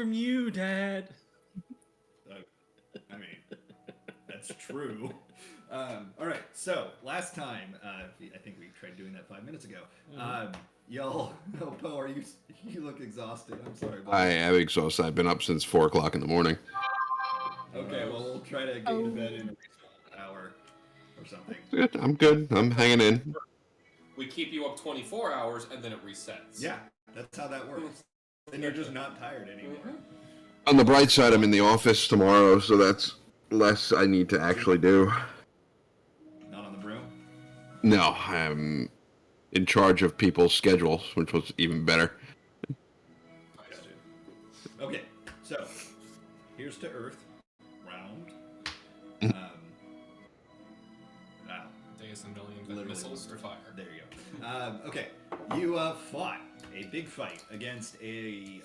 from you, Dad. I mean, that's true. All right, so last time, I think we tried doing that 5 minutes ago. Y'all, oh, Poe, are you? You look exhausted. I'm sorry. I am exhausted. I've been up since 4 o'clock in the morning. Okay, well, we'll try to get you to bed in an hour or something. Good. I'm good. I'm hanging in. We keep you up 24 hours and then it resets. Yeah, that's how that works. And you're just not tired anymore. On the bright side, I'm in the office tomorrow, so that's less I need to actually do. Not on the broom? No, I'm in charge of people's schedules, which was even better. Okay, so here's to Earth. Round. Wow. Days and millions of Literally missiles to fire. There you go. Okay, you fought a big fight against a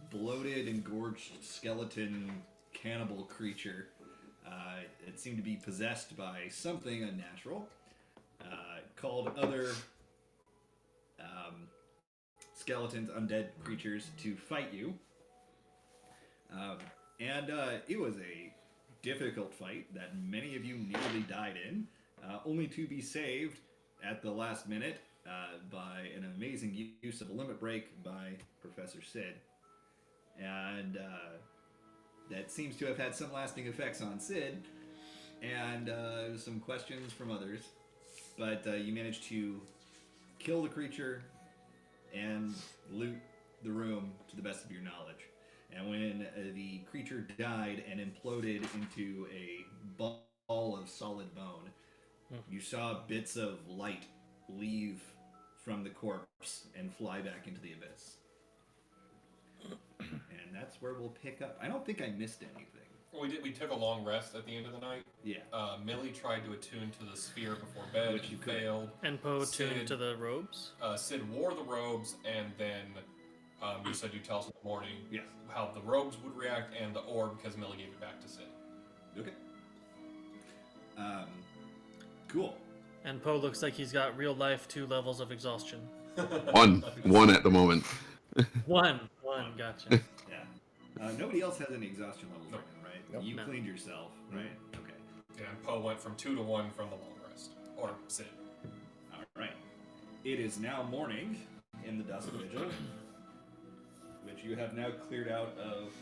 bloated and gorged skeleton cannibal creature. It seemed to be possessed by something unnatural. Called other skeletons, undead creatures, to fight you. And it was a difficult fight that many of you nearly died in, only to be saved at the last minute by an amazing use of a limit break by Professor Sid. And that seems to have had some lasting effects on Sid, and some questions from others. But you managed to kill the creature and loot the room to the best of your knowledge. And when the creature died and imploded into a ball of solid bone, you saw bits of light leave from the corpse and fly back into the abyss. And that's where we'll pick up. I don't think I missed anything. We took a long rest at the end of the night. Yeah. Millie tried to attune to the sphere before bed, Which you failed. And Poe tuned to the robes. Sid wore the robes, and then you said you'd tell us in the morning Yes. how the robes would react and the orb, because Millie gave it back to Sid. Okay. Cool. And Poe looks like he's got real life 2 levels of exhaustion. One at the moment. One, gotcha. Yeah. Nobody else has any exhaustion levels right now, right? Nope. You No. cleaned yourself, right? Okay. Yeah, and Poe went from 2 to 1 from the long rest. Or Sid. All right. It is now morning in the Dusk Vigil, which you have now cleared out of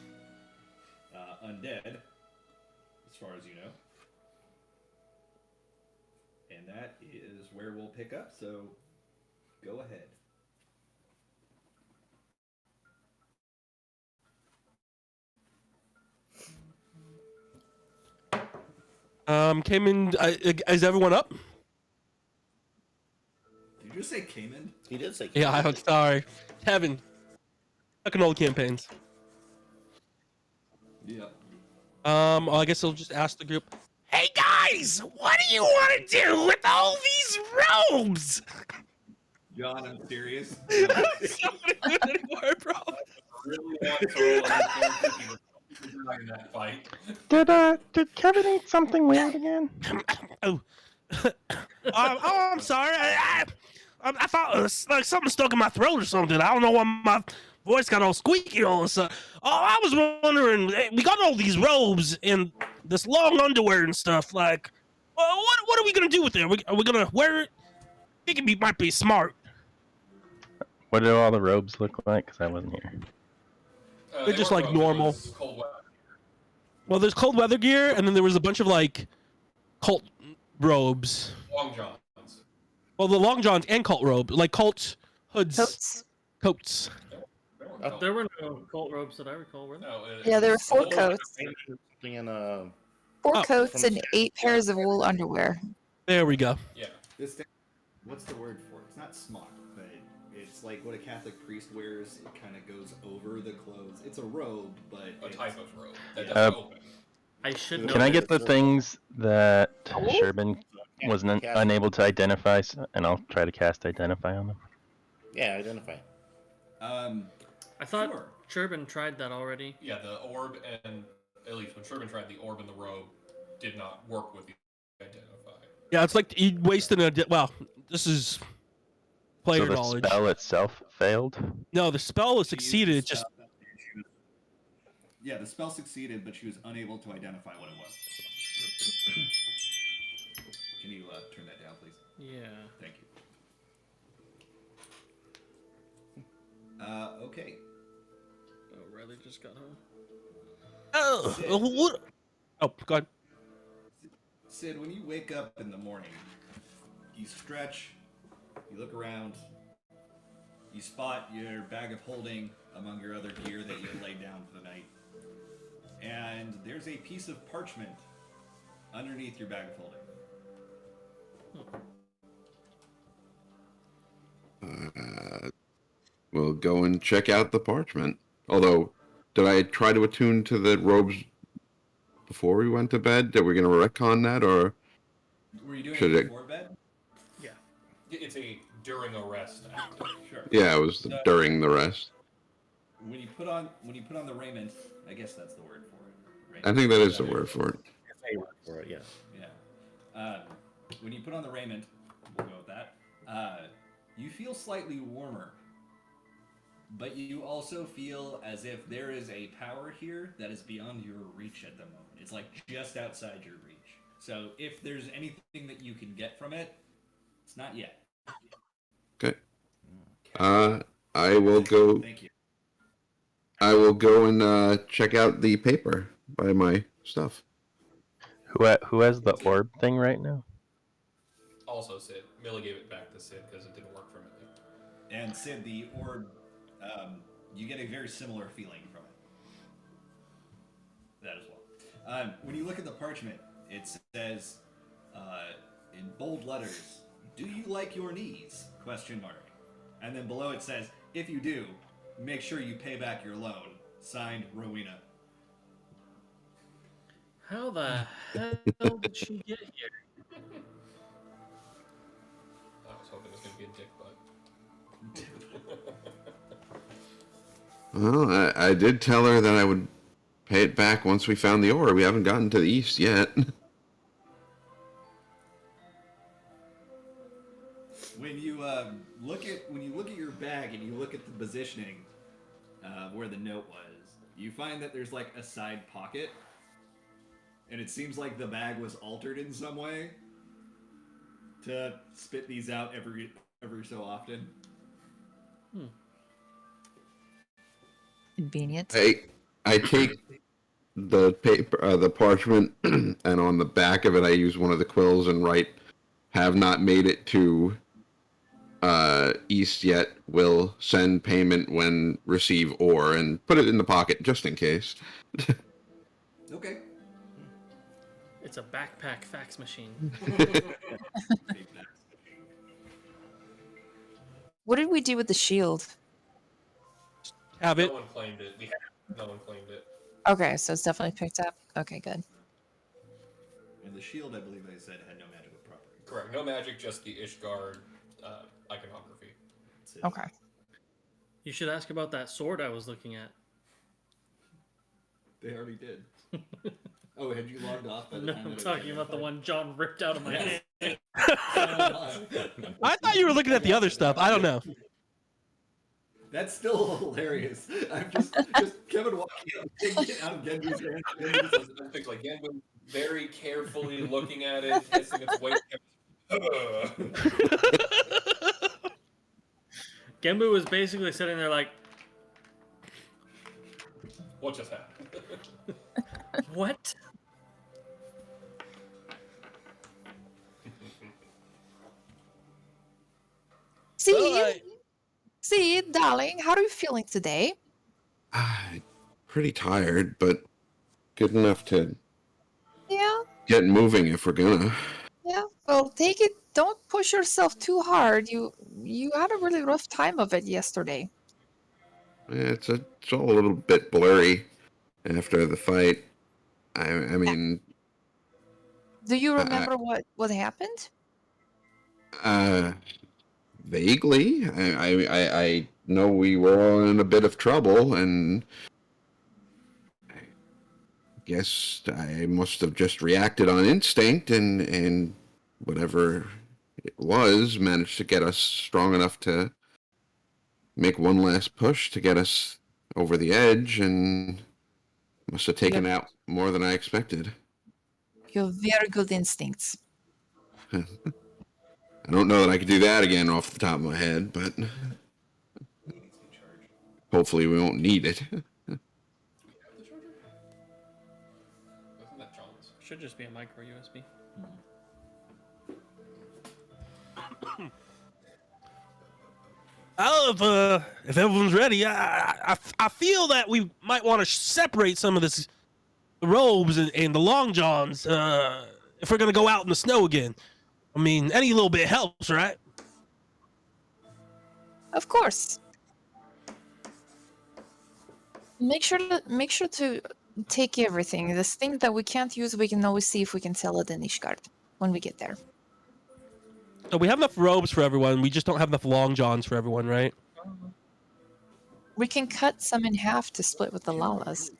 undead, as far as you know. And that is where we'll pick up, so go ahead. Came in. Is everyone up? Did you just say Cayman? He did say. Yeah, I'm sorry. Kevin. Fucking old campaigns. Yeah. I guess I'll just ask the group. Hey guys, what do you want to do with all these robes? John, I'm serious. Anymore, bro. Really want to in that fight. Did Kevin eat something weird again? Oh, I'm sorry. I thought it was like something stuck in my throat or something. I don't know why my voice got all squeaky all of a sudden. Oh, I was wondering. We got all these robes and this long underwear and stuff. Like, what are we gonna do with it? Are we gonna wear it? I think it might be smart. What do all the robes look like? Because I wasn't here. They're just like normal. Cold weather. Well, there's cold weather gear, and then there was a bunch of like cult robes. Long johns. Well, the long johns and cult robe, like cult hoods, coats. There were no cult robes that I recall, were there? No, Yeah, there were it's 4 cold. coats. Something in 4 Oh, coats from and 8 pairs of wool underwear. There we go. Yeah. This thing, what's the word for it? It's not smock, but it's like what a Catholic priest wears. It kind of goes over the clothes. It's a robe, but A it's, type of robe that Yeah. doesn't open. I should know. Can I get the this. things that Sherbin wasn't Cast- unable to identify, and I'll try to cast Identify on them? Yeah, identify. I thought Sure. Cherubin tried that already. Yeah, the orb and at least when Sherman tried, the orb and the robe did not work with the identify. Yeah, it's like he wasted well, this is player So the knowledge. spell itself failed? No, the spell was succeeded. It just Yeah, the spell succeeded, but she was unable to identify what it was. Can you turn that down, please? Yeah. Thank you. Okay. Oh, Riley just got home. Oh, what? Oh, go ahead. Sid, when you wake up in the morning, you stretch, you look around, you spot your bag of holding among your other gear that you laid down for the night, and there's a piece of parchment underneath your bag of holding. We'll go and check out the parchment. Although, did I try to attune to the robes before we went to bed? That we're going to retcon that, or Were you doing should it it? before bed? Yeah. It's a during a rest act. Sure. Yeah, it was during the rest. When you put on the raiment, I guess that's the word for it. I think that is the word for it. For it, yeah. Yeah. When you put on the raiment, we'll go with that. You feel slightly warmer, but you also feel as if there is a power here that is beyond your reach at the moment. It's like just outside your reach. So if there's anything that you can get from it, it's not yet. Okay. I will go. Thank you. I will go and check out the paper by my stuff. Who has the orb thing right now? Also, Sid. Millie gave it back to Sid because it didn't work for Millie. And Sid, the orb, you get a very similar feeling from it. That as well. When you look at the parchment, it says in bold letters, "Do you like your knees?" ? And then below it says, "If you do, make sure you pay back your loan." Signed, Rowena. How the hell did she get here? I was hoping it was going to be a dick butt. Well, I did tell her that I would pay it back once we found the ore. We haven't gotten to the east yet. When you look at your bag and you look at the positioning where the note was, you find that there's like a side pocket, and it seems like the bag was altered in some way to spit these out every so often. Convenient. I take the paper, the parchment, and on the back of it, I use one of the quills and write, "Have not made it to east yet. Will send payment when receive ore," and put it in the pocket just in case. Okay. It's a backpack fax machine. What did we do with the shield? Have it. No one claimed it. No one claimed it. Okay, so it's definitely picked up. Okay, good. And the shield, I believe they said, had no magical property. Correct. No magic, just the Ishgard iconography. That's it. Okay. You should ask about that sword I was looking at. They already did. Oh, had you logged off by the No, time I'm that it talking about the one John ripped out of my hand. Yes. I thought you were looking at the other stuff. I don't know. That's still hilarious. I'm just Kevin walking up, taking it out of Genji's hand. Genji just says, Things like Genbu very carefully looking at it, hissing its weight. Genbu was basically sitting there like, What just happened? what? See, darling, how are you feeling today? Pretty tired, but good enough to Yeah, get moving if we're gonna. yeah. Well, take it. Don't push yourself too hard. You had a really rough time of it yesterday. It's all a little bit blurry after the fight. I mean, Do you remember what happened? vaguely. I know we were all in a bit of trouble, and I guess I must have just reacted on instinct, and whatever it was managed to get us strong enough to make one last push to get us over the edge, and Must have taken out more than I expected. You have very good instincts. I don't know that I could do that again off the top of my head, but hopefully we won't need it. We have the charger? Isn't that John's? Should just be a micro USB. Oh, if everyone's ready, I feel that we might want to separate some of this robes and the long johns if we're gonna go out in the snow again. I mean, any little bit helps, right? Of course. Make sure to take everything. The thing that we can't use, we can always see if we can sell at the niche guard when we get there. So we have enough robes for everyone. We just don't have enough long johns for everyone, right? We can cut some in half to split with the Lalas.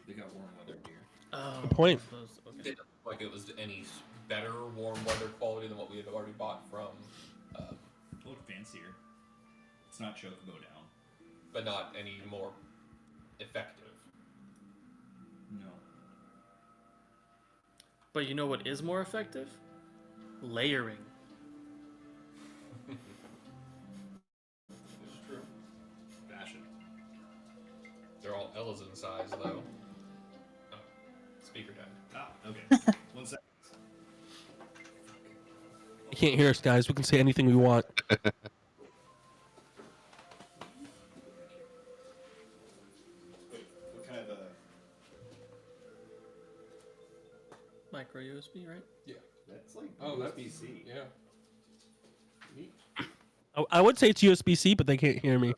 They got warm weather gear. Oh, Good point. those- It okay. didn't look like it was any better warm weather quality than what we had already bought from, It looked fancier. It's not Chocobo down. but not any more effective. No. But you know what is more effective? Layering. It's true. Fashion. They're all Ellison size, though. Oh, speaker died. Ah, okay. 1 second. You can't hear us, guys. We can say anything we want. What kind of a... Micro USB, right? Yeah. That's like Oh, that's USB-C. Yeah. Neat. I would say it's USB-C, but they can't hear me.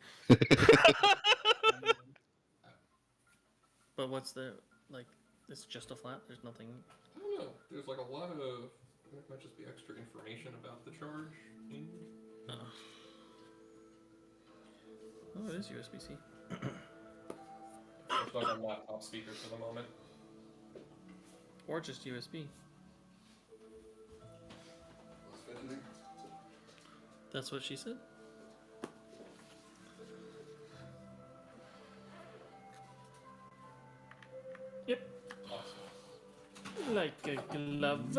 But what's the like? It's just a flat. There's nothing. I don't know. There's like a lot of. There might just be extra information about the charge. Oh, it is USB-C. It's like on laptop speakers for the moment. Or just USB. That's what she said. Yep. Awesome. Like a glove.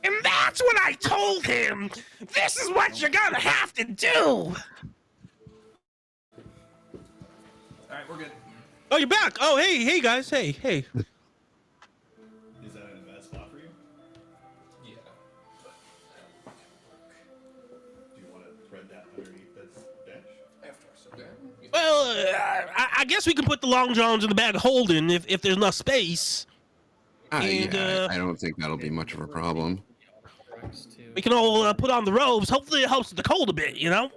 And that's what I told him! This is what you're gonna have to do! Alright, we're good. Oh, you're back! Oh, hey guys, hey. Is that in a bad spot for you? Yeah. Do you want to thread that underneath this bench? After I sit down. Yeah. Well, I guess we can put the long johns in the bag of holding if there's enough space. And, Yeah, I don't think that'll be much of a problem. We can all put on the robes. Hopefully it helps with the cold a bit, you know?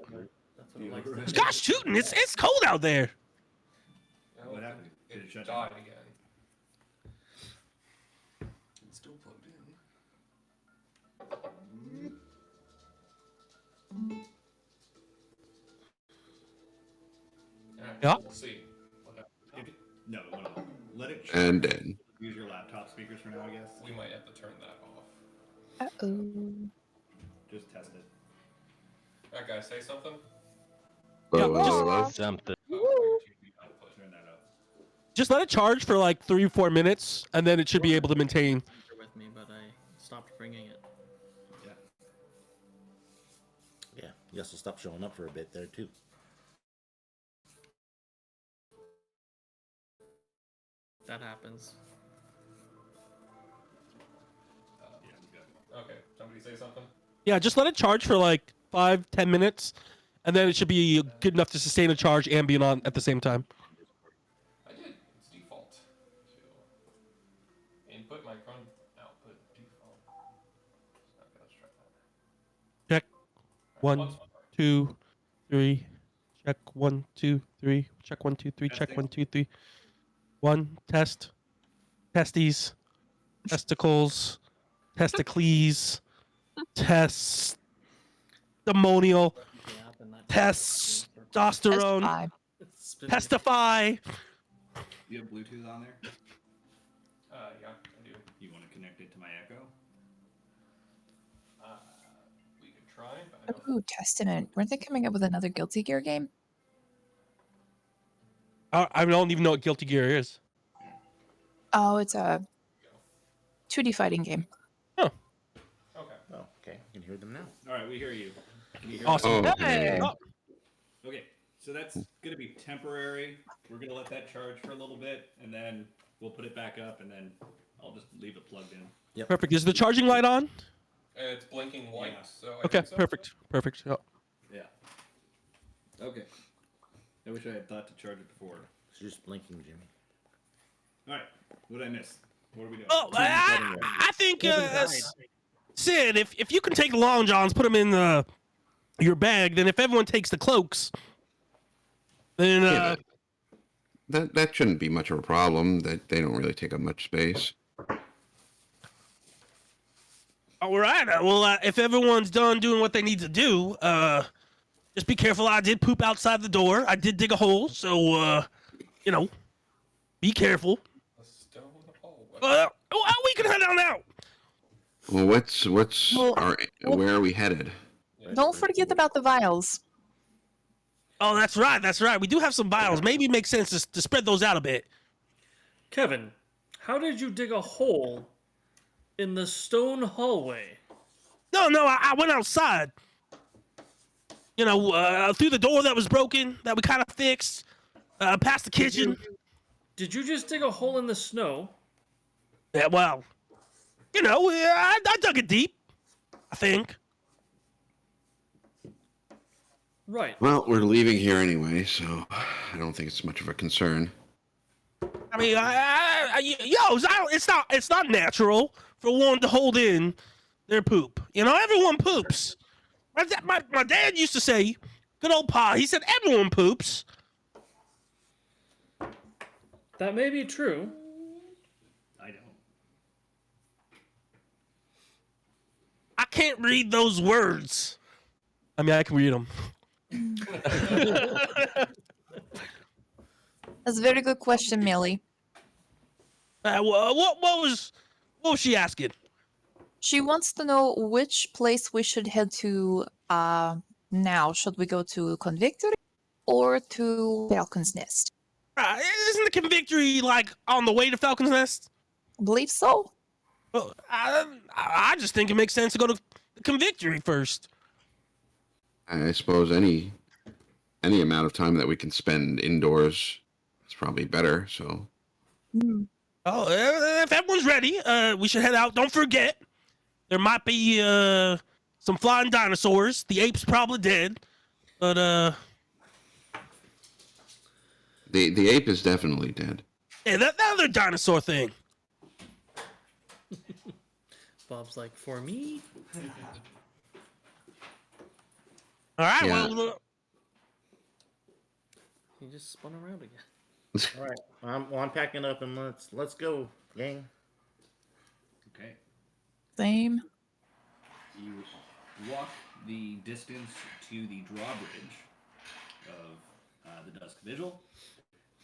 That's what it likes to do. Gosh, shooting, it's cold out there. What happened? Did it shut died down? again. It's still plugged in. Alright, Yeah. We'll see. What happens. No, it went off. Let it And then use your laptop speakers for now, I guess. We might have to turn that off. Uh-oh. Just test it. Alright, guys, say something. Something. Oh, Turn that up. Just let it charge for like 3 or 4 minutes, and then it should be able to maintain. With me, but I stopped bringing it. Yeah. Yeah, you guys will stop showing up for a bit there too. That happens. Yeah, we got it. Okay, somebody say something. Yeah, just let it charge for like 5-10 minutes, and then it should be good enough to sustain a charge and be on at the same time. I did. It's default. To input microphone, output default. Okay, let's try that. Check. Alright, 1, once more. 2, 3. Check 1, 2, 3. Check 1, 2, 3. Check Testing. 1, 2, 3. 1. Test. Testes. Testicles. Testicles. Testimonial. Testosterone. Testify. Testify. Do you have Bluetooth on there? Yeah, I do. You want to connect it to my Echo? We could try, but I don't. Ooh, Testament. Weren't they coming up with another Guilty Gear game? I don't even know what Guilty Gear is. Oh, it's a 2D fighting game. Okay. Oh, okay. I can hear them now. All right, we hear you. Can you hear Awesome. us? Okay. Oh, Okay, so that's going to be temporary. We're going to let that charge for a little bit, and then we'll put it back up, and then I'll just leave it plugged in. perfect. Is the charging light on? It's blinking white, Yeah. so I Okay, think so. perfect. Oh. Yeah. Okay. I wish I had thought to charge it before. It's just blinking, Jimmy. All right, what did I miss? What are we doing? Oh, I think Kevin died. Sid, if you can take the long johns, put them in your bag, then if everyone takes the cloaks, then Yeah, that shouldn't be much of a problem. That they don't really take up much space. all right. Well, if everyone's done doing what they need to do, just be careful. I did poop outside the door. I did dig a hole, so be careful. A stone hole. We can head on out. Well, what's Well, where are we headed? Don't forget about the vials. Oh, that's right. We do have some vials. Maybe it makes sense to spread those out a bit. Kevin, how did you dig a hole in the stone hallway? No, I went outside. Through the door that was broken, that we kind of fixed, past the kitchen. Did you just dig a hole in the snow? Yeah, well, I dug it deep, I think. Right. Well, we're leaving here anyway, so I don't think it's much of a concern. I mean, it's not natural for one to hold in their poop. Everyone poops. My dad used to say, good old Pa, he said everyone poops. That may be true. I don't. I can't read those words. I mean, I can read them. That's a very good question, Millie. What was she asking? She wants to know which place we should head to now. Should we go to Convictory or to Falcon's Nest? Isn't the Convictory like on the way to Falcon's Nest? I believe so. Well, I just think it makes sense to go to the Convictory first. I suppose any amount of time that we can spend indoors is probably better. So Oh, if everyone's ready, we should head out. Don't forget, there might be some flying dinosaurs. The ape's probably dead, but the ape is definitely dead. yeah, that other dinosaur thing. Bob's like, for me? All right, Yeah. well, He just spun around again. All right. I'm packing up and let's go, gang. Okay. Same. You walk the distance to the drawbridge of the Dusk Vigil,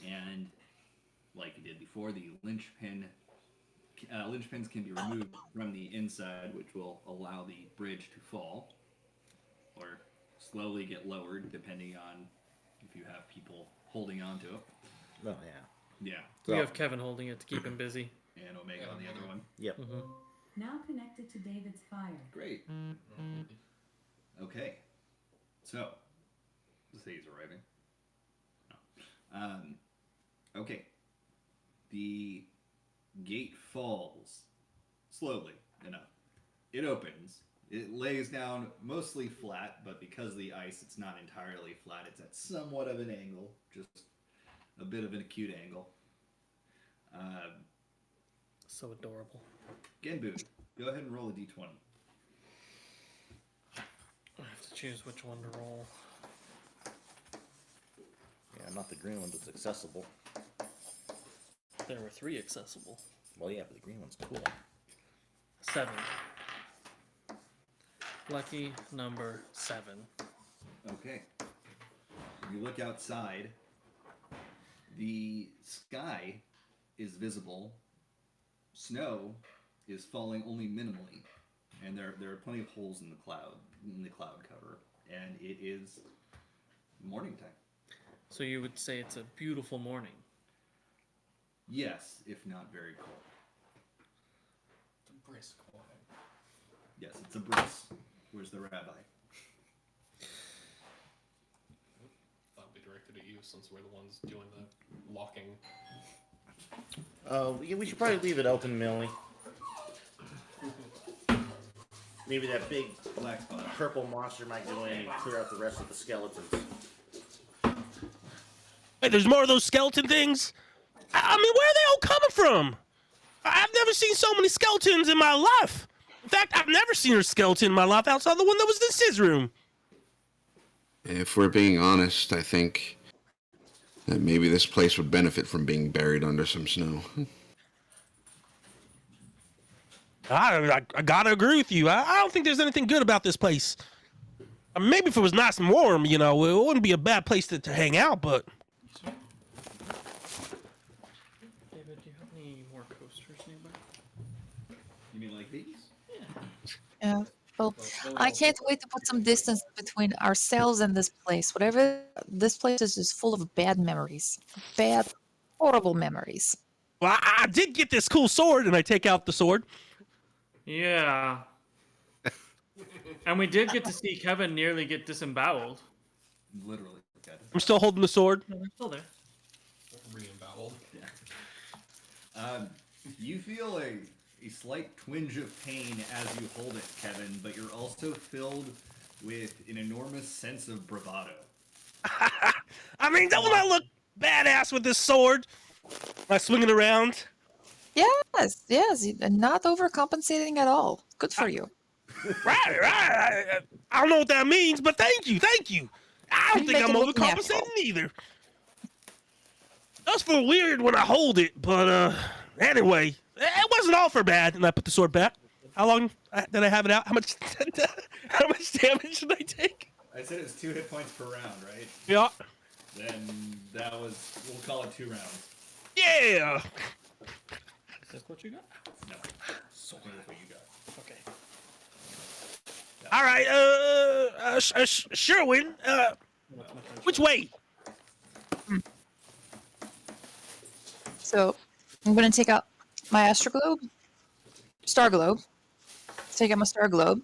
and like you did before, the linchpins can be removed from the inside, which will allow the bridge to fall or slowly get lowered, depending on if you have people holding on to it. Oh yeah. Yeah, We have Kevin holding it to keep him busy. and Omega on the other one. Yep. Now connected to David's fire. Great. Okay. So, say he's arriving. No. Okay. The gate falls slowly enough. It opens. It lays down mostly flat, but because of the ice, it's not entirely flat. It's at somewhat of an angle, just a bit of an acute angle. So adorable. Genbu, go ahead and roll a d20. I have to choose which one to roll. Yeah, not the green one that's accessible. There were 3 accessible. Well, yeah, but the green one's cool. 7. Lucky number 7. Okay. You look outside. The sky is visible. Snow is falling only minimally, and there are plenty of holes in the cloud cover, and it is morning time. So you would say it's a beautiful morning. Yes, if not very cold. It's a brisk morning. Yes, it's a breeze. Where's the rabbi? That'll be directed at you since we're the ones doing the locking. Yeah, we should probably leave it open, Millie. Maybe that big Black spot. purple monster might go in and clear out the rest of the skeletons. Hey, there's more of those skeleton things? I mean, where are they all coming from? I've never seen so many skeletons in my life. In fact, I've never seen a skeleton in my life outside the one that was in Sid's room. If we're being honest, I think that maybe this place would benefit from being buried under some snow. I gotta agree with you. I don't think there's anything good about this place. Maybe if it was nice and warm, you know, it wouldn't be a bad place to hang out, but... David, do you have any more coasters nearby? You mean like these? Yeah. Well, I can't wait to put some distance between ourselves and this place. Whatever this place is just full of bad memories. Bad, horrible memories. Well, I did get this cool sword, and I take out the sword. Yeah. And we did get to see Kevin nearly get disemboweled. Literally. I'm still holding the sword. No, they're still there. Re-emboweled. You feel a slight twinge of pain as you hold it, Kevin, but you're also filled with an enormous sense of bravado. I mean, don't I look badass with this sword? Am I swinging around? Yes, yes. Not overcompensating at all. Good for you. Right. I don't know what that means, but thank you. I don't You think make I'm it look overcompensating natural. either. Does feel weird when I hold it, but anyway, it wasn't all for bad. And I put the sword back. How long did I have it out? How much damage did I take? I said it's 2 hit points per round, right? Yeah. Then that was, we'll call it 2 rounds. Yeah. Is that what you got? No. So what you got. Okay. All right. Sherwin. Which way? So I'm going to take out my star globe, take out my star globe,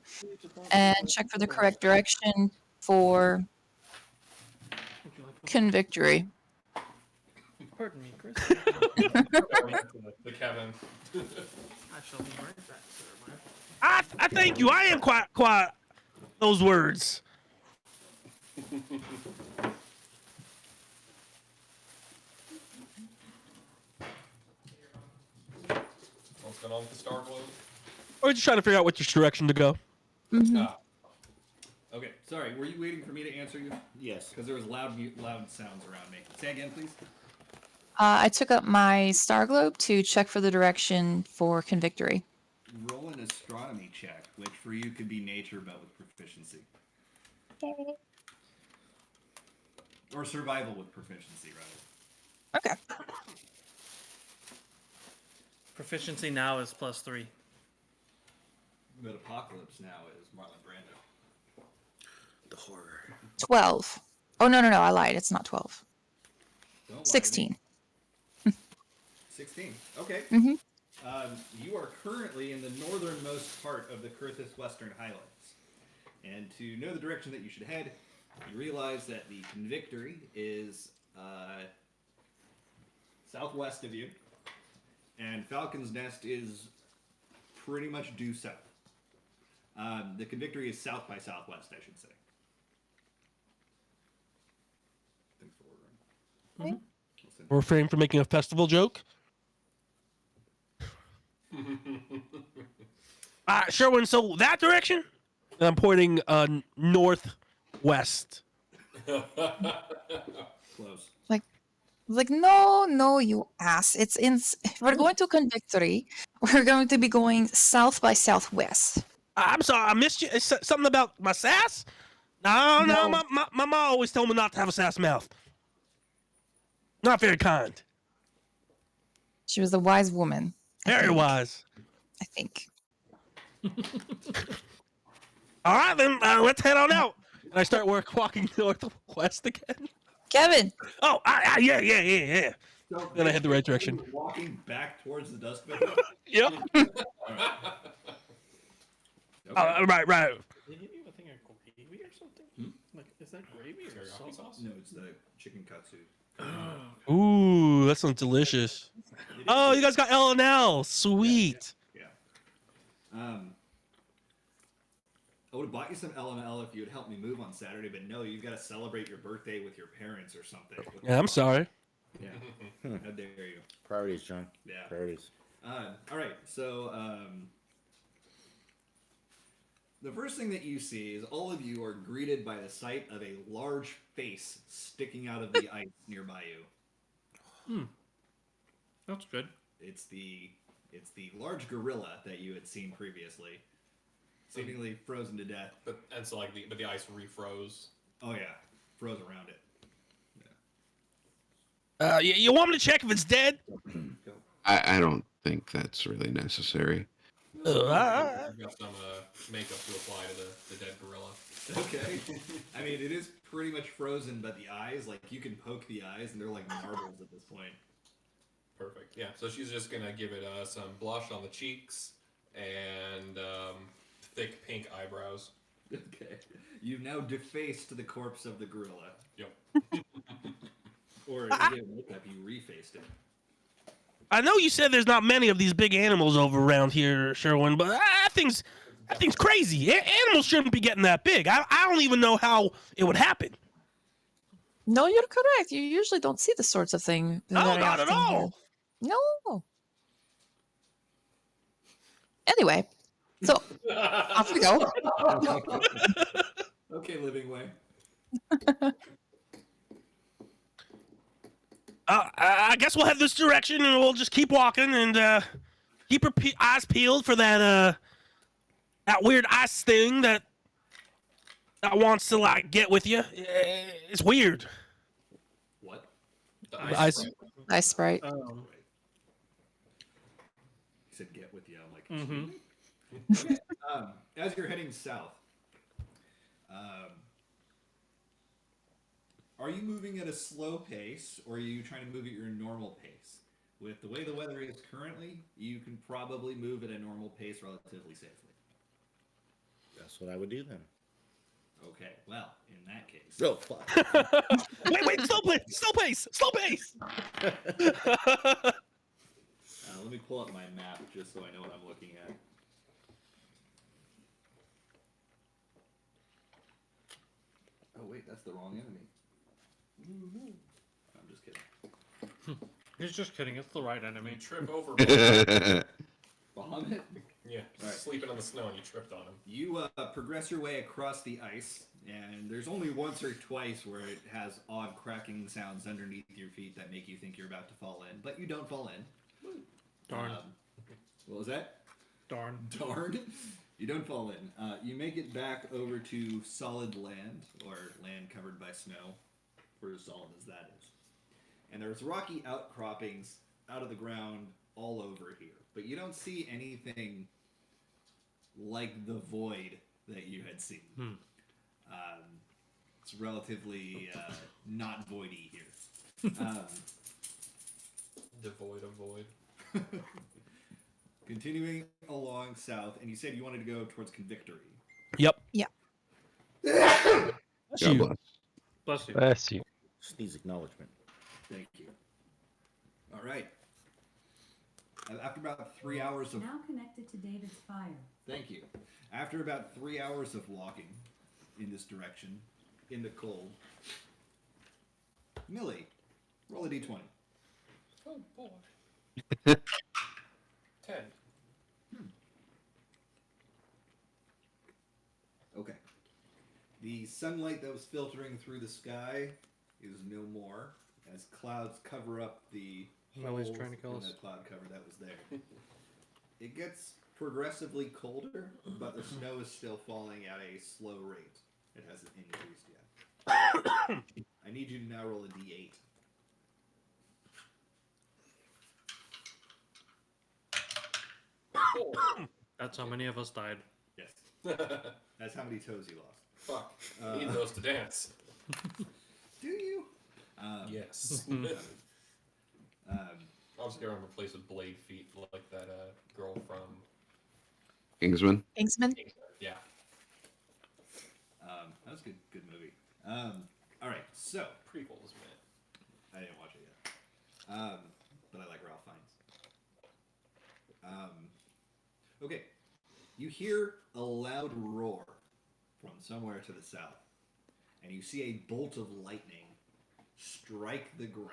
and check for the correct direction for Convictory. Pardon me, Chris. The Kevin. I shall be right back, sir. I thank you. I am quite those words. What's going on with the Star Globe? Or just trying to figure out which direction to go. Ah, Okay, sorry, were you waiting for me to answer you? Yes. Because there was loud sounds around me. Say again, please. I took up my star globe to check for the direction for Convictory. Roll an astronomy check, which for you could be nature but with proficiency. Or survival with proficiency, rather. Okay. Proficiency now is +3. But Apocalypse now is Marlon Brando. The horror. 12. Oh, no, I lied. It's not 12. Don't lie to me. 16. 16. Okay. Mhm. You are currently in the northernmost part of the Kurthis Western Highlands. And to know the direction that you should head, you realize that the Convictory is southwest of you, and Falcon's Nest is pretty much due south. The Convictory is south by southwest, I should say. Thanks for ordering. Listen. Refrain from making a festival joke. Sherwin, so that direction? And I'm pointing northwest. Close. Like, no, you ass. If we're going to Convictory, we're going to be going south by southwest. I'm sorry, I missed you. It's something about my sass? No, No. my mom always told me not to have a sass mouth. Not very kind. She was a wise woman, Very wise. I think. All right, then let's head on out. And I start walking northwest again. Kevin. Oh, yeah. So Then I head the right direction. you're walking back towards the dusk bell. Yep. Okay. Right. Did he give a thing of gravy or something? Like, is that gravy or Teriyaki sauce? sauce? No, it's the chicken katsu. Ooh, that sounds delicious. It Oh, is- you guys got L&L. Sweet. Yeah. I would have bought you some L&L if you had helped me move on Saturday, but no, you've got to celebrate your birthday with your parents or something. Yeah, I'm sorry. Yeah. How dare you? Priorities, John. Yeah. Priorities. All right. So the first thing that you see is all of you are greeted by the sight of a large face sticking out of the ice nearby you. That's good. It's the large gorilla that you had seen previously, seemingly frozen to death. But the ice refroze. Oh yeah, froze around it. You want me to check if it's dead? I don't think that's really necessary. I've got some makeup to apply to the dead gorilla. Okay. I mean, it is pretty much frozen, but the eyes, like, you can poke the eyes, and they're like marbles at this point. Perfect. Yeah. So she's just gonna give it some blush on the cheeks and thick pink eyebrows. Okay. You've now defaced the corpse of the gorilla. Yep. Or if you get makeup, you refaced it. I know you said there's not many of these big animals over around here, Sherwin, but that thing's crazy. Animals shouldn't be getting that big. I don't even know how it would happen. No, you're correct. You usually don't see the sorts of thing. No, very not at often all. here. No. Anyway, so off we go. Okay, Living Way. I guess we'll head this direction, and we'll just keep walking and keep our eyes peeled for that weird ice thing that wants to like get with you. It's weird. What? The Ice. sprite. Nice sprite. Um, He said get with you. I'm like, mm-hmm. okay. As you're heading south, are you moving at a slow pace, or are you trying to move at your normal pace? With the way the weather is currently, you can probably move at a normal pace relatively safely. That's what I would do then. Okay, well, in that case, Oh, fuck. Wait, slow pace. let me pull up my map just so I know what I'm looking at. Oh wait, that's the wrong enemy. I'm just kidding. He's just kidding. It's the right enemy. You trip over. Bahamut? Yeah. Right. Sleeping on the snow and you tripped on him. You progress your way across the ice, and there's only once or twice where it has odd cracking sounds underneath your feet that make you think you're about to fall in, but you don't fall in. Darn. What was that? Darn. Darn. You don't fall in. You make it back over to solid land, or land covered by snow, for as solid as that is. And there's rocky outcroppings out of the ground all over here. But you don't see anything like the void that you had seen. It's relatively not voidy here. Devoid of void. Continuing along south, and you said you wanted to go towards Convictory. Yep. Yeah. That's God you. bless. Bless you. Bless you. Just needs acknowledgement. Thank you. All right. After about 3 hours of Now connected to David's fire. Thank you. After about 3 hours of walking in this direction, in the cold, Millie, roll a d20. Oh boy. 10. Okay. The sunlight that was filtering through the sky is no more, as clouds cover up the Millie's holes trying to kill in us. the cloud cover that was there. It gets progressively colder, but the snow is still falling at a slow rate. It hasn't increased yet. I need you to now roll a d8. That's how many of us died. Yes. That's how many toes you lost. Fuck. Need those to dance. Do you? Yes. um, I was gonna replace with blade feet like that girl from Kingsman. Kingsman? Yeah. that was a good movie. All right, so Prequels, man. I didn't watch it yet, but I like Ralph Fiennes. Okay, you hear a loud roar from somewhere to the south, and you see a bolt of lightning strike the ground.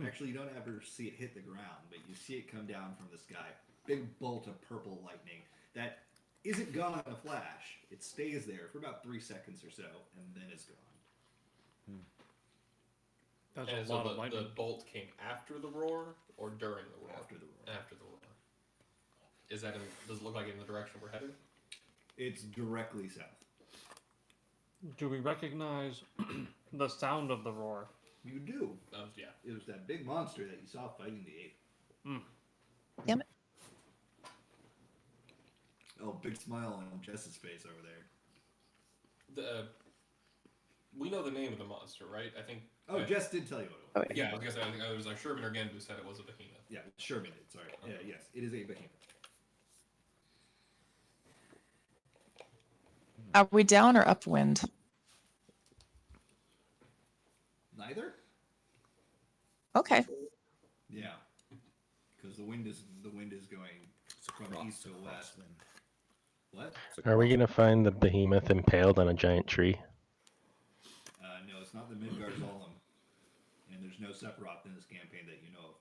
Actually, you don't ever see it hit the ground, but you see it come down from the sky. Big bolt of purple lightning that isn't gone in a flash. It stays there for about 3 seconds or so, and then is gone. That's And a so lot of the lightning. bolt came after the roar or during the roar? After the roar. After the roar. Is that does it look like in the direction we're headed? It's directly south. Do we recognize the sound of the roar? You do. Yeah. It was that big monster that you saw fighting the ape. Damn it. Oh, big smile on Jess's face over there. We know the name of the monster, right? I think. Oh, Jess did tell you what it was. Yeah, I was gonna say. I think it was like Sherman or Genbu said it was a behemoth. Yeah, Sherman did. Sorry. Yeah, yes, it is a behemoth. Are we down or upwind? Neither. Okay. Yeah, because the wind is going from east to west. What? Are we gonna find the behemoth impaled on a giant tree? No, it's not the Midgard Zolom, and there's no Sephiroth in this campaign that you know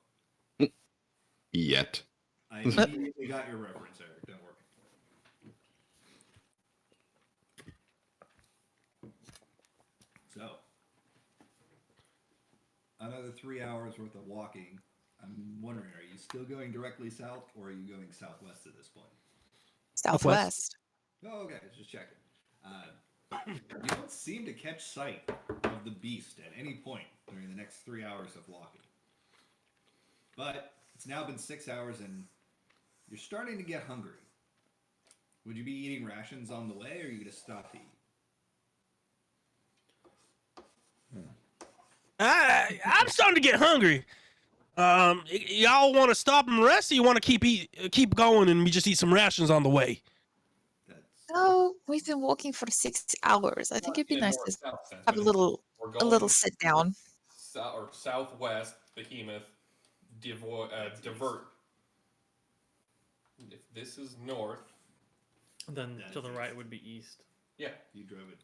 of. Yet. I immediately got your reference, Eric. Don't worry. So, another 3 hours worth of walking. I'm wondering, are you still going directly south, or are you going southwest at this point? Southwest. Oh, okay, just checking. You don't seem to catch sight of the beast at any point during the next 3 hours of walking. But it's now been 6 hours, and you're starting to get hungry. Would you be eating rations on the way, or are you going to stop to eat? I'm starting to get hungry. Y'all want to stop and rest, or you want to keep going and we just eat some rations on the way? That's Oh, we've been walking for 6 hours. I think it'd be Yeah, nice north, to south sense. have a little sit down. Or southwest behemoth divert. If this is north, Then That to is the east. right would be east. yeah. you drove it.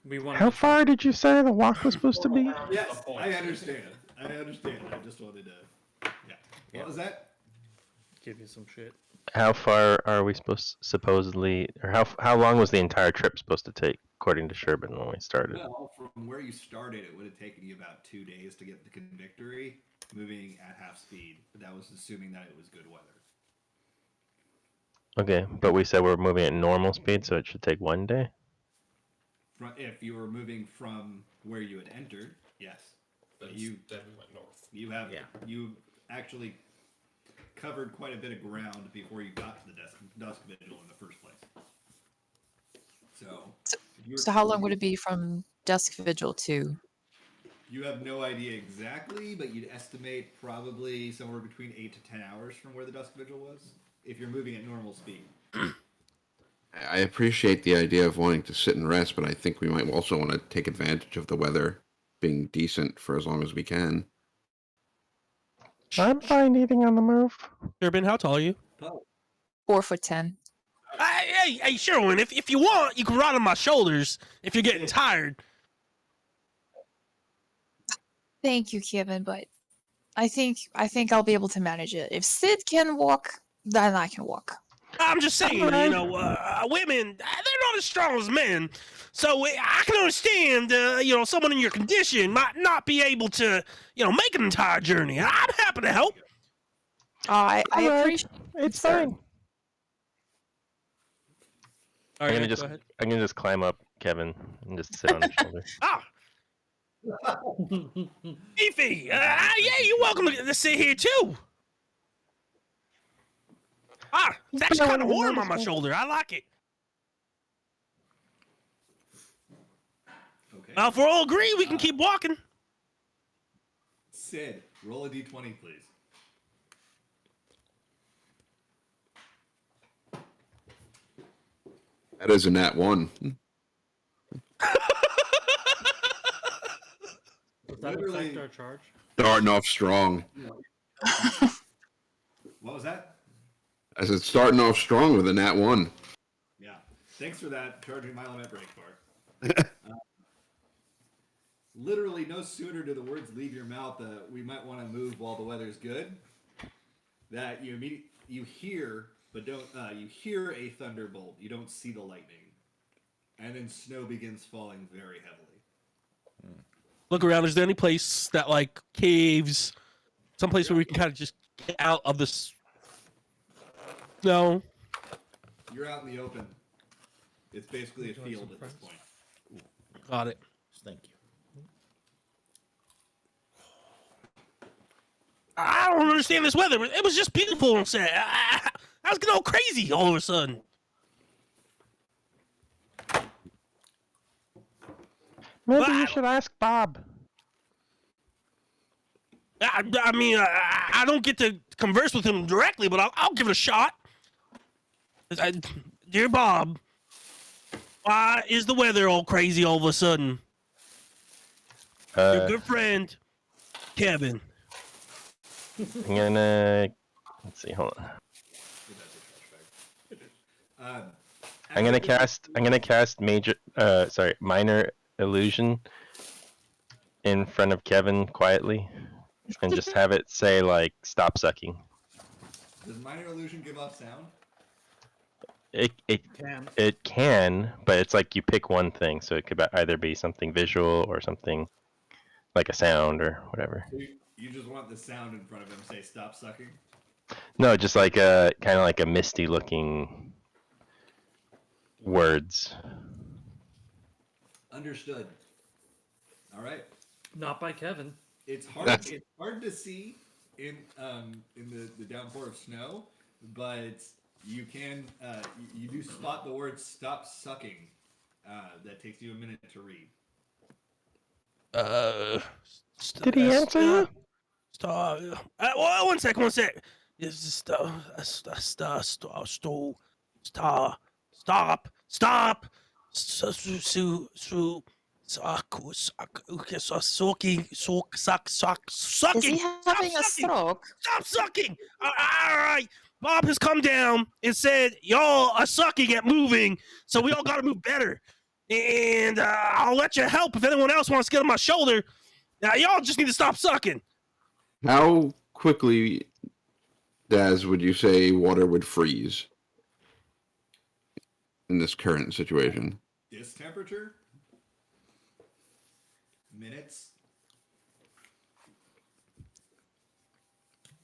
We want How far did you say the walk was supposed to be? Yes, point. I understand. I understand. I just wanted to. Yeah. What was that? give you some shit. How far are we supposedly, or how long was the entire trip supposed to take, according to Sherman when we started? Well, from where you started, it would have taken you about 2 days to get the Convictory, moving at half speed. But that was assuming that it was good weather. Okay, but we said we're moving at normal speed, so it should take 1 day. If you were moving from where you had entered, yes. Then But then we went north. you actually covered quite a bit of ground before you got to the dusk vigil in the first place. So, if you were- So how long would it be from dusk vigil to? You have no idea exactly, but you'd estimate probably somewhere between 8 to 10 hours from where the dusk vigil was, if you're moving at normal speed. I appreciate the idea of wanting to sit and rest, but I think we might also want to take advantage of the weather being decent for as long as we can. I'm fine eating on the move. Sherman, how tall are you? 4'10". Hey, Sherwin, if you want, you can ride on my shoulders if you're getting tired. Thank you, Kevin, but I think I'll be able to manage it. If Sid can walk, then I can walk. I'm just saying, women, they're not as strong as men. So I can understand, someone in your condition might not be able to, make an entire journey. I'm happy to help. I Alright, appreciate it's concern. fine. All I'm right, gonna go just ahead. I'm gonna just climb up Kevin and just sit on his shoulder. Ah, Fifi, yeah, you're welcome to sit here too. It's actually kind of warm on my shoulder. I like it. Okay. If we're all agree, we can keep walking. Sid, roll a d20, please. That is a nat 1. Does that Literally- affect our charge? Starting off strong. What was that? I said starting off strong with a nat 1. Yeah. Thanks for that charging my limit break part. Literally, no sooner do the words leave your mouth that we might want to move while the weather's good, that you hear, but don't you hear a thunderbolt. You don't see the lightning, and then snow begins falling very heavily. Look around. Is there any place that like caves, someplace where we can kind of just get out of this? No. You're out in the open. It's basically a field at this point. Got it. Thank you. I don't understand this weather. It was just beautiful on Saturday. I was getting all crazy all of a sudden. Maybe Well, you should ask Bob. I mean, I don't get to converse with him directly, but I'll give it a shot. Dear Bob, why is the weather all crazy all of a sudden? Your good friend, Kevin. I'm gonna let's see. Hold on. I'm gonna cast minor illusion in front of Kevin quietly, and just have it say like "stop sucking." Does minor illusion give off sound? It can, but it's like you pick one thing, so it could either be something visual or something like a sound or whatever. So you just want the sound in front of him say "stop sucking." No, just like a kind of like a misty looking words. Understood. All right. Not by Kevin. It's hard. It's hard to see in the downpour of snow, but you can you do spot the word "stop sucking." That takes you a minute to read. Did he answer you? One sec. Stop. Sucking. Is he having a stroke? Stop sucking! All right. Bob has come down and said, y'all are sucking at moving, so we all got to move better. And I'll let you help if anyone else wants to get on my shoulder. Now, y'all just need to stop sucking. How quickly, Daz, would you say water would freeze in this current situation? This temperature? Minutes?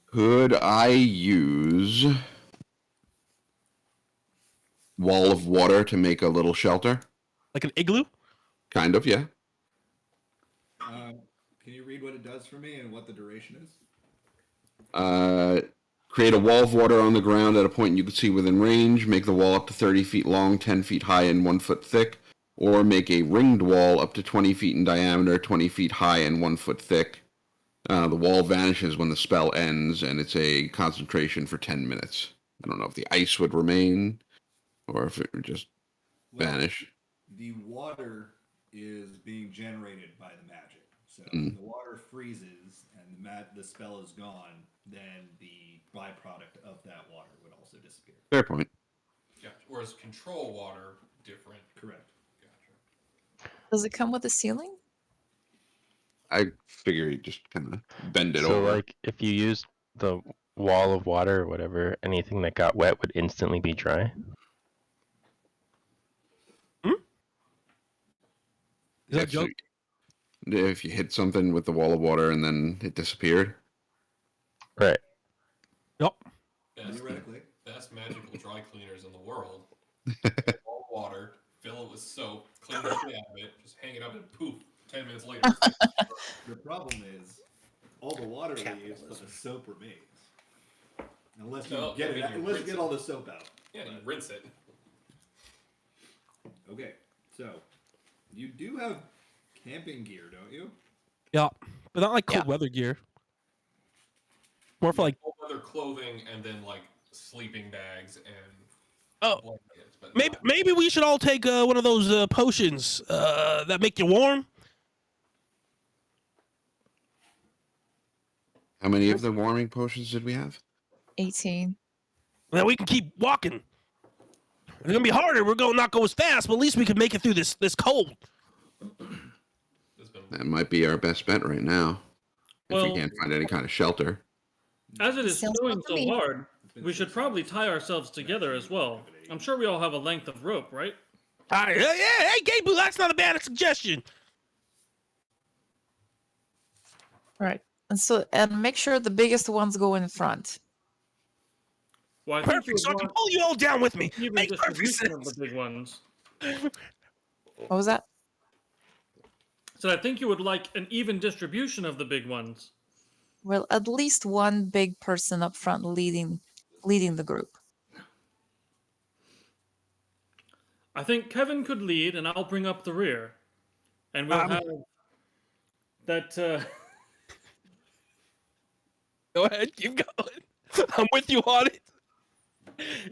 Could I use wall of water to make a little shelter? Like an igloo? Kind of, yeah. Can you read what it does for me and what the duration is? Create a wall of water on the ground at a point you can see within range. Make the wall up to 30 feet long, 10 feet high, and 1 foot thick. Or make a ringed wall up to 20 feet in diameter, 20 feet high, and 1 foot thick. The wall vanishes when the spell ends, and it's a concentration for 10 minutes. I don't know if the ice would remain, or if it would just vanish. The water is being generated by the magic. So if the water freezes and the spell is gone, then the byproduct of that water would also disappear. Fair point. Gotcha. Whereas control water, different. Correct. Gotcha. Does it come with a ceiling? I figure you just kind of bend it So over. like if you used the wall of water or whatever, anything that got wet would instantly be dry. Is that a joke? If you hit something with the wall of water and then it disappeared. Right. Yep. Theoretically. Best magical dry cleaners in the world. All water, fill it with soap, clean the shit out of it, just hang it up and poof, 10 minutes later. The problem is, all the water leaves, but the soap remains. Unless you get all the soap out. Yeah, you rinse it. Okay, so you do have camping gear, don't you? Yeah. But not like cold Yeah. weather gear. More for like. full leather clothing and then like sleeping bags and Oh, blankets. But maybe we should all take one of those potions that make you warm. How many of the warming potions did we have? 18. Then we can keep walking. It's gonna be harder. We're gonna not go as fast, but at least we can make it through this cold. That might be our best bet right now. If Well- we can't find any kind of shelter. As it is Sounds snowing good to so me. hard, we should probably tie ourselves together as well. I'm sure we all have a length of rope, right? All right, yeah, hey, Gabu, that's not a bad suggestion. Right. And make sure the biggest ones go in front. Well, I think Perfect. So I you can would pull you all down with me. want even Makes perfect distribution of sense. the big ones. What was that? So I think you would like an even distribution of the big ones. Well, at least one big person up front leading the group. I think Kevin could lead, and I'll bring up the rear, and we'll have that. Go ahead, keep going. I'm with you on it.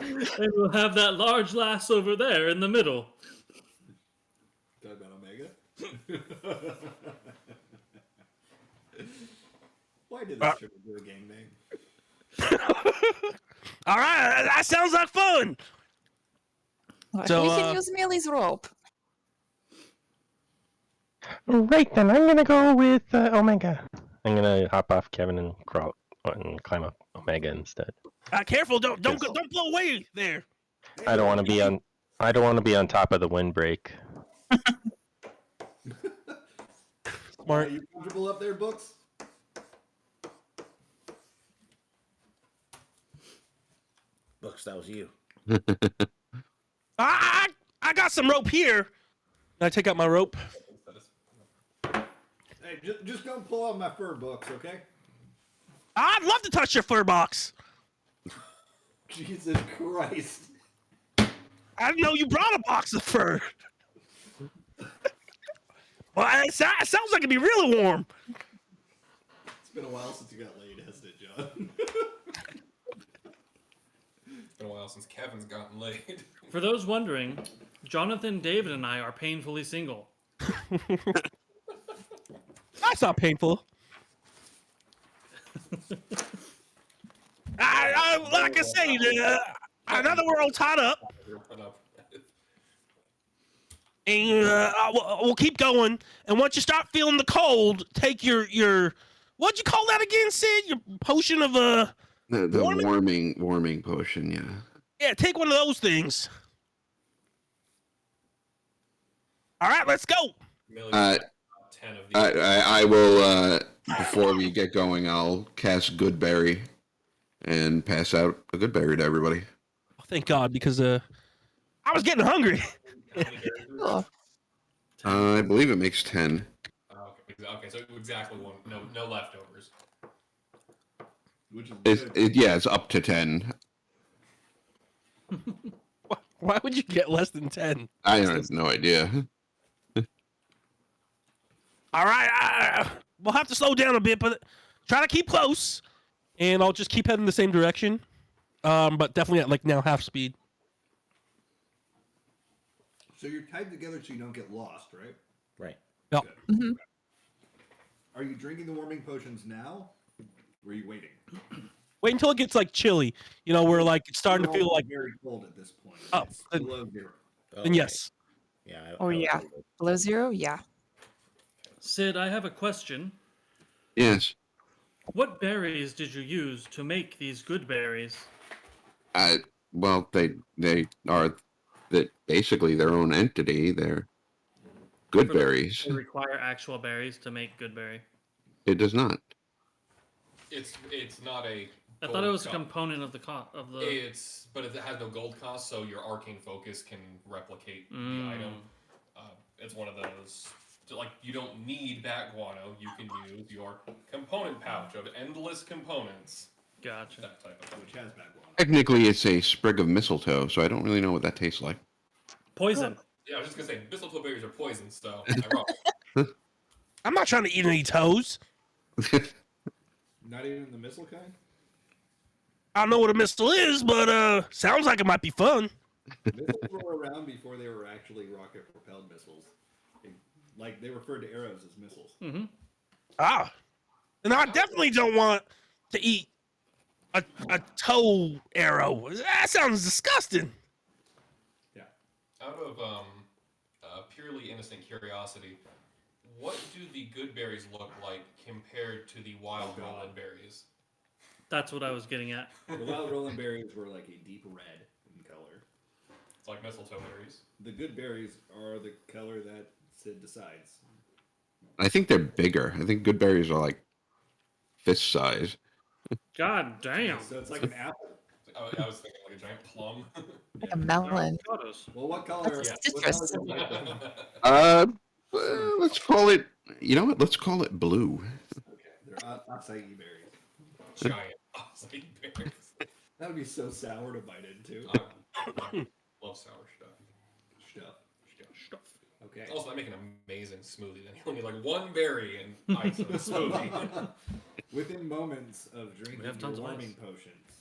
And we'll have that large lass over there in the middle. Talk about Omega. Why did this turn into a gangbang? All right, that sounds like fun. So, we can use Millie's rope. Right then, I'm gonna go with Omega. I'm gonna hop off Kevin and crawl and climb up Omega instead. Careful! Don't blow away there. I don't want to be on. I don't want to be on top of the windbreak. Are you comfortable up there, Books? Books, that was you. I got some rope here. Can I take out my rope? Hey, just don't pull out my fur, Books, okay? I'd love to touch your fur box. Jesus Christ. I didn't know you brought a box of fur. Well, it sounds like it'd be really warm. It's been a while since you got laid, hasn't it, John? it's been a while since Kevin's gotten laid. For those wondering, Jonathan, David, and I are painfully single. That's not painful. Like I say, now that we're all tied up, and we'll keep going. And once you start feeling the cold, take your what'd you call that again, Sid? Your potion of The warming? warming potion, yeah. Yeah, take one of those things. All right, let's go. I will before we get going, I'll cast Goodberry and pass out a Goodberry to everybody. Oh, thank God, because I was getting hungry. Oh, I believe it makes 10. Okay, so exactly one. No leftovers. Which is good. It's up to 10. Why would you get less than 10? I have no idea. All right, we'll have to slow down a bit, but try to keep close, and I'll just keep heading the same direction, but definitely at like now half speed. So you're tied together so you don't get lost, right? Right. Yep. mhm. Are you drinking the warming potions now? Or are you waiting? Wait until it gets like chilly, where like it's starting to We're feel all like. very cold at this point. Oh, It's then- below 0. Then yes. Yeah. Oh, yeah. Below 0? Yeah. Sid, I have a question. Yes. What berries did you use to make these good berries? Well, they are basically their own entity. They're good berries. They require actual berries to make good berry. It does not. It's not a. I thought it was a gold component of the of the. but it has no gold cost, so your arcane focus can replicate the item. It's one of those. Like, you don't need bat guano. You can use your component pouch of endless components. Gotcha. That type of thing. Which has back one. Technically, it's a sprig of mistletoe, so I don't really know what that tastes like. Poison. Yeah, I was just gonna say mistletoe berries are poison, so ironic. I'm not trying to eat any toes. Not even the missile kind? I don't know what a missile is, but sounds like it might be fun. Missiles were around before they were actually rocket-propelled missiles. Like, they referred to arrows as missiles. Mm-hmm. Ah, and I definitely don't want to eat a tow arrow. That sounds disgusting. Yeah. Out of purely innocent curiosity, what do the good berries look like compared to the wild Oh, God. roland berries? That's what I was getting at. The wild rolling berries were like a deep red in color. It's like mistletoe berries. The good berries are the color that Sid decides. I think they're bigger. I think good berries are like fist size. God damn. So it's like an apple. I was thinking like a giant plum. Like a melon. Avocados. Well, what color? That's What citrus. color do you like them? Let's call it. You know what? Let's call it blue. Okay, they're acai berries. Giant acai berries. That would be so sour to bite into. I love sour stuff. Stuff. Okay. Also, I make an amazing smoothie. Then you only need like one berry and ice in a smoothie. Within moments of drinking have tons your of warming potions,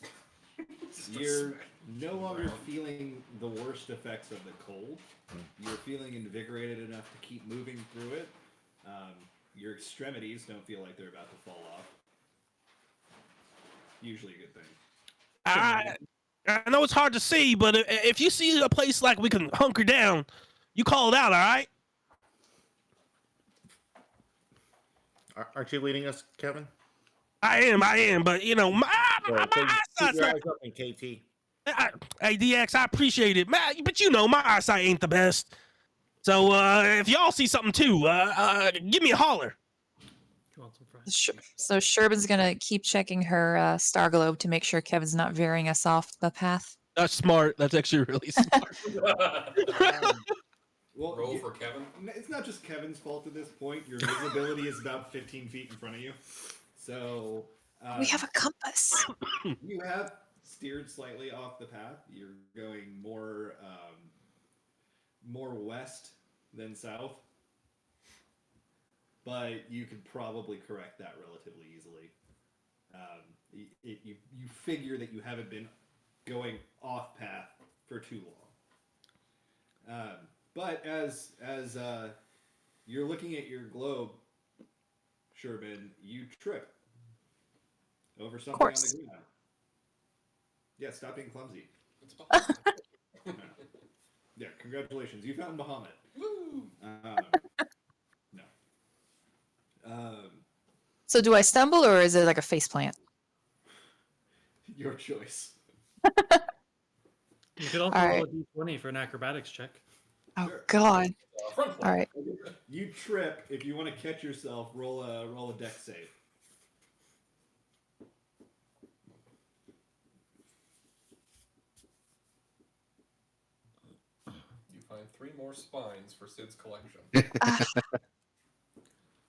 you're no longer feeling the worst effects of the cold. You're feeling invigorated enough to keep moving through it. Your extremities don't feel like they're about to fall off. Usually a good thing. I know it's hard to see, but if you see a place like we can hunker down, you call it out, all right? Aren't you leading us, Kevin? I am, but you know, my Keep eyesight's your not. eyes up in KT. Hey, DX, I appreciate it, but you know, my eyesight ain't the best. So if y'all see something too, give me a holler. You want some fries? So Sherbin's gonna keep checking her star globe to make sure Kevin's not veering us off the path. That's smart. That's actually really smart. Well, Roll for Kevin. it's not just Kevin's fault at this point. Your visibility is about 15 feet in front of you. So We have a compass. you have steered slightly off the path. You're going more west than south, but you could probably correct that relatively easily. You figure that you haven't been going off path for too long. But as you're looking at your globe, Sherbin, you trip over something on course. the ground. Yeah, stop being clumsy. It's Bahamut. Yeah, congratulations. You found Bahamut. Woo! No. So do I stumble or is it like a face plant? Your choice. You could also All roll right. a d20 for an acrobatics check. Oh Sure. God! Front All right. You trip. If you want to catch yourself, roll a dex save. You find 3 more spines for Sid's collection.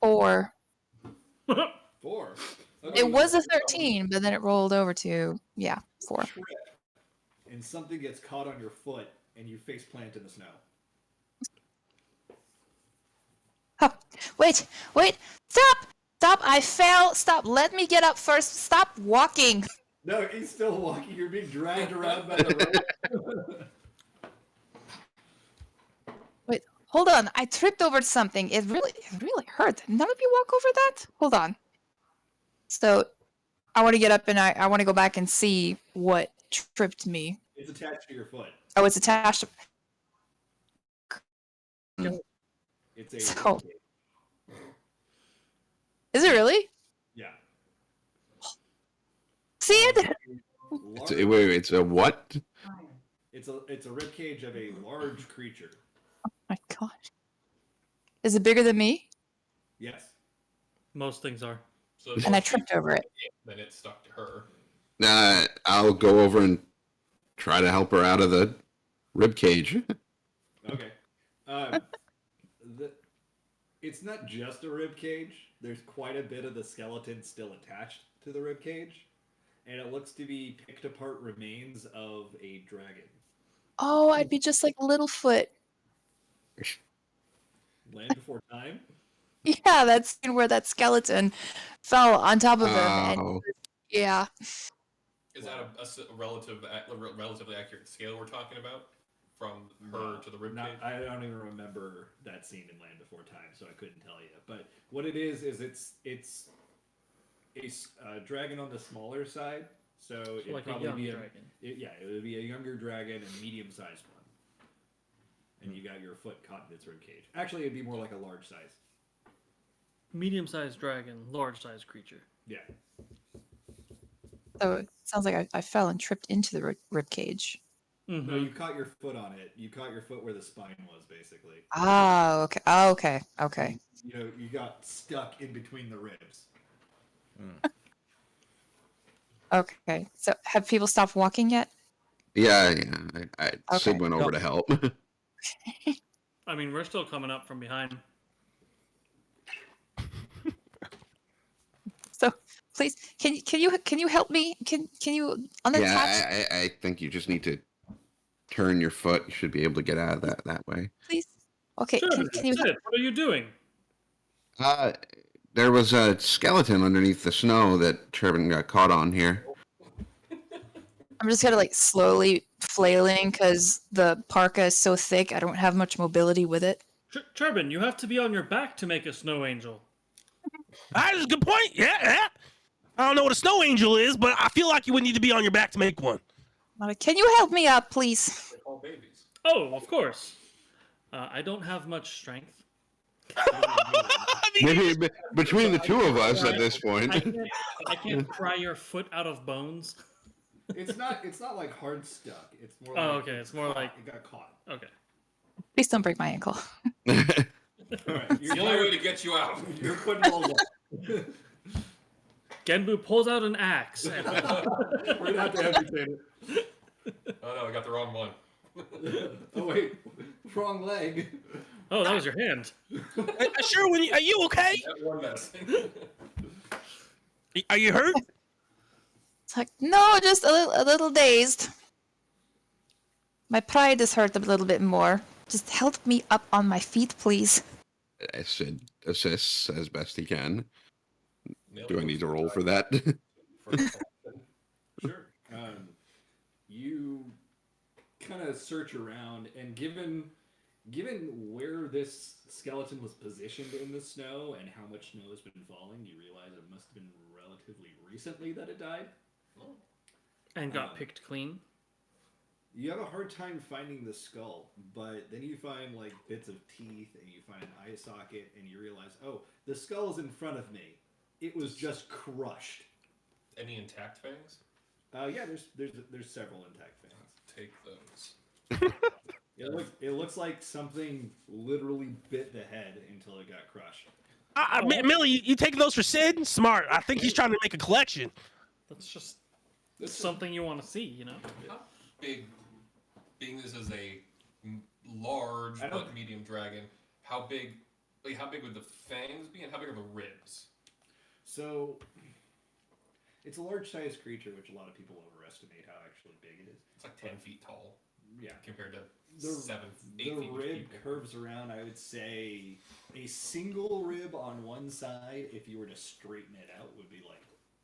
4. 4. Okay. It was a 13, but then it rolled over to 4. Trip, and something gets caught on your foot, and you face plant in the snow. Oh, wait! Stop! I fell. Stop! Let me get up first. Stop walking. No, he's still walking. You're being dragged around by the rope. Wait, hold on. I tripped over something. It really hurt. Did none of you walk over that? Hold on. So, I want to get up and I want to go back and see what tripped me. It's attached to your foot. Oh, it's attached. It's a So- Is it really? yeah. Sid? It's a what? It's a rib cage of a large creature. Oh my God. Is it bigger than me? Yes. Most things are. So And I tripped over it. Then it stuck to her. I'll go over and try to help her out of the rib cage. Okay. It's not just a rib cage. There's quite a bit of the skeleton still attached to the rib cage, and it looks to be picked apart remains of a dragon. Oh, I'd be just like Littlefoot. Land Before Time. Yeah, that scene where that skeleton fell on top of him. And Oh. yeah. Is that a relatively accurate scale we're talking about? From her to the ribcage? I don't even remember that scene in Land Before Time, so I couldn't tell you. But what it is it's a dragon on the smaller side. So it'd like a probably young be dragon. it would be a younger dragon and medium-sized one. And you got your foot caught in its ribcage. Actually, it'd be more like a large size. Medium-sized dragon, large-sized creature. Yeah. So it sounds like I fell and tripped into the rib cage. Mm-hmm. No, you caught your foot on it. You caught your foot where the spine was, basically. Ah, okay. Oh, okay. You know, you got stuck in between the ribs. Okay. So have people stopped walking yet? Yeah. Sid Okay. went over to help. I mean, we're still coming up from behind. So please, can you help me? Can you unattach? Yeah, I think you just need to turn your foot. You should be able to get out of that way. Please. Okay. Sure, Can you? Sid, what are you doing? There was a skeleton underneath the snow that Turbin got caught on here. I'm just kind of like slowly flailing because the parka is so thick. I don't have much mobility with it. Turbin, you have to be on your back to make a snow angel. That's a good point. Yeah. I don't know what a snow angel is, but I feel like you would need to be on your back to make one. Can you help me up, please? They call babies. Oh, of course. I don't have much strength. I mean, Maybe between the two of us at this point. I can't pry your foot out of bones. It's not like hard stuck. It's more. Oh, like okay. It's more like it got caught. okay. Please don't break my ankle. All right, It's the only way to get you out. You're putting all that. Genbu pulls out an axe. And We're gonna have to amputate it. Oh no, I got the wrong one. Oh wait, wrong leg. oh, that was your hand. sure. Are you okay? That one medicine. Are you hurt? It's like, no, just a little dazed. My pride is hurt a little bit more. Just help me up on my feet, please. Sid assists as best he can. Nailed Do I it. need to roll for that? Sure. You kind of search around, and given where this skeleton was positioned in the snow and how much snow has been falling, you realize it must have been relatively recently that it died. And got picked clean. You have a hard time finding the skull, but then you find like bits of teeth, and you find an eye socket, and you realize, oh, the skull is in front of me. It was just crushed. Any intact fangs? Yeah, there's several intact fangs. Take those. It looks like something literally bit the head until it got crushed. Millie, you taking those for Sid? Smart. I think he's trying to make a collection. That's just something you want to see, you know? How big, being this is a large but medium dragon, how big would the fangs be, and how big are the ribs? So, it's a large-sized creature, which a lot of people overestimate how actually big it is. It's like 10 feet tall. Yeah. Compared to The 8 feet. rib with people. curves around, I would say, a single rib on one side, if you were to straighten it out, would be like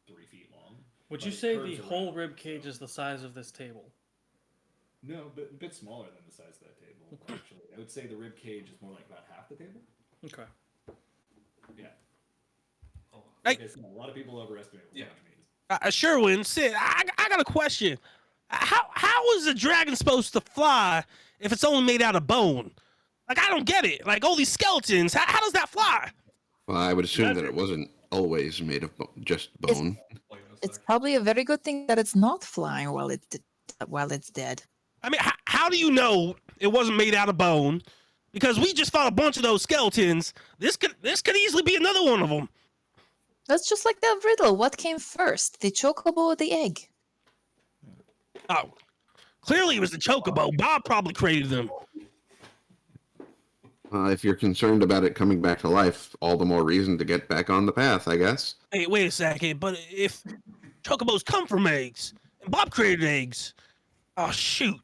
3 feet long. Would But you it say curves the whole around. rib cage is the size of this table? No, but a bit smaller than the size of that table, actually. I would say the rib cage is more like about half the table. Okay. Yeah. Oh, Hey. Like I said, a lot of people overestimate what Yeah. large means. Sherwin, Sid, I got a question. How is a dragon supposed to fly if it's only made out of bone? Like, I don't get it. Like, all these skeletons, how does that fly? Well, I would assume that it wasn't always made of just bone. It's probably a very good thing that it's not flying while it's dead. I mean, how do you know it wasn't made out of bone? Because we just fought a bunch of those skeletons. This could easily be another one of them. That's just like that riddle. What came first, the chocobo or the egg? Oh, clearly it was the chocobo. Bob probably created them. If you're concerned about it coming back to life, all the more reason to get back on the path, I guess. Hey, wait a second. But if chocobos come from eggs, and Bob created eggs, oh shoot.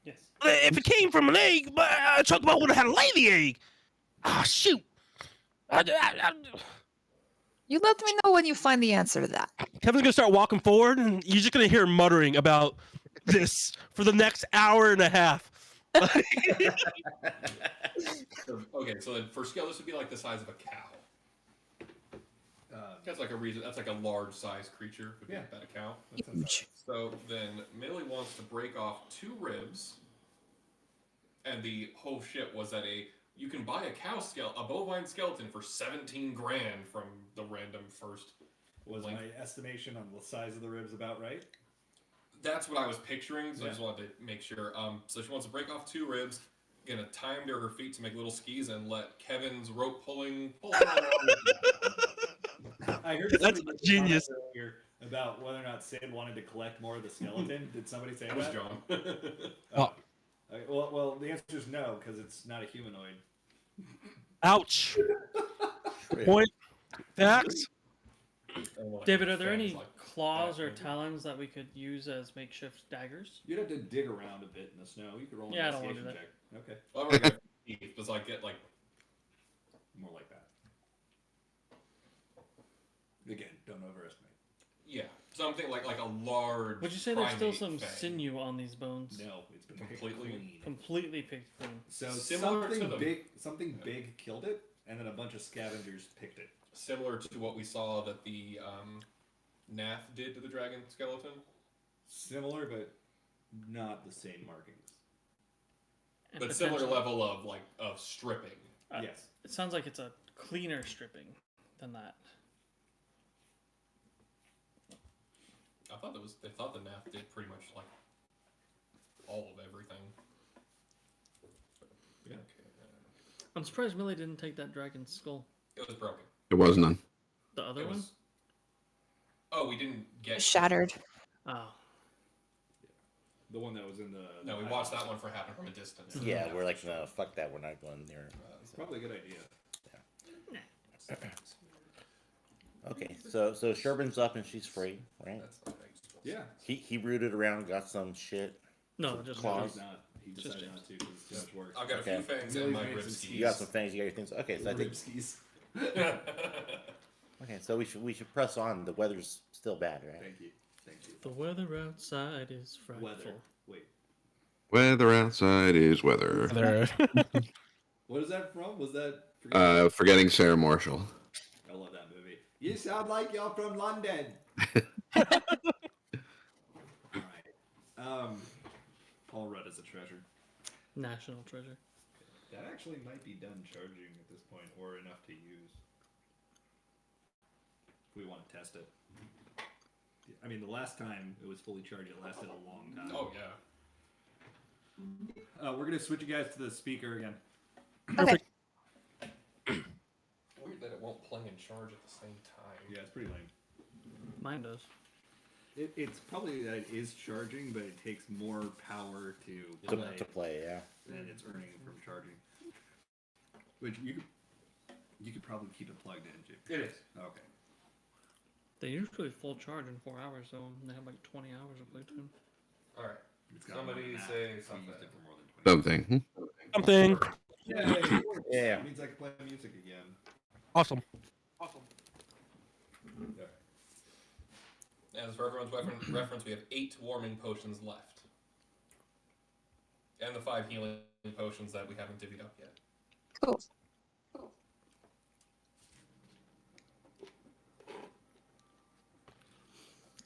Yes. If it came from an egg, but a chocobo would have had to lay the egg. Oh shoot. You let me know when you find the answer to that. Kevin's gonna start walking forward, and you're just gonna hear muttering about this for the next hour and a half. Okay, so then for scale, this would be like the size of a cow. That's like a reason. That's like a large size creature. Would be Yeah. about a cow. That sounds Huge. So then Millie wants to break off 2 ribs, and the whole shit was that you can buy a bovine skeleton for 17 grand from the random first. Was link. my estimation on the size of the ribs about right? That's what I was picturing, so I Yeah. just wanted to make sure. So she wants to break off 2 ribs, gonna tie them to her feet to make little skis, and let Kevin's rope pulling pull her along. I heard That's somebody make a comment genius. earlier about whether or not Sid wanted to collect more of the skeleton. Did somebody say That was John. Oh. Okay, well, the answer is no because it's not a humanoid. Ouch. Point. Facts. And, like, David, are there fangs any like claws that, or maybe. talons that we could use as makeshift daggers? You'd have to dig around a bit in the snow. You could roll an Yeah, I don't wanna do investigation check. Okay, Well, I'm gonna go teeth, because I get like more like that. Again, don't overestimate. something like a large. Would you say there's still primate some fang. sinew on these bones? No, it's been Completely? clean. Completely picked clean. So Similar to something the- big killed it, and then a bunch of scavengers picked it. Similar to what we saw that the Nath did to the dragon skeleton. Similar, but not the same markings. And But similar potentially- level of stripping. Yes. It sounds like it's a cleaner stripping than that. They thought the Nath did pretty much like all of everything. Yeah. I'm surprised Millie didn't take that dragon's skull. It was broken. There was none. The other It one? was. Oh, we didn't get Shattered. Oh. The one that was in the. No, we watched that one for happen from a distance. Yeah, we're like, no, fuck that. We're not going there. It's probably a good idea. Okay, so Sherbin's up and she's free, right? That's not nice. Yeah. He rooted around, got some shit. No, just Claws. He's not. He Just decided James. not to because too much work. I've got a few Okay. fangs Millie's and my made rib some skis. You got some fangs, you got your things. Okay, so I think Ribskis. okay, so we should press on. The weather's still bad, right? Thank you. Thank you. the weather outside is frightful. Weather. Wait. Weather outside is weather. There. What is that from? Was that? Forgetting Sarah Marshall. I love that movie. You sound like you're from London. Alright. Paul Rudd is a treasure. National treasure. That actually might be done charging at this point, or enough to use. If we want to test it. I mean, the last time it was fully charged, it lasted a long time. Oh yeah. We're gonna switch you guys to the speaker again. Okay. Weird that it won't play and charge at the same time. Yeah, it's pretty lame. Mine does. It's probably that it is charging, but it takes more power to To, play to play, yeah. than it's earning from charging. Which you could probably keep it plugged in, Jim. It is. Okay. They usually full charge in 4 hours, so they have like 20 hours of playtime. All right. It's got Somebody more than that. say We something. used it for more than 20. Something. Something. Yay! Yeah. It means I can play music again. Awesome. As for everyone's reference, we have 8 warming potions left. And the 5 healing potions that we haven't divvied up yet. Cool.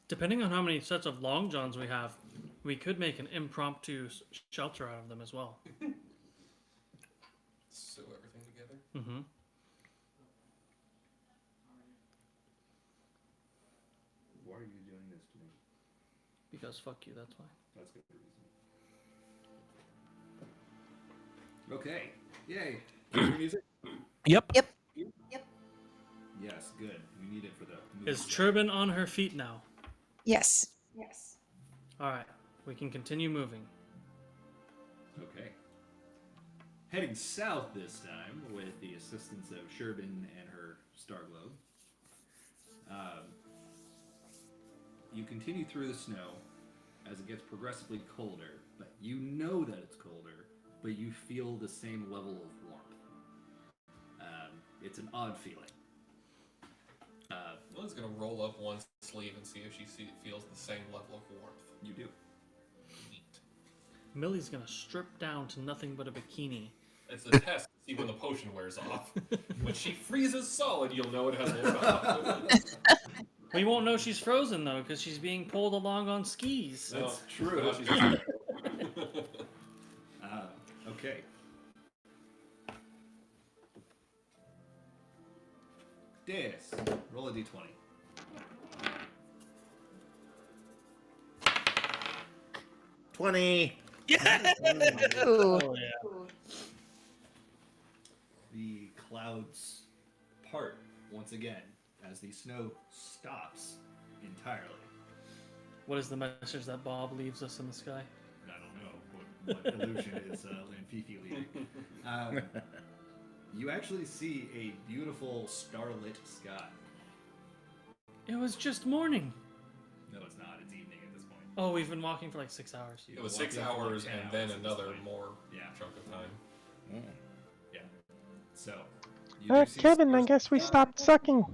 Depending on how many sets of long johns we have, we could make an impromptu shelter out of them as well. Sew everything together. Mm-hmm. Why are you doing this to me? Because fuck you, that's why. That's good reason. Okay. Yay. Hear music? Yep. Yes, good. We need it for the movie. Is Turbin on her feet now? Yes. Alright, we can continue moving. Okay. Heading south this time with the assistance of Sherbin and her star globe. You continue through the snow as it gets progressively colder, but you know that it's colder, but you feel the same level of warmth. It's an odd feeling. Lily's gonna roll up one sleeve and see if she feels the same level of warmth. You do. Neat. Millie's gonna strip down to nothing but a bikini. It's a test to see when the potion wears off. When she freezes solid, you'll know it has worn off. We won't know she's frozen though, because she's being pulled along on skis. That's No, true. now she's Okay. Deus, roll a d20. $20. Yeah. Ooh. Oh yeah. The clouds part once again as the snow stops entirely. What is the message that Bob leaves us in the sky? I don't know what illusion is Lanfifi leading. You actually see a beautiful starlit sky. It was just morning. No, it's not. It's evening at this point. Oh, we've been walking for like 6 hours. You've It was been 6 walking for like hours 10 and then hours at this another point. more Yeah. chunk of time. Yeah. So. you do see Kevin, I stars- guess we stopped sucking.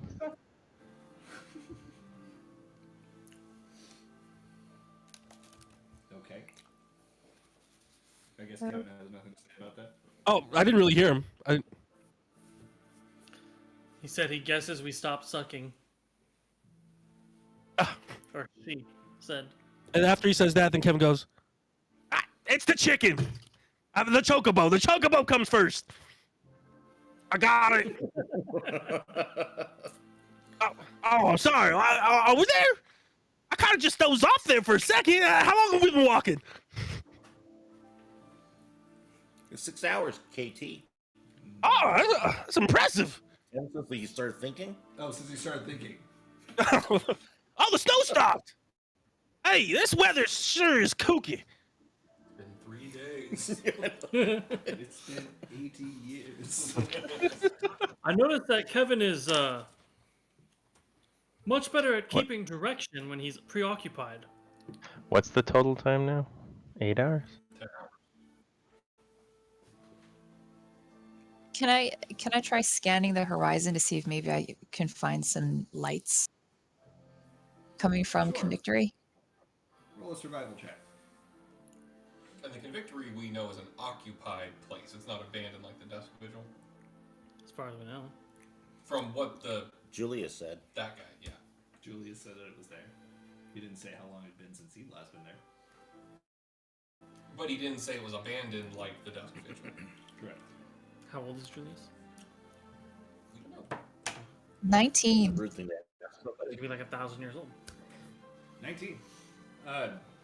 Okay. I guess Kevin has nothing to say about that. Oh, I didn't really hear him. He said he guesses we stopped sucking. Or she said. And after he says that, then Kevin goes, ah, "It's the chicken. The chocobo. The chocobo comes first. I got it." I'm sorry. Are we there? I kind of just dozed off there for a second. How long have we been walking? It's 6 hours, KT. Oh, that's impressive. And since you started thinking? Oh, since you started thinking. Oh, the snow stopped. Hey, this weather sure is kooky. It's been 3 days. It's been 80 years. I noticed that Kevin is much better at keeping direction when he's preoccupied. What's the total time now? 8 hours? Can I try scanning the horizon to see if maybe I can find some lights coming from Sure. Convictory? Roll a survival check. And the Convictory we know is an occupied place. It's not abandoned like the Dusk Vigil. As far as we know. From what Julia said. that guy, yeah. Julia said that it was there. He didn't say how long it had been since he'd last been there. But he didn't say it was abandoned like the Dusk Vigil. Correct. How old is Julius? We don't know. 19. Rude thing that. He'd be like 1,000 years old. 19.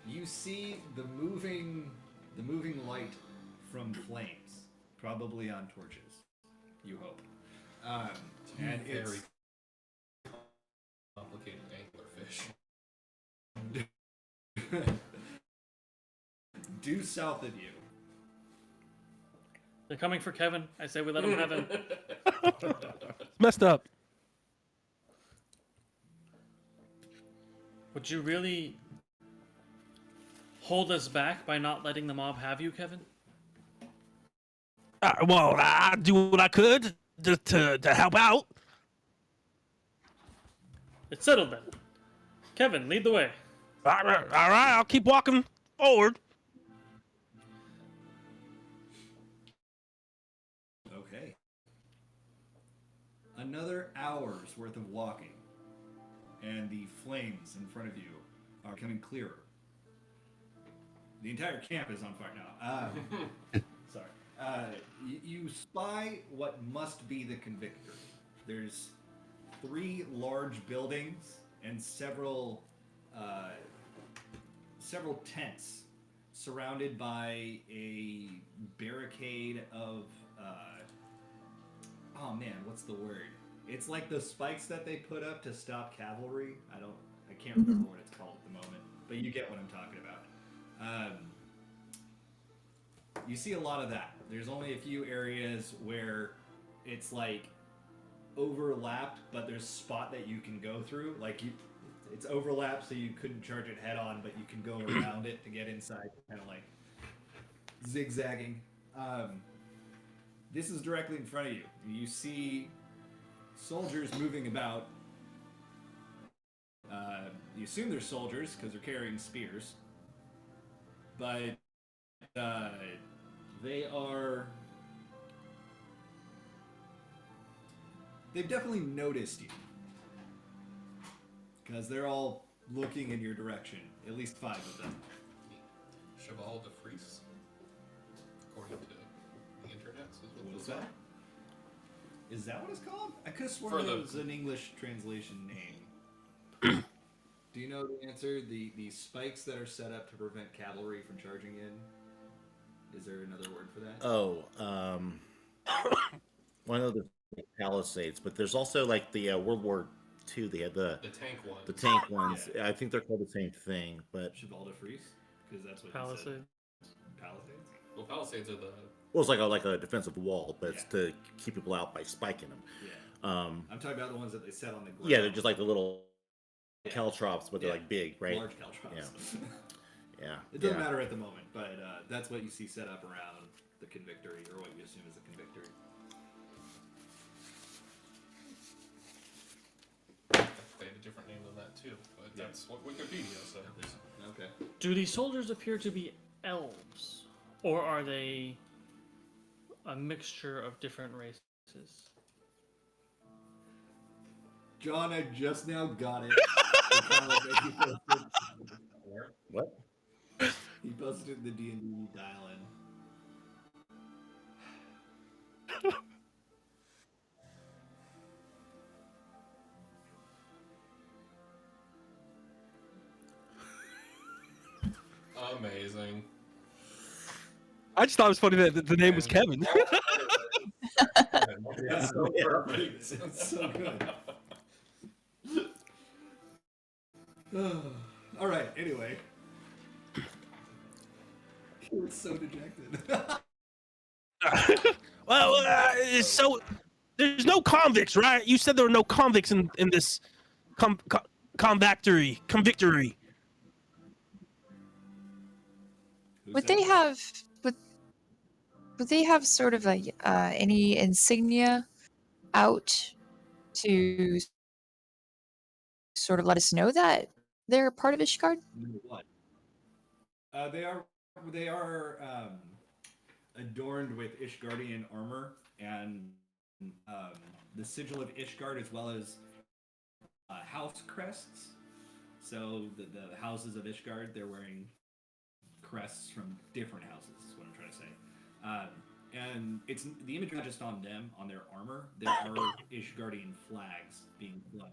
You see the moving light from flames, probably on torches. You hope. And Very it's complicated anglerfish. due south of you. They're coming for Kevin. I say we let him have him. It's messed up. Would you really hold us back by not letting the mob have you, Kevin? Well, I do what I could to help out. It's settled then. Kevin, lead the way. All right, I'll keep walking forward. Okay. Another hour's worth of walking, and the flames in front of you are becoming clearer. The entire camp is on fire now. Sorry. You spy what must be the Convictory. There's 3 large buildings and several tents surrounded by a barricade of oh man, what's the word? It's like the spikes that they put up to stop cavalry. I can't remember what it's called at the moment, but you get what I'm talking about. You see a lot of that. There's only a few areas where it's like overlapped, but there's a spot that you can go through. Like it's overlapped, so you couldn't charge it head on, but you can go around it to get inside, kind of like zigzagging. This is directly in front of you. You see soldiers moving about, you assume they're soldiers because they're carrying spears, but they are. They've definitely noticed you because they're all looking in your direction. At least 5 of them. Cheval de Frise, according to the internet. What is that? Is that what it's called? I could have For sworn the- it was an English translation name. Do you know the answer? The spikes that are set up to prevent cavalry from charging in. Is there another word for that? Oh, one of the palisades, but there's also like the World War II. They had the tank one. The tank ones. I think they're called the same thing, but Cheval de Frise, because that's what Palisade. you said. Palisades. Well, palisades are the. well, it's like a defensive wall, but it's to keep people out by spiking them. Yeah. I'm talking about the ones that they set on the ground. Yeah, they're just like the little caltrops, but they're like big, right? Large caltrops. Yeah. It doesn't matter at the moment, but that's what you see set up around the convictory, or what you assume is the convictory. They had a different name than that too, but that's what Wikipedia says. Okay. Do these soldiers appear to be elves, or are they a mixture of different races? John, I just now got it. What? He posted the D&D dial-in. Amazing. I just thought it was funny that the name was Kevin. That's so perfect. That's so good. All right. Anyway, he was so dejected. Well, so there's no convicts, right? You said there were no convicts in this convictory. Would they have would they have sort of like any insignia out to sort of let us know that they're part of Ishgard? What? They are adorned with Ishgardian armor and the sigil of Ishgard, as well as house crests. So the houses of Ishgard, they're wearing crests from different houses. Is what I'm trying to say. And it's the image not just on them, on their armor. There are Ishgardian flags being flown.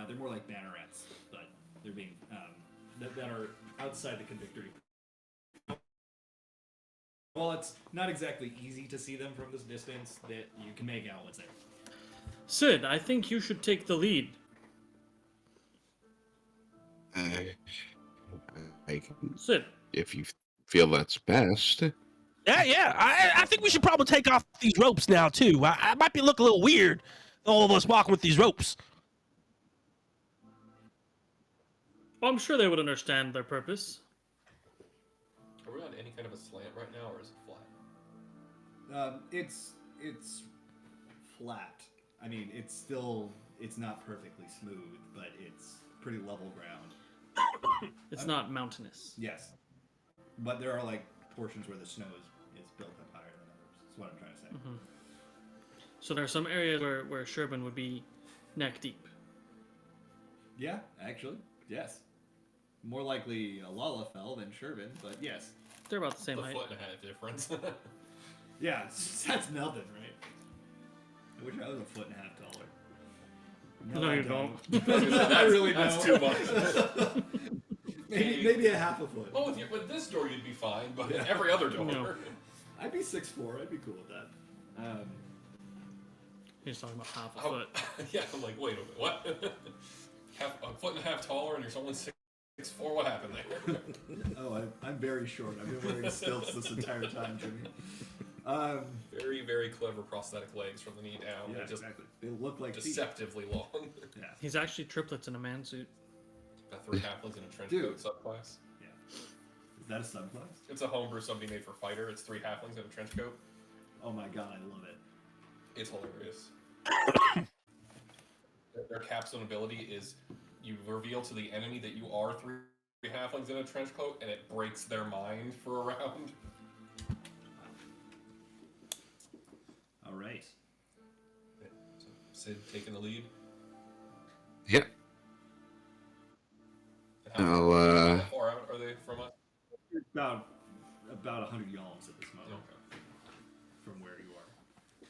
They're more like bannerets, but they're being that are outside the convictory. Well, it's not exactly easy to see them from this distance. That you can make out what's there. Sid, I think you should take the lead. I can, Sid. if you feel that's best. Yeah. I think we should probably take off these ropes now too. I might be looking a little weird, all of us walking with these ropes. Well, I'm sure they would understand their purpose. Are we on any kind of a slant right now, or is it flat? It's flat. I mean, it's not perfectly smooth, but it's pretty level ground. It's not mountainous. Yes, but there are like portions where the snow is built up higher than others. That's what I'm trying to say. Mm-hmm. So there are some areas where Sherbin would be neck deep. Yeah, actually, yes. More likely a Lalafell than Sherbin, but yes. They're about the same The height. 1.5 difference. Yeah, that's nothing, right? I wish I was a foot and a half taller. No, I you don't. I really That's don't. too much. maybe a half a foot. Well, with this door you'd be fine, but every other door. No. I'd be 6'4". I'd be cool with that. He's talking about half a Oh, foot. yeah, I'm like, wait a minute, what? A foot and a half taller, and you're only 6'4". What happened there? Oh, I'm very short. I've been wearing stilts this entire time, Jimmy. Very, very clever prosthetic legs from the knee down. Yeah, They're just exactly. They look like feet. deceptively long. Yeah. He's actually triplets in a man suit. Got 3 halflings in a trench Dude. coat subclass. Yeah. Is that a subclass? It's a homebrew somebody made for fighter. It's 3 halflings in a trench coat. Oh my god, I love it. It's hilarious. Their capstone ability is you reveal to the enemy that you are three halflings in a trench coat, and it breaks their mind for a round. All right. So Sid taking the lead. Yeah. And how far out are they from us? About 100 yalms at this moment Okay. from where you are.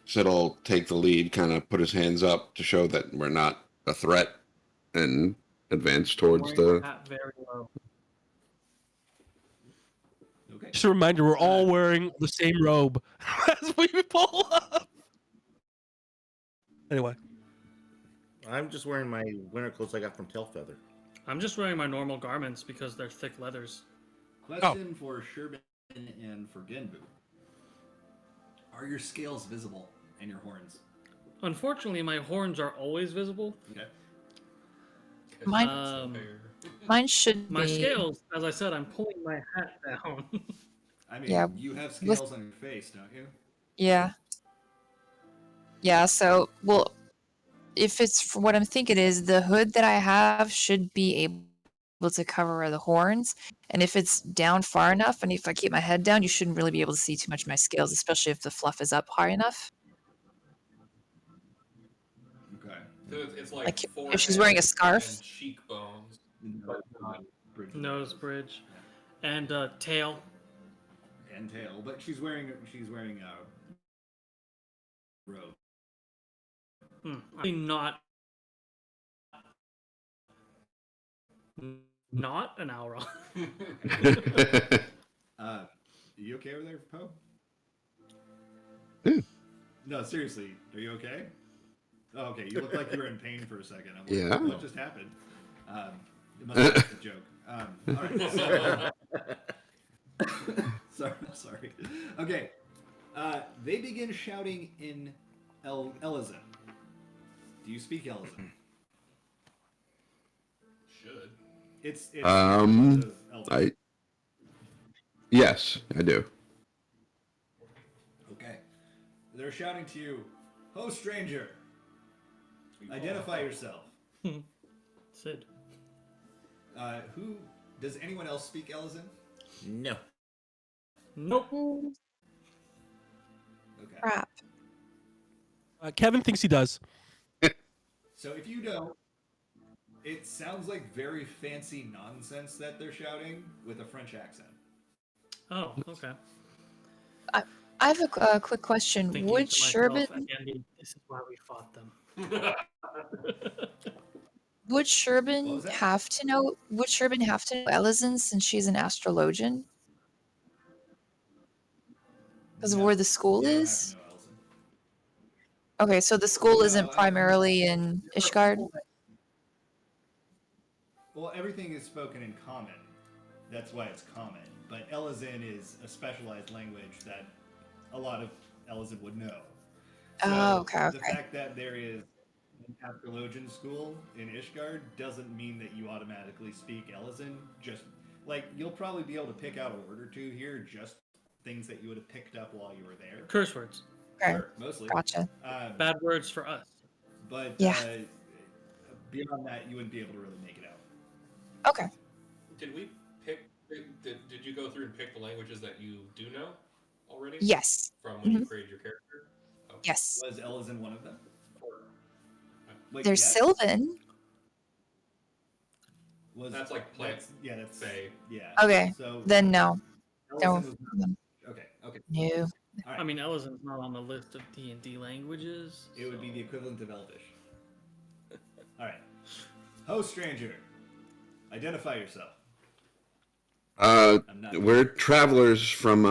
Sid'll take the lead, kind of put his hands up to show that we're not a threat, and advance towards Wearing the. my hat very low. Okay. Just a reminder, we're all wearing the same robe as we pull up. Anyway, I'm just wearing my winter clothes I got from Tailfeather. I'm just wearing my normal garments because they're thick leathers. Question for Sherbin and for Genbu. Are your scales visible and your horns? Unfortunately, my horns are always visible. Okay. Mine should My be. scales, as I said, I'm pulling my hat down. I mean, Yeah, you have scales on your face, don't you? Yeah. Yeah, so, well, if it's for what I'm thinking is the hood that I have should be able to cover the horns. And if it's down far enough, and if I keep my head down, you shouldn't really be able to see too much of my scales, especially if the fluff is up high enough. Okay. So it's like Like, if forehead she's wearing a and scarf. cheekbones. Bridge of the Nose bridge. And tail. and tail, but she's wearing a robe. Not an Aura. You okay over there, Poe? Yeah. No, seriously, are you okay? Oh, okay, you look like you were in pain for a second. I'm like, Yeah. what just happened? It must have been a joke. All right. Sorry. Okay. They begin shouting in Elizin. Do you speak Elizin? Should. It's Yes, I do. Okay. They're shouting to you, "Ho, stranger! Identify yourself." Sid. Who does anyone else speak Elizin? No. Nope. Okay. Crap. Kevin thinks he does. So if you don't, it sounds like very fancy nonsense that they're shouting with a French accent. Oh, okay. I have a quick question. Thinking Would to myself, Sherbin again, this is why we fought them. would What Sherbin was that? have to know Elizin since she's an astrologian? Because of No, where the school you don't have is? to know Elizin. Okay, so the school No, isn't primarily in Ishgard? Well, everything is spoken in common. That's why it's common. But Elizin is a specialized language that a lot of Elizin would know. So Oh, okay. the fact that there is an astrologian school in Ishgard doesn't mean that you automatically speak Elizin. Just like you'll probably be able to pick out a word or two here, just things that you would have picked up while you were there. Curse words. Okay, Sure, mostly. gotcha. Bad words for us. But Yeah. beyond that, you wouldn't be able to really make it out. Okay. Did we pick? Did you go through and pick the languages that you do know already? Yes. From when you created your character? Okay. Yes. Was Elizin one of them? Wait, There's yes? Sylvan. That's like plant. That's Fae. Yeah. Okay. So Then no. Elizin No. was not, okay. No. All right. I mean, Elizon's not on the list of D&D languages. It would be the equivalent of Elvish. All right. Ho, stranger. Identify yourself. I'm not. We're travelers from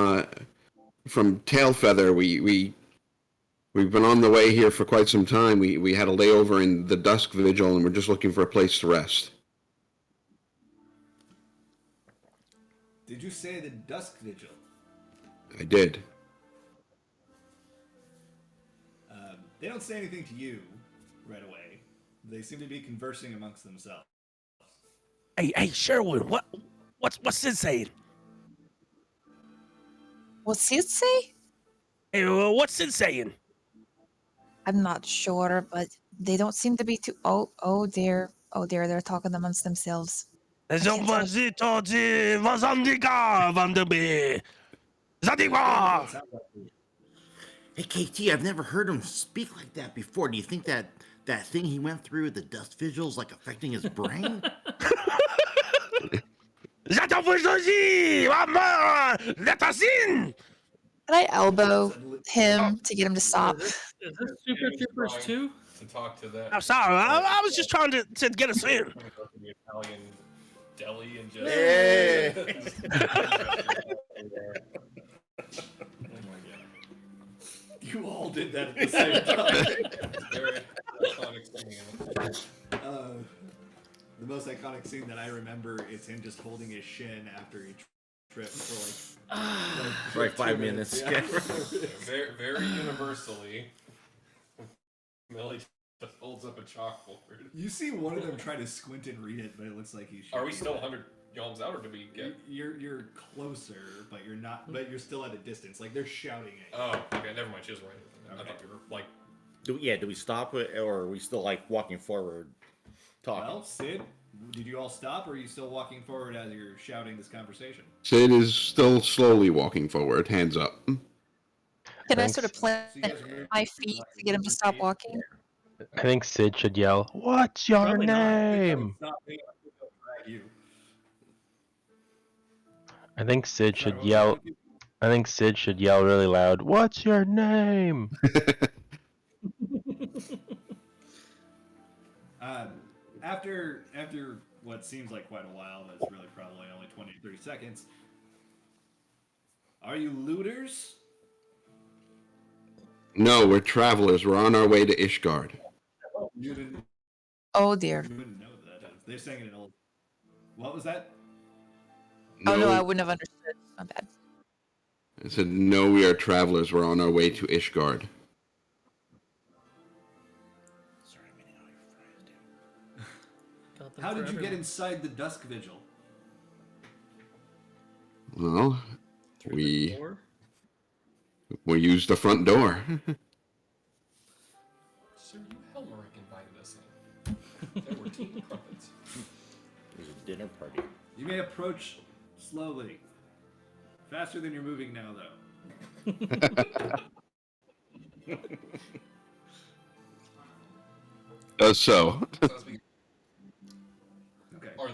Tailfeather. We've been on the way here for quite some time. We had a layover in the Dusk Vigil, and we're just looking for a place to rest. Did you say the Dusk Vigil? I did. They don't say anything to you right away. They seem to be conversing amongst themselves. Hey, Sherwood, what's Sid saying? What's Sid say? Hey, what's Sid saying? I'm not sure, but they don't seem to be too. Oh dear. Oh dear, they're talking amongst themselves. Hey, KT, I've never heard him speak like that before. Do you think that that thing he went through, the dust visuals, like affecting his brain? Can I elbow him to get him to stop? Is this Super James Troopers trying 2? To talk to that. I'm sorry. I was just trying to get us in. I'm gonna go to the Italian deli and just. Hey! Oh my god. You all did that at the same time. Very iconic scene. The most iconic scene that I remember is him just holding his shin after each trip for For like 5 minutes. Yeah. Very, very universally, Millie just holds up a chalkboard. You see one of them try to squint and read it, but it looks like he's. Are we still 100 yalms out, or did we get? You're closer, but you're not. But you're still at a distance. Like they're shouting at you. Oh, okay, never mind. She was right. I thought we were like. Do we stop it, or are we still like walking forward, talking? Well, Sid, did you all stop, or are you still walking forward as you're shouting this conversation? Sid is still slowly walking forward, hands up. Can I Thanks. sort of plant So you guys are moving my feet to get him to stop walking? I think Sid should yell, "What's your Probably not. name?" Stop me, I'll drag you. I think Sid Sorry, should what was yell. that? I think Sid should yell really loud, "What's your name?" After what seems like quite a while, that's really probably only 20 to 30 seconds. Are you looters? No, we're travelers. We're on our way to Ishgard. You didn't, Oh dear. you wouldn't know what that is. They're saying it in old. What was that? Oh no, I wouldn't have understood. My bad. I said, no, we are travelers. We're on our way to Ishgard. Sorry, I'm eating all your fries, dude. Got them How for did you get everyone. inside the Dusk Vigil? Well, Through we the door? used the front door. Sir, you Helmeric invited us in. There were teen crumpets. It was a dinner party. You may approach slowly. Faster than you're moving now, though. So. So as we, Okay. or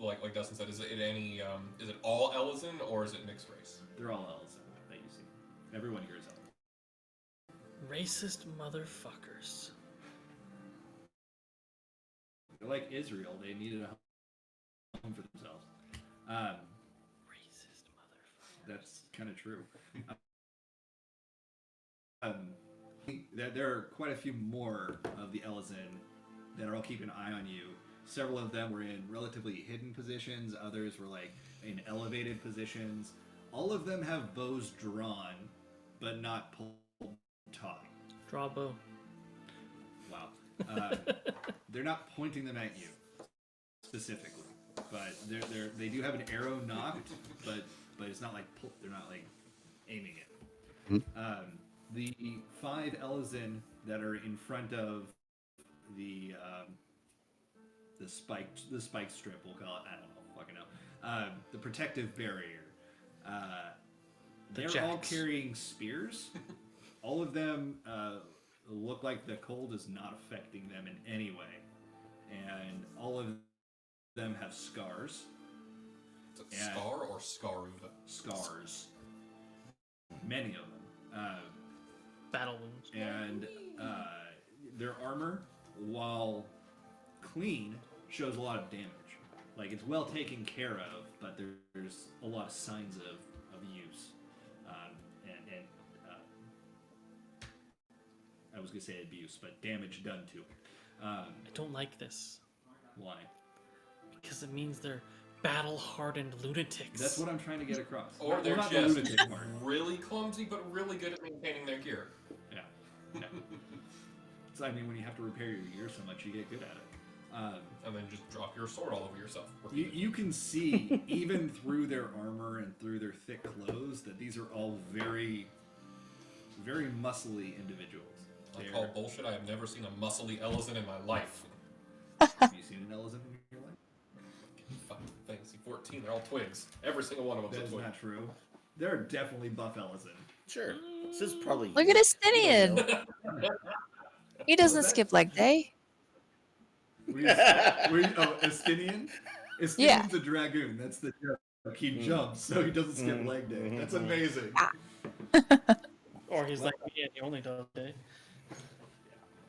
like Dustin said, is it any is it all Ellison or is it mixed race? They're all elves that you see. Everyone here is elf. Racist motherfuckers. They're like Israel. They needed a home for themselves. Racist motherfuckers. That's kind of true. There are quite a few more of the Ellison that are all keeping an eye on you. Several of them were in relatively hidden positions. Others were like in elevated positions. All of them have bows drawn, but not pulled taut. Draw a bow. Wow. They're not pointing them at you specifically, but they do have an arrow knocked, but it's not like they're not like aiming it. The 5 Ellison that are in front of the spike strip, we'll call it. I don't know, fucking know. The protective barrier. They're all jacks. carrying spears. All of them look like the cold is not affecting them in any way, and all of them have scars. Is it And- Scar or Scaruva? Scars. Many of them. Battle wounds. And their armor, while clean, shows a lot of damage. Like, it's well taken care of, but there's a lot of signs of use. And I was going to say abuse, but damage done to it. I don't like this Why? because it means they're battle-hardened lunatics. That's what I'm trying to get across. Or Well, they're not the just lunatic part. really clumsy but really good at maintaining their gear. Yeah. Yeah. So, I mean, when you have to repair your gear so much, you get good at it. And then just drop your sword all over yourself. You can see, even through their armor and through their thick clothes, that these are all very, very muscly individuals. I tear. call bullshit. I have never seen a muscly elephant in my life. Have you seen an elephant in your life? Fucking Fantasy 14, they're all twigs. Every single one of them's That a is twig. not true. There are definitely buff elephant. Sure. This is probably. Look at Estinian. He doesn't that? skip leg day. Estinian? Estinian's Yeah. a dragoon. That's the joke. He jumps, so he doesn't skip leg day. That's amazing. Or he's like me and he only does day.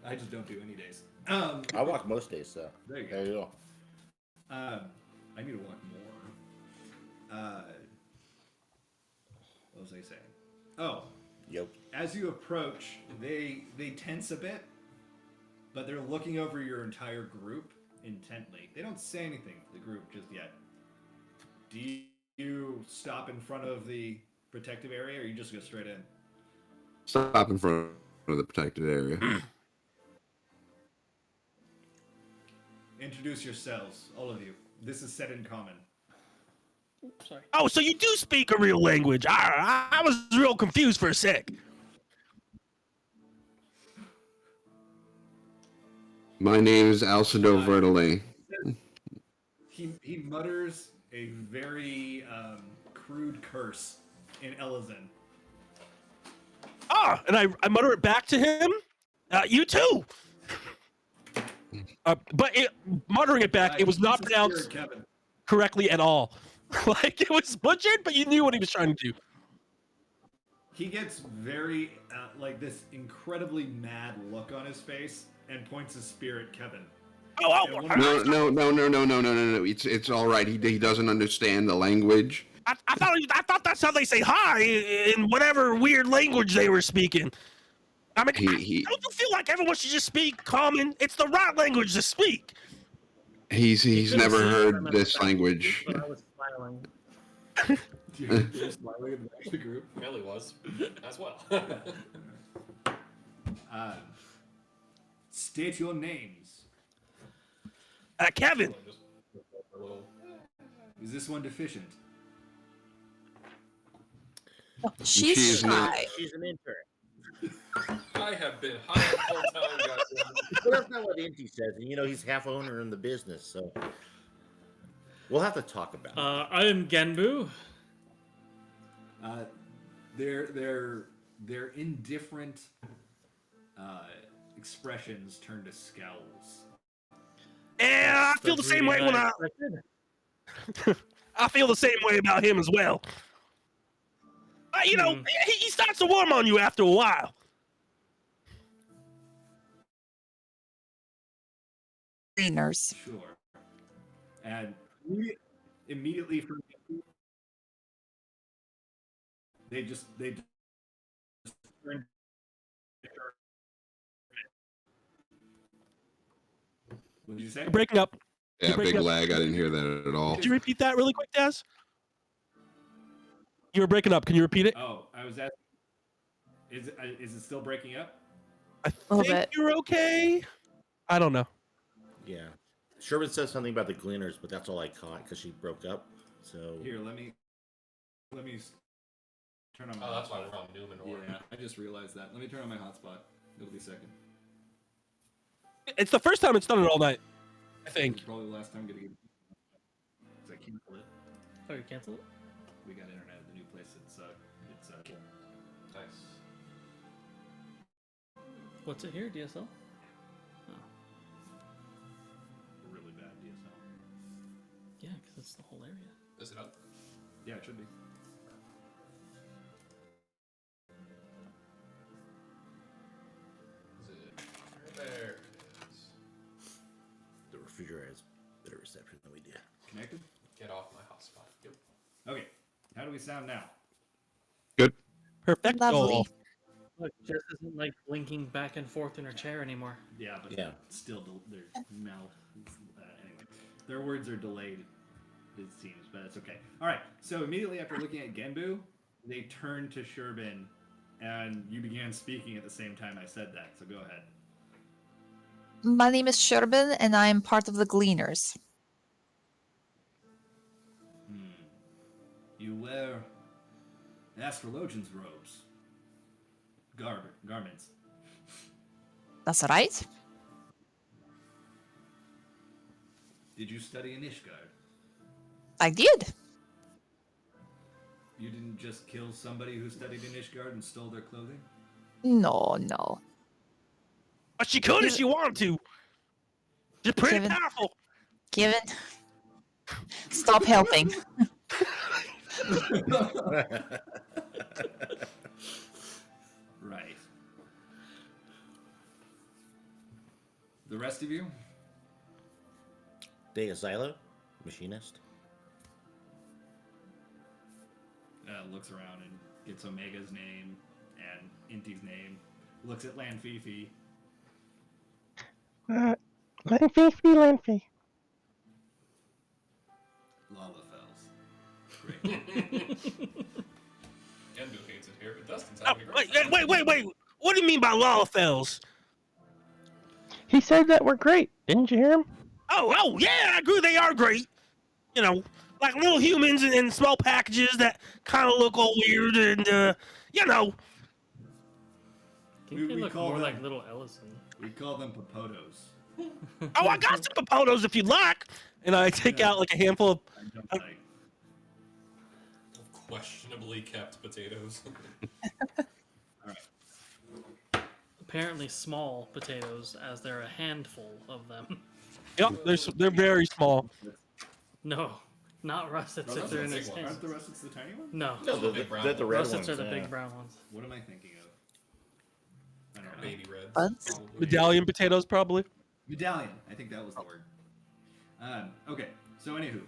I just don't do any days. I walk most days, so There you go. there you go. I need to walk more. What was I saying? Oh, Yep. as you approach, they tense a bit, but they're looking over your entire group intently. They don't say anything to the group just yet. Do you stop in front of the protective area, or you just go straight in? Stop in front of the protected area. Introduce yourselves, all of you. This is said in common. Sorry. Oh, so you do speak a real language? I was real confused for a sec. My name is Alcido Vertile. He mutters a very crude curse in Elizin. Ah, and I mutter it back to him. You too. But muttering it back, it was not pronounced Kevin. correctly at all. Like it was butchered, but you knew what he was trying to do. He gets very like this incredibly mad look on his face and points his spear at Kevin. Oh, And one No, of no, no, no, no, no, no, no, no. It's all right. He doesn't understand the language. I thought that's how they say hi in whatever weird language they were speaking. I mean, don't you feel like everyone should just speak common? It's the right language to speak. He's couldn't never see it heard from the this back, language. But I was smiling. You're smiling in the back of the group. Melly was as well. State your names. Kevin. Just a little. Is this one deficient? She's She's not. shy. She's an intern. I have been high the whole time, guys. But that's not what Inti says, and he's half owner in the business, so we'll have to talk about it. I'm Genbu. Their indifferent expressions turn to scowls. Yeah, I feel the same way when I feel the same way about him as well. He starts to warm on you after a while. Cleaners. Sure. And immediately from they just turn. What did you say? You're breaking up. Yeah, breaking big up. lag. I didn't hear that at all. Could you repeat that really quick, Daz? You were breaking up. Can you repeat it? Oh, I was asking. Is it still breaking up? I little think bit. you're okay. I don't know. Yeah. Sherman says something about the Gleaners, but that's all I caught because she broke up. So Here, let me turn on my Oh, that's why hotspot. we're on Newman Order. Yeah, I just realized that. Let me turn on my hotspot. It'll be a second. It's the first time it's done it all night, I This think. is probably the last time I'm gonna get. Cause I canceled it. Oh, you canceled it? We got internet at the new place. It's cool. Nice. What's it here? DSL? Really bad DSL. Yeah, because it's the whole area. Is it up? Yeah, it should be. Is it? There it is. the refrigerator has better reception than we do. Connected? Get off my hotspot. Yep. Okay. How do we sound now? Good. Perfect. Lovely. Look, Jess isn't like blinking back and forth in her chair anymore. Yeah, but Yeah. still, their mouth. Anyway, their words are delayed. It seems, but it's okay. All right. So immediately after looking at Genbu, they turned to Sherbin, and you began speaking at the same time I said that. So go ahead. My name is Sherbin, and I am part of the Gleaners. You wear astrologian's robes, garments. That's right. Did you study in Ishgard? I did. You didn't just kill somebody who studied in Ishgard and stole their clothing? No, no. But she could if Is- she wanted to. She's pretty Kevin. powerful. Kevin, stop helping. Right. The rest of you? Deazila, machinist. Looks around and gets Omega's name and Inti's name. Looks at Lanfifi. Lanfy. Lalafels. Great. Kendu hates it here, but Dustin's Oh, having a great time. wait. What do you mean by Lalafels? He said that we're great. Didn't you hear him? Oh, yeah, I agree. They are great. You know, like little humans in small packages that kind of look all weird and, you know. I think they We look call more them- like little Ellison. We call them Papotos. Oh, I got some Papotos if you'd like. And I take out like a handful of. I don't like. Questionably kept potatoes. Apparently small potatoes, as there are a handful of them. Yep, they're very small. No, not russets if they're in his Aren't hands. Aren't the russets the tiny ones? No, No, the big brown the ones. red russets ones. are the Yeah. big brown ones. What am I thinking of? I don't know. Baby reds. Buds? Probably. Medallion potatoes, probably. Medallion. I think that was the word. Okay. So anywho.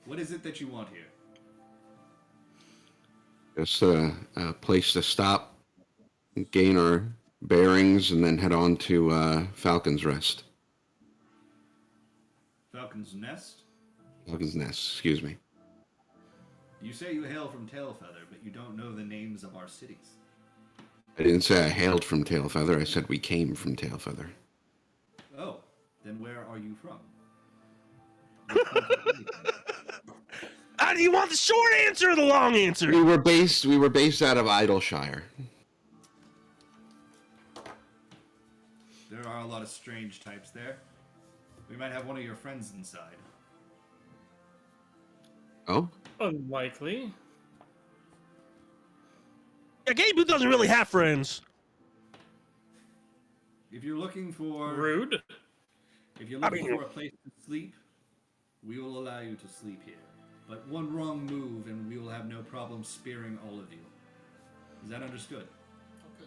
What is it that you want here? Just a place to stop, gain our bearings, and then head on to Falcon's Rest. Falcon's Nest? Falcon's Nest, excuse me. You say you hail from Tailfeather, but you don't know the names of our cities. I didn't say I hailed from Tailfeather. I said we came from Tailfeather. Oh, then where are you from? Do you want the short answer or the long answer? We were based out of Idleshire. There are a lot of strange types there. We might have one of your friends inside. Oh? Unlikely. Yeah, Gabe doesn't really have friends. If you're looking for Rude. If you're looking for a place to sleep, we will allow you to sleep here. But one wrong move and we will have no problem spearing all of you. Is that understood?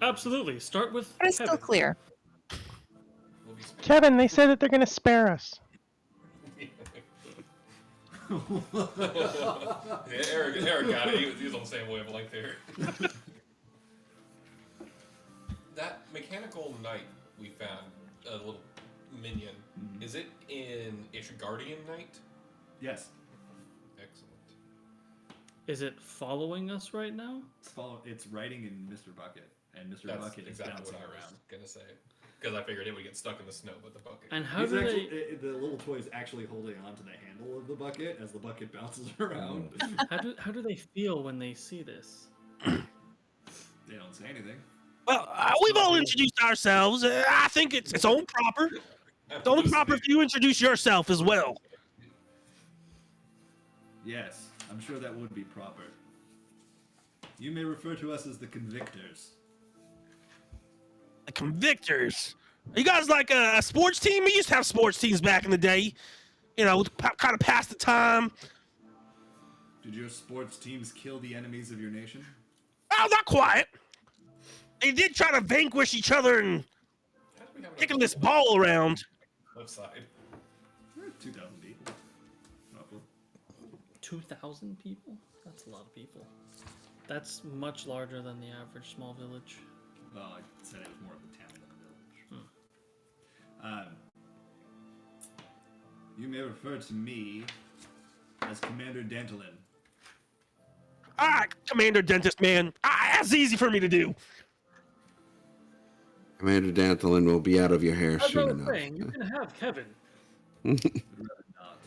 Absolutely. Start with But it's still Kevin. clear. We'll be speaking. Kevin, they said that they're gonna spare us. Yeah, Eric got it. He was on the same wavelength here. That mechanical knight we found, a little minion, is it in Ishgardian Knight? Yes. Excellent. Is it following us right now? It's writing in Mr. Bucket, and Mr. That's Bucket is exactly bouncing what I was around. gonna say. Because I figured it would get stuck in the snow with the bucket. And how He's do actually, they? the little toy is actually holding onto the handle of the bucket as the bucket bounces around. How do they feel when they see this? They don't say anything. Well, we've all introduced ourselves. I think it's only proper. It's only proper if you introduce yourself as well. Yes, I'm sure that would be proper. You may refer to us as the Convictors. The Convictors. Are you guys like a sports team? We used to have sports teams back in the day. You know, kind of pass the time. Did your sports teams kill the enemies of your nation? Oh, not quite. They did try to vanquish each other and How do we have kicking enough this ball around. left side? 2,000 people. Roughly. 2,000 people? That's a lot of people. That's much larger than the average small village. Well, I said it was more of a town than a village. You may refer to me as Commander Dentalin. All right, Commander Dentist Man. That's easy for me to do. Commander Danthilin will be out of your hair As I soon was enough. saying, you can have Kevin. I'd rather not.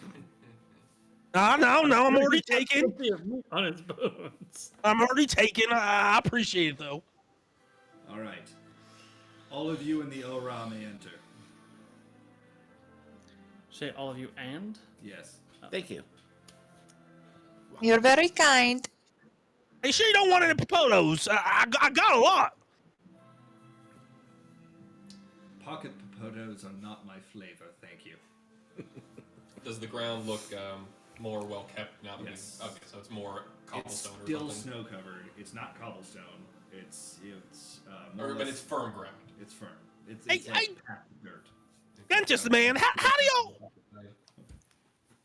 No, I'm already taken. Plenty of meat on his bones. I'm already taken. I appreciate it though. All right. All of you in the Ora may enter. Say all of you and? Yes. Thank you. You're very kind. Hey, sure you don't want any popotos? I got a lot. Pocket popotos are not my flavor, thank you. Does the ground look more well kept now that Yes. we? Okay, so it's more It's cobblestone or still something. snow covered. It's not cobblestone. It's more or But less- it's firm ground. It's firm. It's Hey, like packed dirt. Dentist man, how do y'all?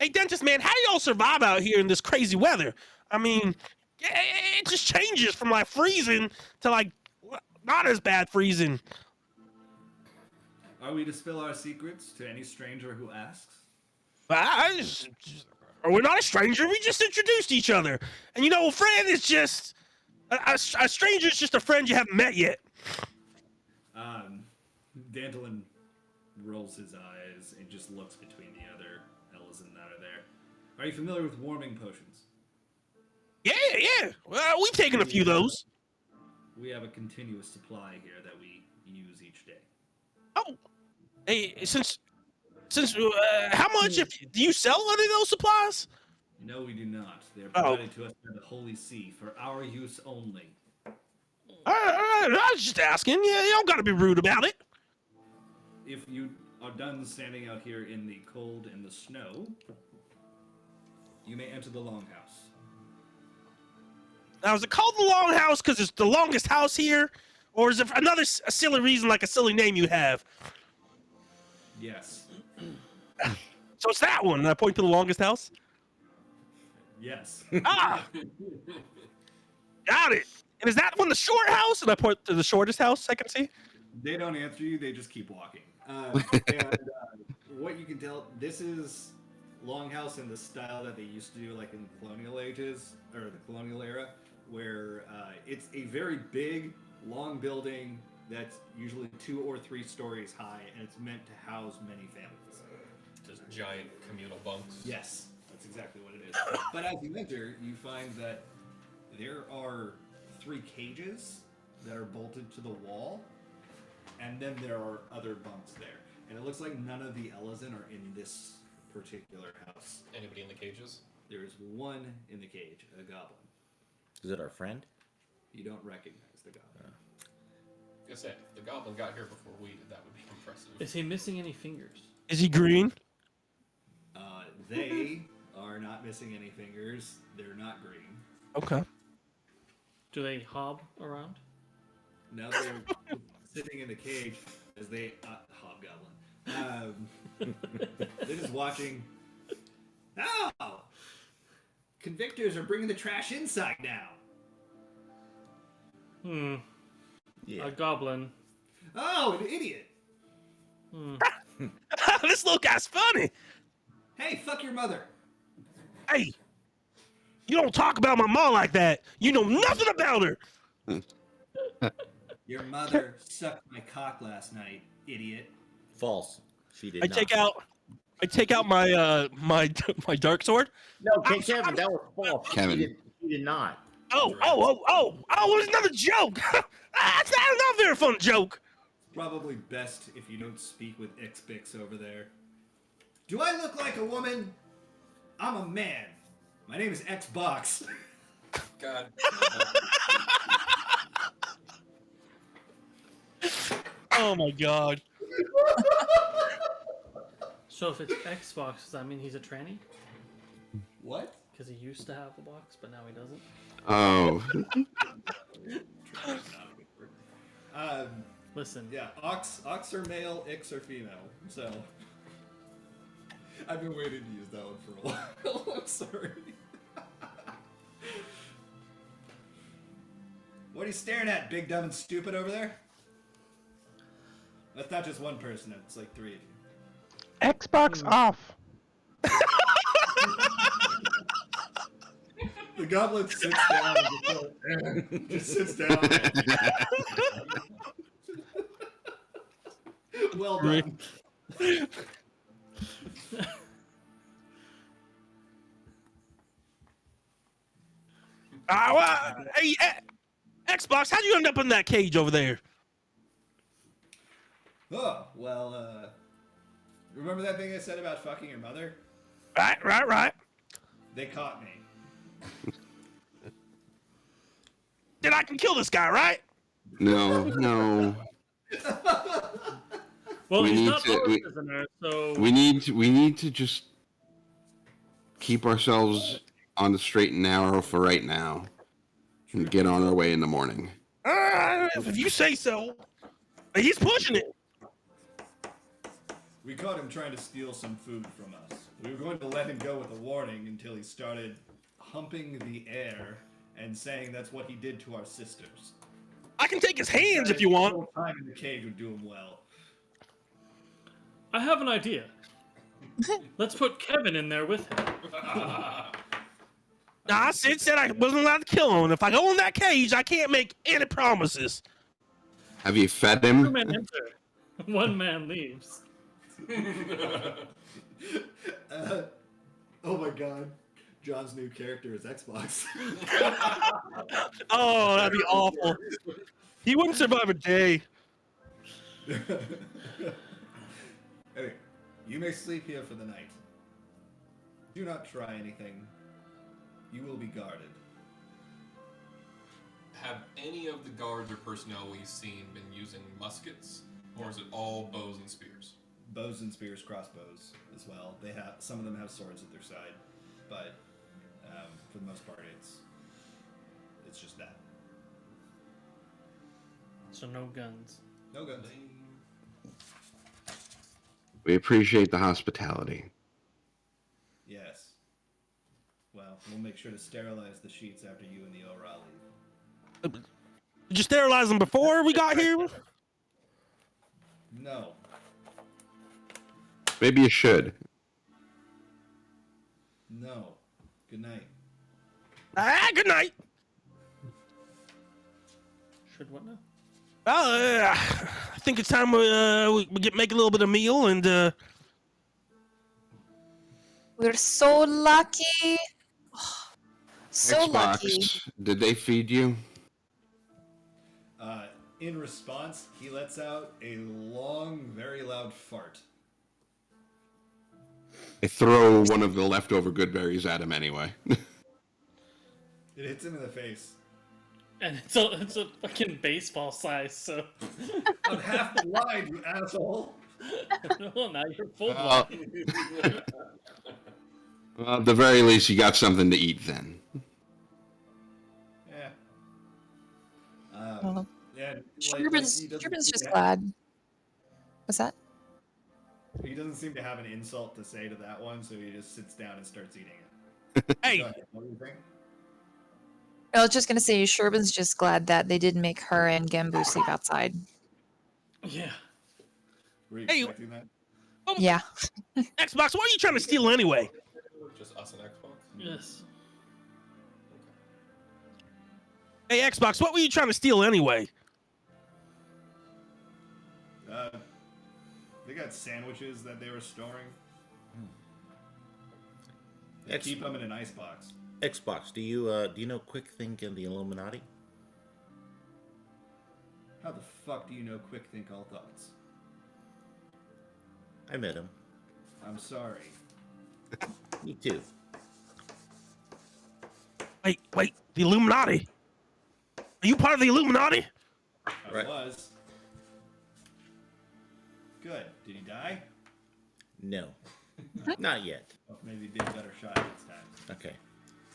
Hey, dentist man, how do y'all survive out here in this crazy weather? I mean, it just changes from like freezing to like not as bad freezing. Are we to spill our secrets to any stranger who asks? We're not a stranger. We just introduced each other, and you know, a friend is just a stranger is just a friend you haven't met yet. Dandelion rolls his eyes and just looks between the other Ellison that are there. Are you familiar with warming potions? Yeah. Well, we've taken a few of those. We have a continuous supply here that we use each day. Oh, hey, since how much do you sell any of those supplies? No, we do not. They are Oh. provided to us by the Holy See for our use only. I was just asking. Yeah, you don't gotta be rude about it. If you are done standing out here in the cold and the snow, you may enter the longhouse. Now, is it called the Longhouse because it's the longest house here, or is it for another a silly reason, like a silly name you have? Yes. So it's that one. And I point to the longest house. Yes. Ah, got it. And is that one the short house? And I point to the shortest house I can see. They don't answer you, they just keep walking. What you can tell, this is longhouse in the style that they used to do like in colonial ages, or the colonial era, where it's a very big, long building that's usually 2 or 3 stories high, and it's meant to house many families. Just giant communal bunks. Yes, that's exactly what it is. But as you enter, you find that there are 3 cages that are bolted to the wall, and then there are other bunks there. And it looks like none of the Ellison are in this particular house. Anybody in the cages? There is one in the cage, a goblin. Is it our friend? You don't recognize the goblin. Like I said, if the goblin got here before we did, that would be impressive. Is he missing any fingers? Is he green? They are not missing any fingers. They're not green. Okay. Do they hob around? Now they're sitting in the cage as they hobgoblin. They're just watching. Oh, convictors are bringing the trash inside now. Yeah. A goblin. Oh, an idiot! This little guy's funny. Hey, fuck your mother. Hey, you don't talk about my mom like that. You know nothing about her. Your mother sucked my cock last night, idiot. False. She did I not. take out my my dark sword. No, Kevin, that was false. Kevin. He did not. Oh, it was another joke. That's not a very fun joke. Probably best if you don't speak with X-Bix over there. Do I look like a woman? I'm a man. My name is Xbox. God. Oh my god. So if it's Xbox, does that mean he's a tranny? What? Because he used to have a box, but now he doesn't? Oh, Listen. Yeah, ox are male, X are female. So I've been waiting to use that one for a while. I'm sorry. What are you staring at, big, dumb, and stupid over there? That's not just one person, it's like 3 of you. Xbox off. The goblin sits down and just sits down. Well done. Hey, Xbox, how'd you end up in that cage over there? Oh, well, remember that thing I said about fucking your mother? Right. They caught me. Then I can kill this guy, right? No. Well, We he's need not to- our we- prisoner, so We need to just keep ourselves on the straight and narrow for right now, and get on our way in the morning. If you say so. He's pushing it. We caught him trying to steal some food from us. We were going to let him go with a warning until he started humping the air and saying that's what he did to our sisters. I can take his hands if you want. A little time in the cage would do him well. I have an idea. Let's put Kevin in there with him. Nah, Sid said I wasn't allowed to kill him. And if I go in that cage, I can't make any promises. Have you fed Two him? men enter. One man leaves. Oh my god. John's new character is Xbox. Oh, that'd be awful. He wouldn't survive a day. Anyway, you may sleep here for the night. Do not try anything. You will be guarded. Have any of the guards or personnel we've seen been using muskets, or is it all bows and spears? Bows and spears, crossbows as well. They have some of them have swords at their side, but for the most part, it's just that. So no guns. No guns. We appreciate the hospitality. Yes. Well, we'll make sure to sterilize the sheets after you and the Ora leave. Did you sterilize them before we got here? No. Maybe you should. No. Good night. Good night. Should what now? Well, I think it's time we make a little bit of meal and We're so lucky. So lucky. Xbox, did they feed you? In response, he lets out a long, very loud fart. I throw one of the leftover good berries at him anyway. It hits him in the face. And it's a fucking baseball size, so. I'm half blind, you asshole. Well, now you're full Well, blood. well, at the very least, you got something to eat then. Yeah. Well, Yeah. Sherman's he doesn't Sherman's seem just to glad. What's that? He doesn't seem to have an insult to say to that one, so he just sits down and starts eating it. hey, Go ahead, what do you think? I was just gonna say Sherman's just glad that they didn't make her and Gembu sleep outside. Yeah. Were you Hey, expecting that? Yeah. Xbox, what are you trying to steal anyway? Just us and Xbox? Yes. Hey, Xbox, what were you trying to steal anyway? They got sandwiches that they were storing. They X- keep them in an icebox. Xbox, do you know Quick Think and the Illuminati? How the fuck do you know Quick Think All Thoughts? I met him. I'm sorry. Me too. Wait, the Illuminati? Are you part of the Illuminati? I Right. was. Good. Did he die? No, not yet. Oh, maybe be a better shot next time. Okay,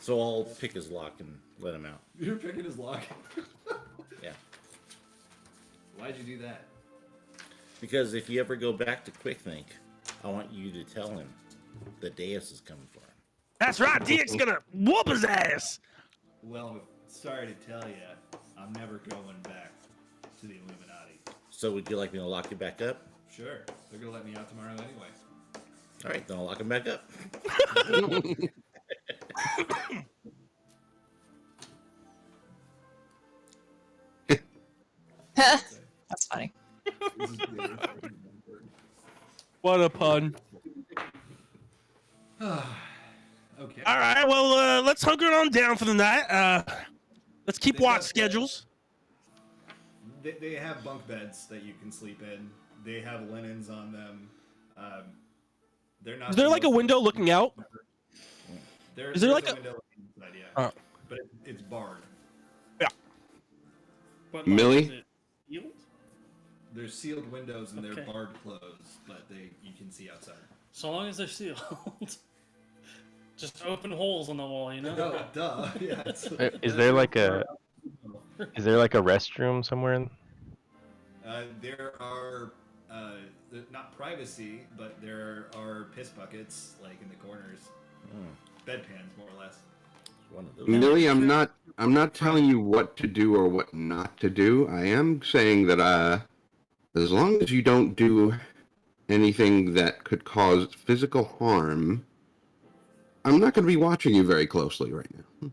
so I'll pick his lock and let him out. You're picking his lock. Yeah, Why'd you do that? because if you ever go back to Quick Think, I want you to tell him the Deus is coming for him. That's right, DX gonna whoop his ass. Well, sorry to tell you, I'm never going back to the Illuminati. So would you like me to lock you back up? Sure, they're gonna let me out tomorrow anyway. All right, then I'll lock him back up. That's funny. This is good. What a pun. Okay. All right. Well, let's hunker on down for the night. Let's keep They've watch got- schedules. They have bunk beds that you can sleep in. They have linens on them. They're not. Is there the like a most- window looking out? Is there there's like a a- window inside? Yeah, Oh. but it's barred. But Millie? is it sealed? There's sealed windows and Okay. they're barred closed, but you can see outside. So long as they're sealed. Just open holes on the wall, you know? Oh, duh. Yeah. Is there like a restroom somewhere? There are not privacy, but there are piss buckets like in the corners, bedpans more or less. One of those. Millie, I'm not telling you what to do or what not to do. I am saying that as long as you don't do anything that could cause physical harm, I'm not going to be watching you very closely right now.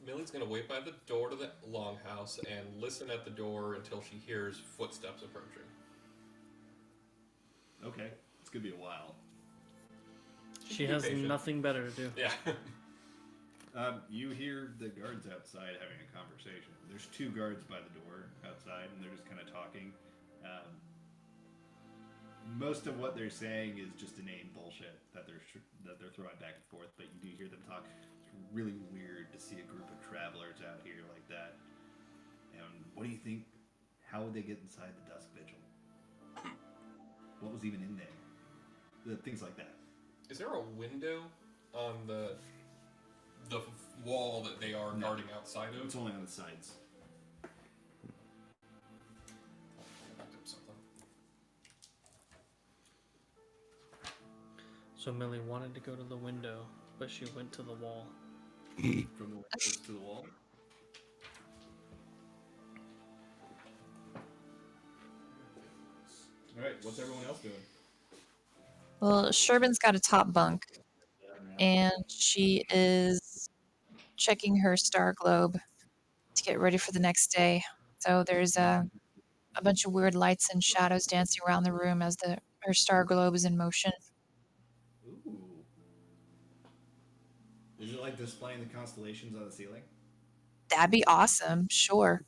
Millie's gonna wait by the door to the longhouse and listen at the door until she hears footsteps approaching. Okay, it's gonna be a while. She Be has patient. nothing better to do. Yeah. You hear the guards outside having a conversation. There's two guards by the door outside, and they're just kind of talking. Most of what they're saying is just inane bullshit that they're throwing back and forth. But you do hear them talk. It's really weird to see a group of travelers out here like that. And what do you think? How would they get inside the Dusk Vigil? What was even in there? Things like that. Is there a window on the wall that they are guarding outside of? It's only on the sides. So Millie wanted to go to the window, but she went to the wall. From the windows to the wall. All right, what's everyone else doing? Well, Sherman's got a top bunk, and she is checking her star globe to get ready for the next day. So there's a bunch of weird lights and shadows dancing around the room as her star globe is in motion. Ooh. Is it like displaying the constellations on the ceiling? That'd be awesome, sure.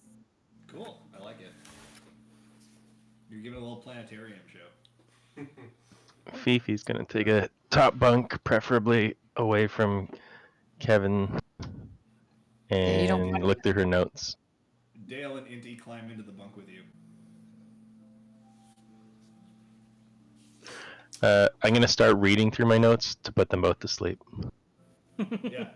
Cool, I like it. You're giving a little planetarium show. Fifi's gonna take a top bunk, preferably away from Kevin, you don't and want- look through her notes. Dale and Inti climb into the bunk with you. I'm gonna start reading through my notes to put them both to sleep. Yeah.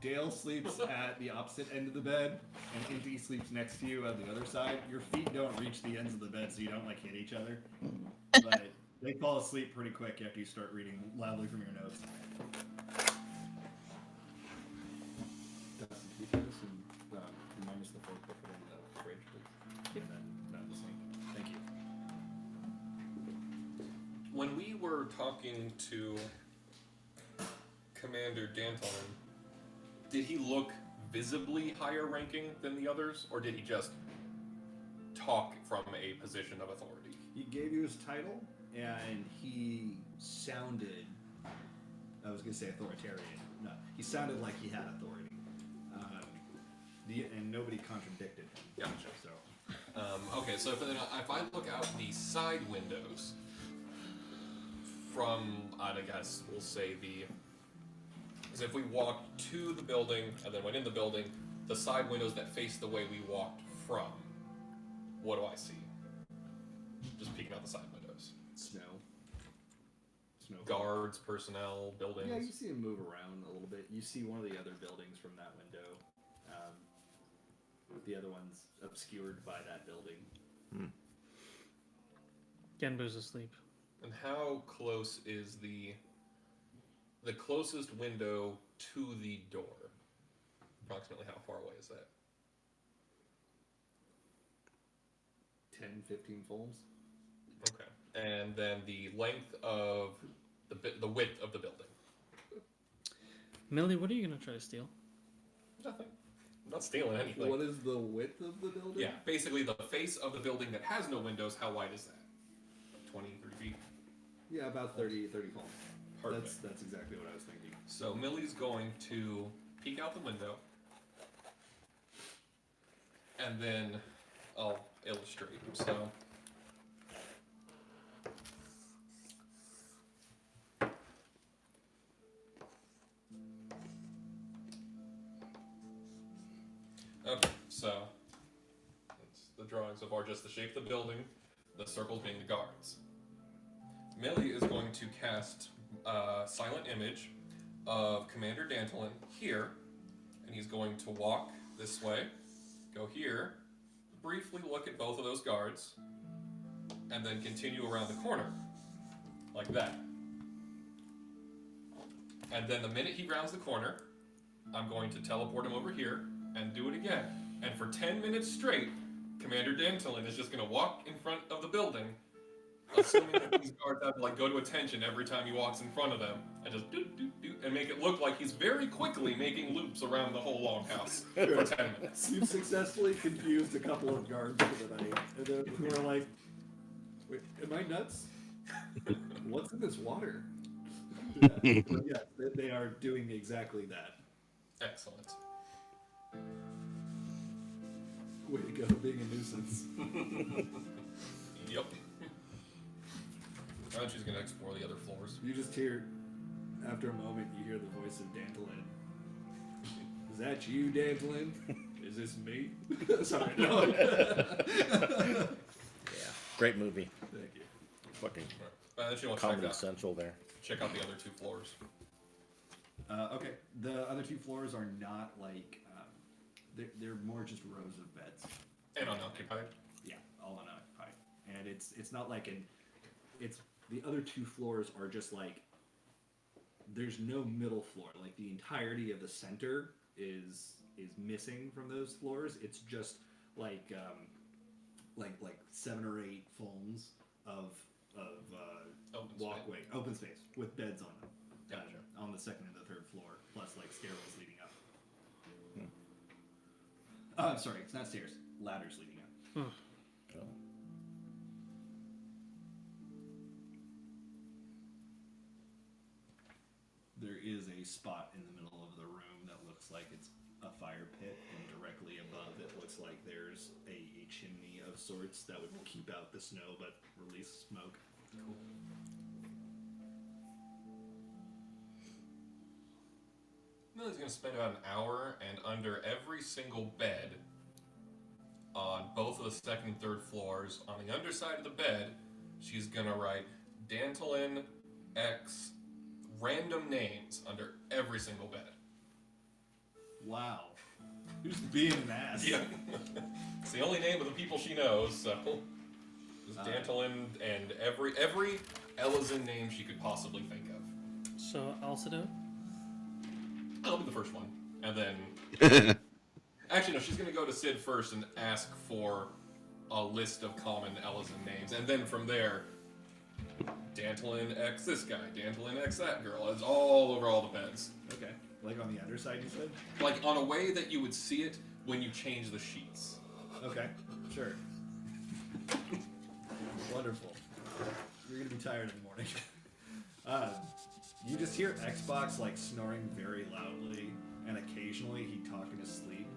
Dale sleeps at the opposite end of the bed, and Inti sleeps next to you on the other side. Your feet don't reach the ends of the bed, so you don't like hit each other. But they fall asleep pretty quick after you start reading loudly from your notes. Dustin, can you put this in, minus the fork, put it in the fridge, please? And then not in the sink. Thank you. When we were talking to Commander Danton, did he look visibly higher ranking than the others, or did he just talk from a position of authority? He gave you his title, and he sounded, I was going to say authoritarian. No, he sounded like he had authority. And nobody contradicted him. Gotcha. So, Okay, so if I look out the side windows from, I guess we'll say because if we walked to the building and then went in the building, the side windows that face the way we walked from, what do I see? Just peeking out the side windows. snow. Guards, personnel, buildings. Yeah, you see him move around a little bit. You see one of the other buildings from that window. The other one's obscured by that building. Genbu's asleep. And how close is the closest window to the door? Approximately how far away is that? 10, 15 fulls. Okay. And then the length of the width of the building. Millie, what are you gonna try to steal? Nothing not stealing anything. What is the width of the building? Yeah, basically the face of the building that has no windows, how wide is that? 20, 30 feet? Yeah, about 30 feet. Perfect. That's exactly what I was thinking. So Millie's going to peek out the window. And then I'll illustrate. So okay, so the drawings so far just the shape of the building, the circles being the guards. Millie is going to cast silent image of Commander Dantelin here, and he's going to walk this way, go here, briefly look at both of those guards, and then continue around the corner, like that. And then the minute he rounds the corner, I'm going to teleport him over here and do it again. And for 10 minutes straight, Commander Dantelin is just going to walk in front of the building, assuming that these guards have to like go to attention every time he walks in front of them, and just do, and make it look like he's very quickly making loops around the whole longhouse for 10 minutes. You've successfully confused a couple of guards for the night, and then who are like, "Wait, am I nuts? What's in this water?" Yeah, but yeah, they are doing exactly that. Excellent. Way to go, being a nuisance. Yep. And she's gonna explore the other floors. You just hear, after a moment, you hear the voice of Dantelin. Is that you, Dantelin? Is this me? Sorry, no. Yeah, great movie. Thank you. Fucking Then she wants to Comedy Central there. check out the other two floors. Okay, the other two floors are not like, they're more just rows of beds. And unoccupied. Yeah, all unoccupied. And it's not like it's the other two floors are just like, there's no middle floor. Like the entirety of the center is missing from those floors. It's just like 7 or 8 phones of walkway, open space with beds on them. Gotcha. On the second and the third floor, plus like stairwells leading up. I'm sorry, it's not stairs. Ladders leading up. So, There is a spot in the middle of the room that looks like it's a fire pit, and directly above it looks like there's a chimney of sorts that would keep out the snow but release smoke. Cool. Millie's gonna spend about an hour, and under every single bed on both of the second and third floors, on the underside of the bed, she's gonna write Dantelin X random names under every single bed. Wow. Who's being an ass? Yeah. It's the only name of the people she knows, so just Dantelin and every Elizin name she could possibly think of. So Alcido? I'll be the first one. And then actually no, she's gonna go to Sid first and ask for a list of common Elizin names, and then from there Dantelin X this guy, Dantelin X that girl. It's all over all the beds. Okay. Like on the underside, you said? Like on a way that you would see it when you change the sheets. Okay. Sure. Wonderful. You're gonna be tired in the morning. You just hear Xbox like snoring very loudly, and occasionally he talking to sleep.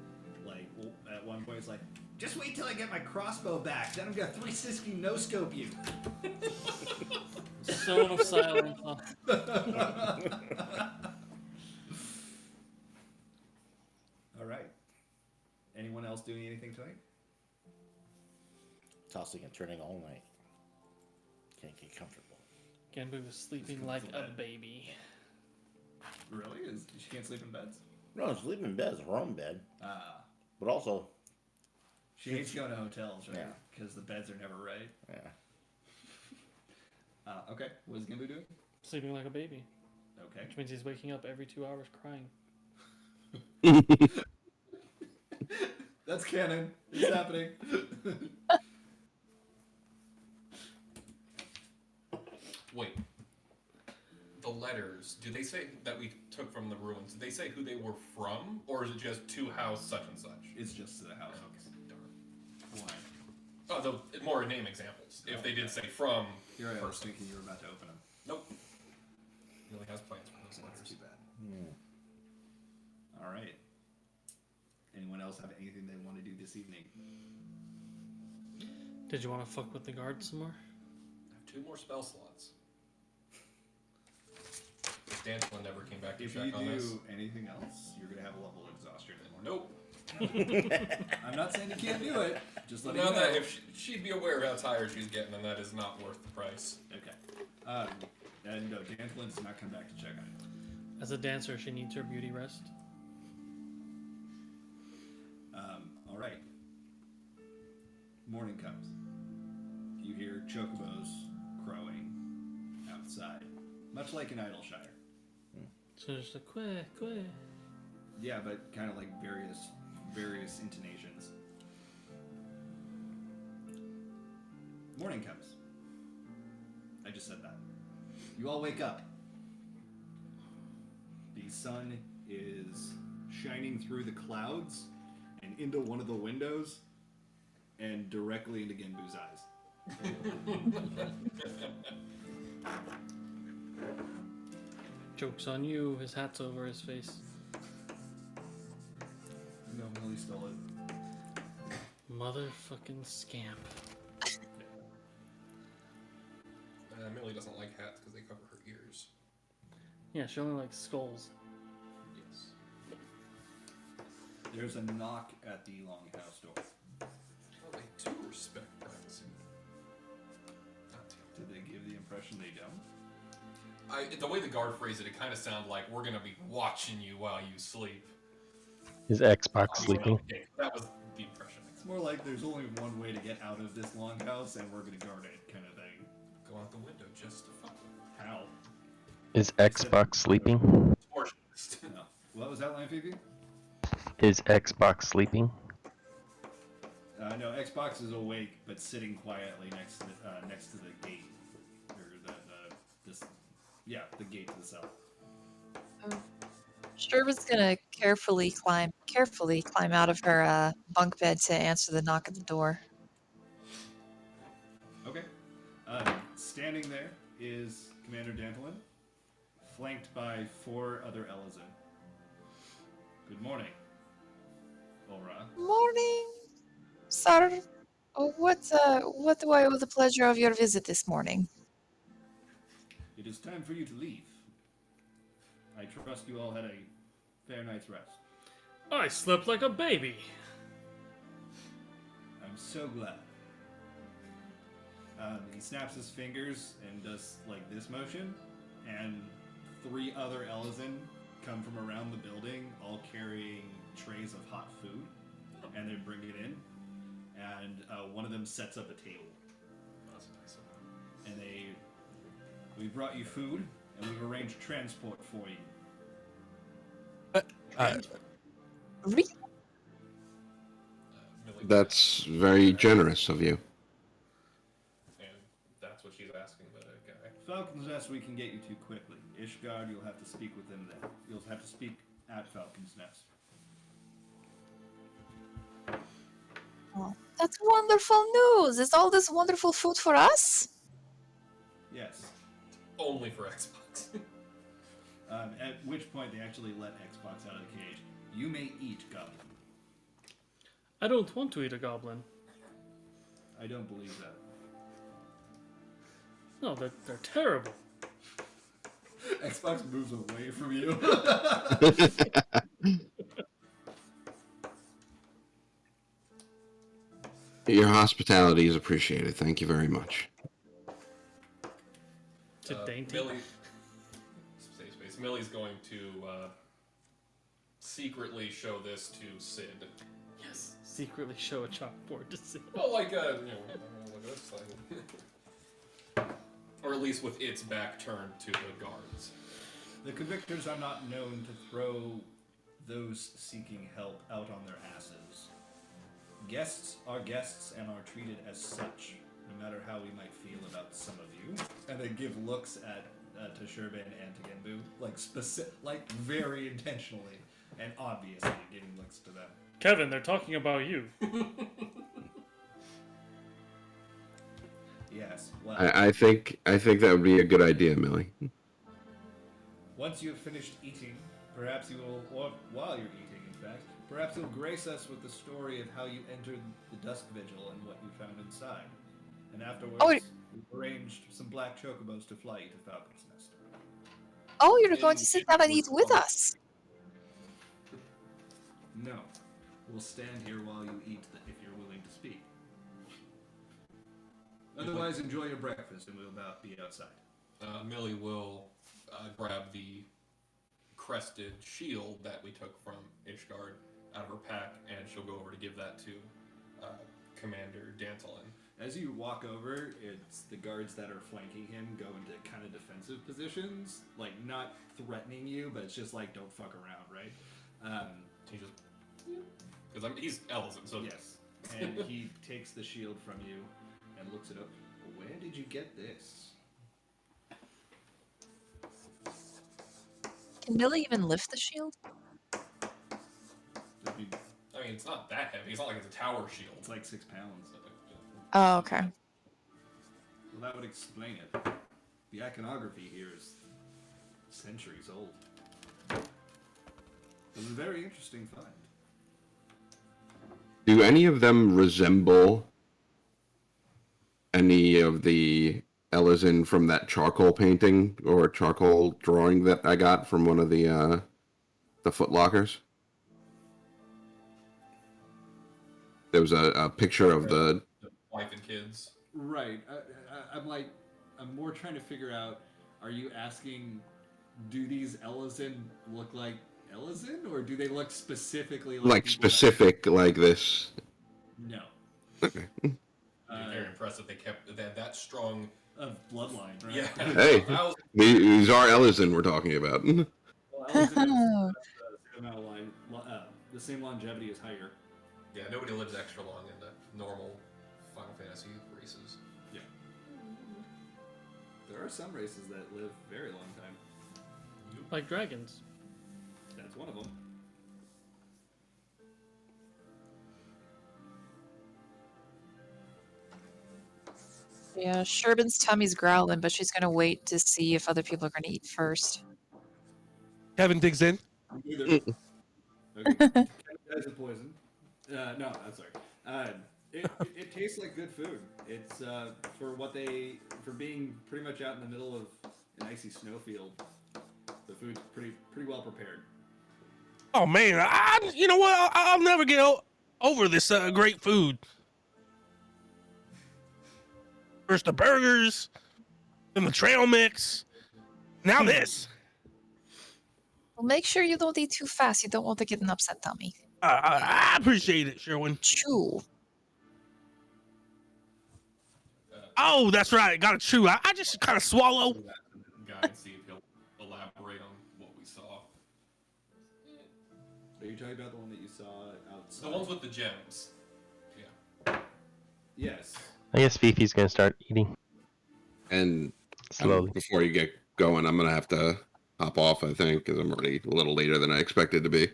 Like at one point, it's like, "Just wait till I get my crossbow back. Then I'm gonna 360 no scope you." Zone of silence. All right. Anyone else doing anything tonight? tossing and turning all night. Can't get comfortable. Genbu was sleeping like a baby. Really? She can't sleep in beds? No, sleep in bed is her own bed. Ah. But also, She hates going to hotels, right? Yeah. Because the beds are never right. yeah. Okay. What is Gimbu doing? Sleeping like a baby. Okay. Which means he's waking up every 2 hours crying. That's canon. It's happening. Wait. The letters, do they say that we took from the ruins? Did they they say who they were from, or is it just to house such and such? It's just to the house. Okay, darn. Why? Oh, more name examples. If they did say from, Here I was thinking you were about to open them. nope. He only has plans for those That's letters. too bad. All right. Anyone else have anything they want to do this evening? Did you want to fuck with the guard some more? I have 2 more spell slots. If Dantlin never came back to If check you on this. do anything else, you're gonna have a level of exhaustion in the morning. Nope. I'm not saying you can't do it. Just let Now you know. that if she'd be aware of how tired she's getting, then that is not worth the price. Okay. And no, Dantlin's not come back to check on it. As a dancer, she needs her beauty rest. All right. Morning comes. You hear chocobos crowing outside, much like in Idleshire. So just a quack, quack. Yeah, but kind of like various intonations. Morning comes. I just said that. You all wake up. The sun is shining through the clouds and into one of the windows and directly into Genbu's eyes. Joke's on you. His hat's over his face. No, Millie stole it. Motherfucking scamp. Millie doesn't like hats because they cover her ears. Yeah, she only likes skulls. Yes. There's a knock at the longhouse door. Well, they do respect privacy. God damn. Did they give the impression they don't? The way the guard phrased it, it kind of sounded like we're gonna be watching you while you sleep. Is Xbox sleeping? Okay, that was the impression. It's more like there's only one way to get out of this longhouse and we're gonna guard it, kind of thing. Go out the window just to fuck with How? Is Xbox sleeping? Torsionist. No. What was that line, Phoebe? Is Xbox sleeping? No, Xbox is awake, but sitting quietly next to the gate, or the gate to the south. Sherva's gonna carefully climb out of her bunk bed to answer the knock at the door. Okay. Standing there is Commander Dantlin, flanked by 4 other Ellison. Good morning, Ulra. Morning, sir. Oh, what do I owe the pleasure of your visit this morning? It is time for you to leave. I trust you all had a fair night's rest. I slept like a baby. I'm so glad. He snaps his fingers and does like this motion, and 3 other Ellison come from around the building, all carrying trays of hot food, and they bring it in, and one of them sets up a table. That's nice of them. And we brought you food, and we've arranged transport for you. Really? Millie That's very generous of you. and that's what she's asking the guy. Falcon's Nest we can get you to quickly. Ishgard, you'll have to speak with them there. You'll have to speak at Falcon's Nest. Oh, that's wonderful news. Is all this wonderful food for us? Yes. Only for Xbox. At which point they actually let Xbox out of the cage. You may eat, Goblin. I don't want to eat a goblin. I don't believe that. No, they're terrible. Xbox moves away from you. Your hospitality is appreciated. Thank you very much. It's a dainty. Millie, safe space. Millie's going to secretly show this to Sid. Yes. Secretly show a chalkboard to see. Well, like look at this thing. Or at least with its back turned to the guards. The convictors are not known to throw those seeking help out on their asses. Guests are guests and are treated as such, no matter how we might feel about some of you. And they give looks at to Sherbin and to Genbu, like very intentionally and obviously giving looks to them. Kevin, they're talking about you. Yes. Well, I think that would be a good idea, Millie. once you have finished eating, perhaps you will, or while you're eating, in fact, perhaps you'll grace us with the story of how you entered the Dusk Vigil and what you found inside. And afterwards, Oh, we've arranged some black chocobos to fly you to Falcon's Nest. Oh, you're going to sit down and eat with us. No. We'll stand here while you eat if you're willing to speak. Otherwise, enjoy your breakfast and we'll be outside. Millie will grab the crested shield that we took from Ishgard out of her pack, and she'll go over to give that to Commander Dantelin. As you walk over, it's the guards that are flanking him go into kind of defensive positions, like not threatening you, but it's just like don't fuck around, right? He just because he's Ellison, so yes. And he takes the shield from you and looks it up. Where did you get this? Can Millie even lift the shield? I mean, it's not that heavy. It's not like it's a tower shield. it's like 6 pounds. Oh, okay. Well, that would explain it. The iconography here is centuries old. It was a very interesting find. Do any of them resemble any of the Ellison from that charcoal painting or charcoal drawing that I got from one of the Foot Lockers? There was a picture of the Wife and kids. Right. I'm more trying to figure out, are you asking, do these Ellison look like Ellison, or do they look specifically like specific like this? No. Okay. Very impressive. They had that strong of bloodline, right? Yeah. Hey, these are Ellison we're talking about. Well, Ellison has the same longevity as Higher. Yeah, nobody lives extra long in the normal Final Fantasy races. Yeah. There are some races that live very long time. Like dragons. That's one of them. Yeah, Sherbin's tummy's growling, but she's gonna wait to see if other people are gonna eat first. Kevin digs in. Either. Okay. That's a poison. No, I'm sorry. It tastes like good food. It's for being pretty much out in the middle of an icy snowfield. The food's pretty well prepared. Oh man, you know what? I'll never get over this great food. First the burgers, then the trail mix, now this. Well, make sure you don't eat too fast. You don't want to get an upset tummy. I appreciate it, Sherwin. Chew. Oh, that's right. Got to chew. I just kind of swallow. Guy and see if he'll elaborate on what we saw. Are you talking about the one that you saw outside? The ones with the gems. Yes. I guess Fifi's gonna start eating And slowly. before you get going, I'm gonna have to hop off, I think, because I'm already a little later than I expected to be.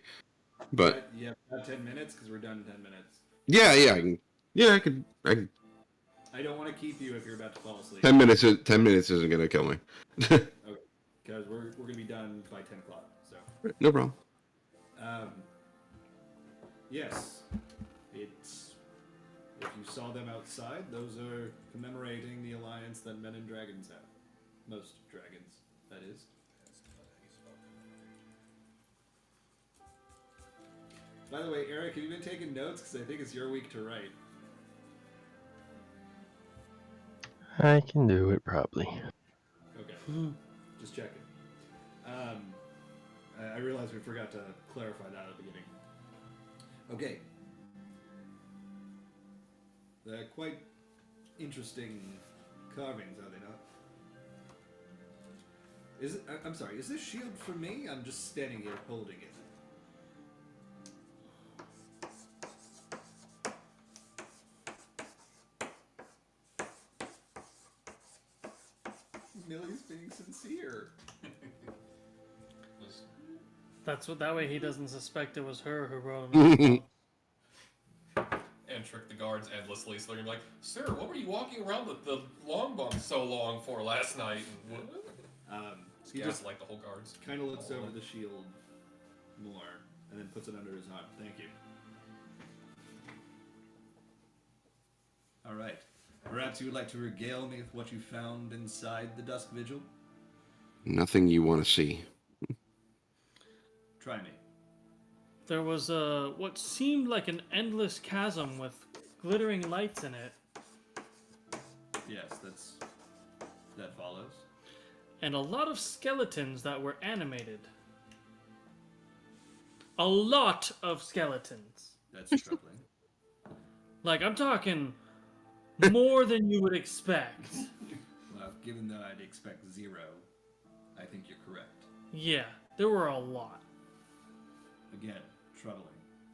But Yeah, about 10 minutes because we're done in 10 minutes. I can. I don't want to keep you if you're about to fall asleep. 10 minutes. 10 minutes isn't gonna kill me. Okay, because we're gonna be done by 10 o'clock. So. No problem. Yes, it's. If you saw them outside, those are commemorating the alliance that men and dragons have. Most dragons, that is. By the way, Eric, have you been taking notes? Because I think it's your week to write. I can do it probably. Okay, just checking. I realized we forgot to clarify that at the beginning. Okay. They're quite interesting carvings, are they not? I'm sorry, is this shield for me? I'm just standing here holding it. Millie's being sincere. That's what. That way he doesn't suspect it was her who wrote him. And trick the guards endlessly, so they're gonna be like, "Sir, what were you walking around with the long bump so long for last night?" And what? He Just just like the whole guards. kind of looks over the shield more, and then puts it under his arm. Thank you. All right. Perhaps you would like to regale me with what you found inside the Dusk Vigil? Nothing you want to see. Try me. There was what seemed like an endless chasm with glittering lights in it, Yes, that follows. and a lot of skeletons that were animated. A lot of skeletons. That's troubling. Like, I'm talking more than you would expect. Well, given that I'd expect 0, I think you're correct. Yeah, there were a lot. Again, troubling.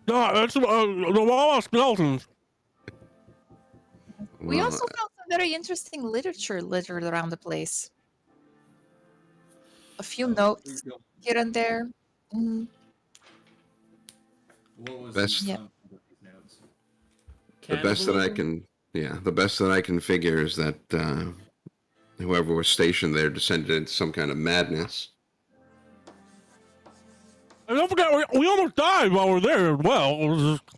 No, that's the wall of skeletons. We Well, also found some very interesting literature littered around the place. A few notes here and there. Mm, What was Best- some of these notes? the best that I Cannibalism? can, the best that I can figure is that whoever was stationed there descended into some kind of madness. And don't forget, we almost died while we were there as well. It was just-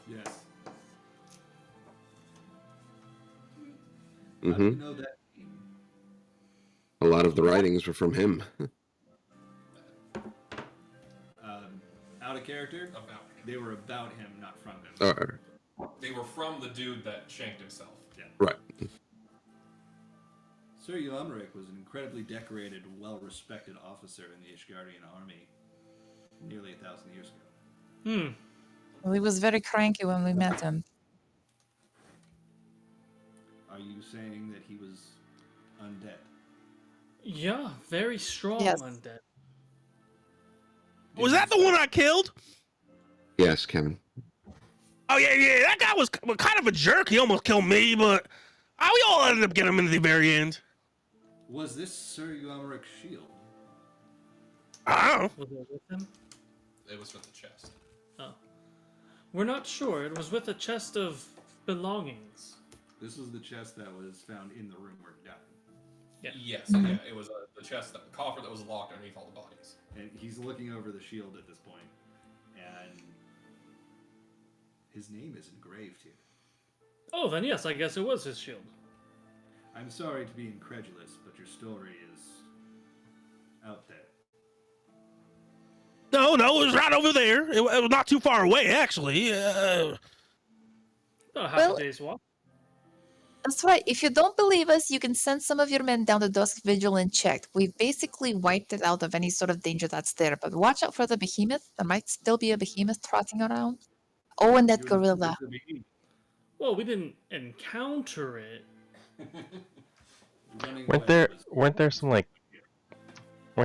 Yes. Hmm. How do you know that? A lot of the writings were from him. Out of character? About They were about him, not from him. Or, they were from the dude that shanked himself. right. Sir Yelmeric was an incredibly decorated, well-respected officer in the Ishgardian army nearly 1,000 years ago. well, he was very cranky when we met him. Are you saying that he was undead? Yeah, very strong Yes. undead. Was that the one I killed? Yes, Kevin. Oh yeah. That guy was kind of a jerk. He almost killed me, but we all ended up getting him into the very end. Was this Sir Yelmeric's shield? I don't know. Was it with him? It was with the chest. Oh. We're not sure. It was with a chest of belongings. This was the chest that was found in the room where he died. Yeah. Yes, yeah, it was the chest, the coffer that was locked underneath all the bodies. And he's looking over the shield at this point, and his name is engraved here. Oh, then yes, I guess it was his shield. I'm sorry to be incredulous, but your story is out there. No, it was right over there. It was not too far away, actually. About half Well- a day's walk. That's right. If you don't believe us, you can send some of your men down the Dusk Vigil and check. We've basically wiped it out of any sort of danger that's there. But watch out for the behemoth. There might still be a behemoth trotting around. Oh, and that You gorilla. Well, we didn't encounter it. running Weren't away there was- weren't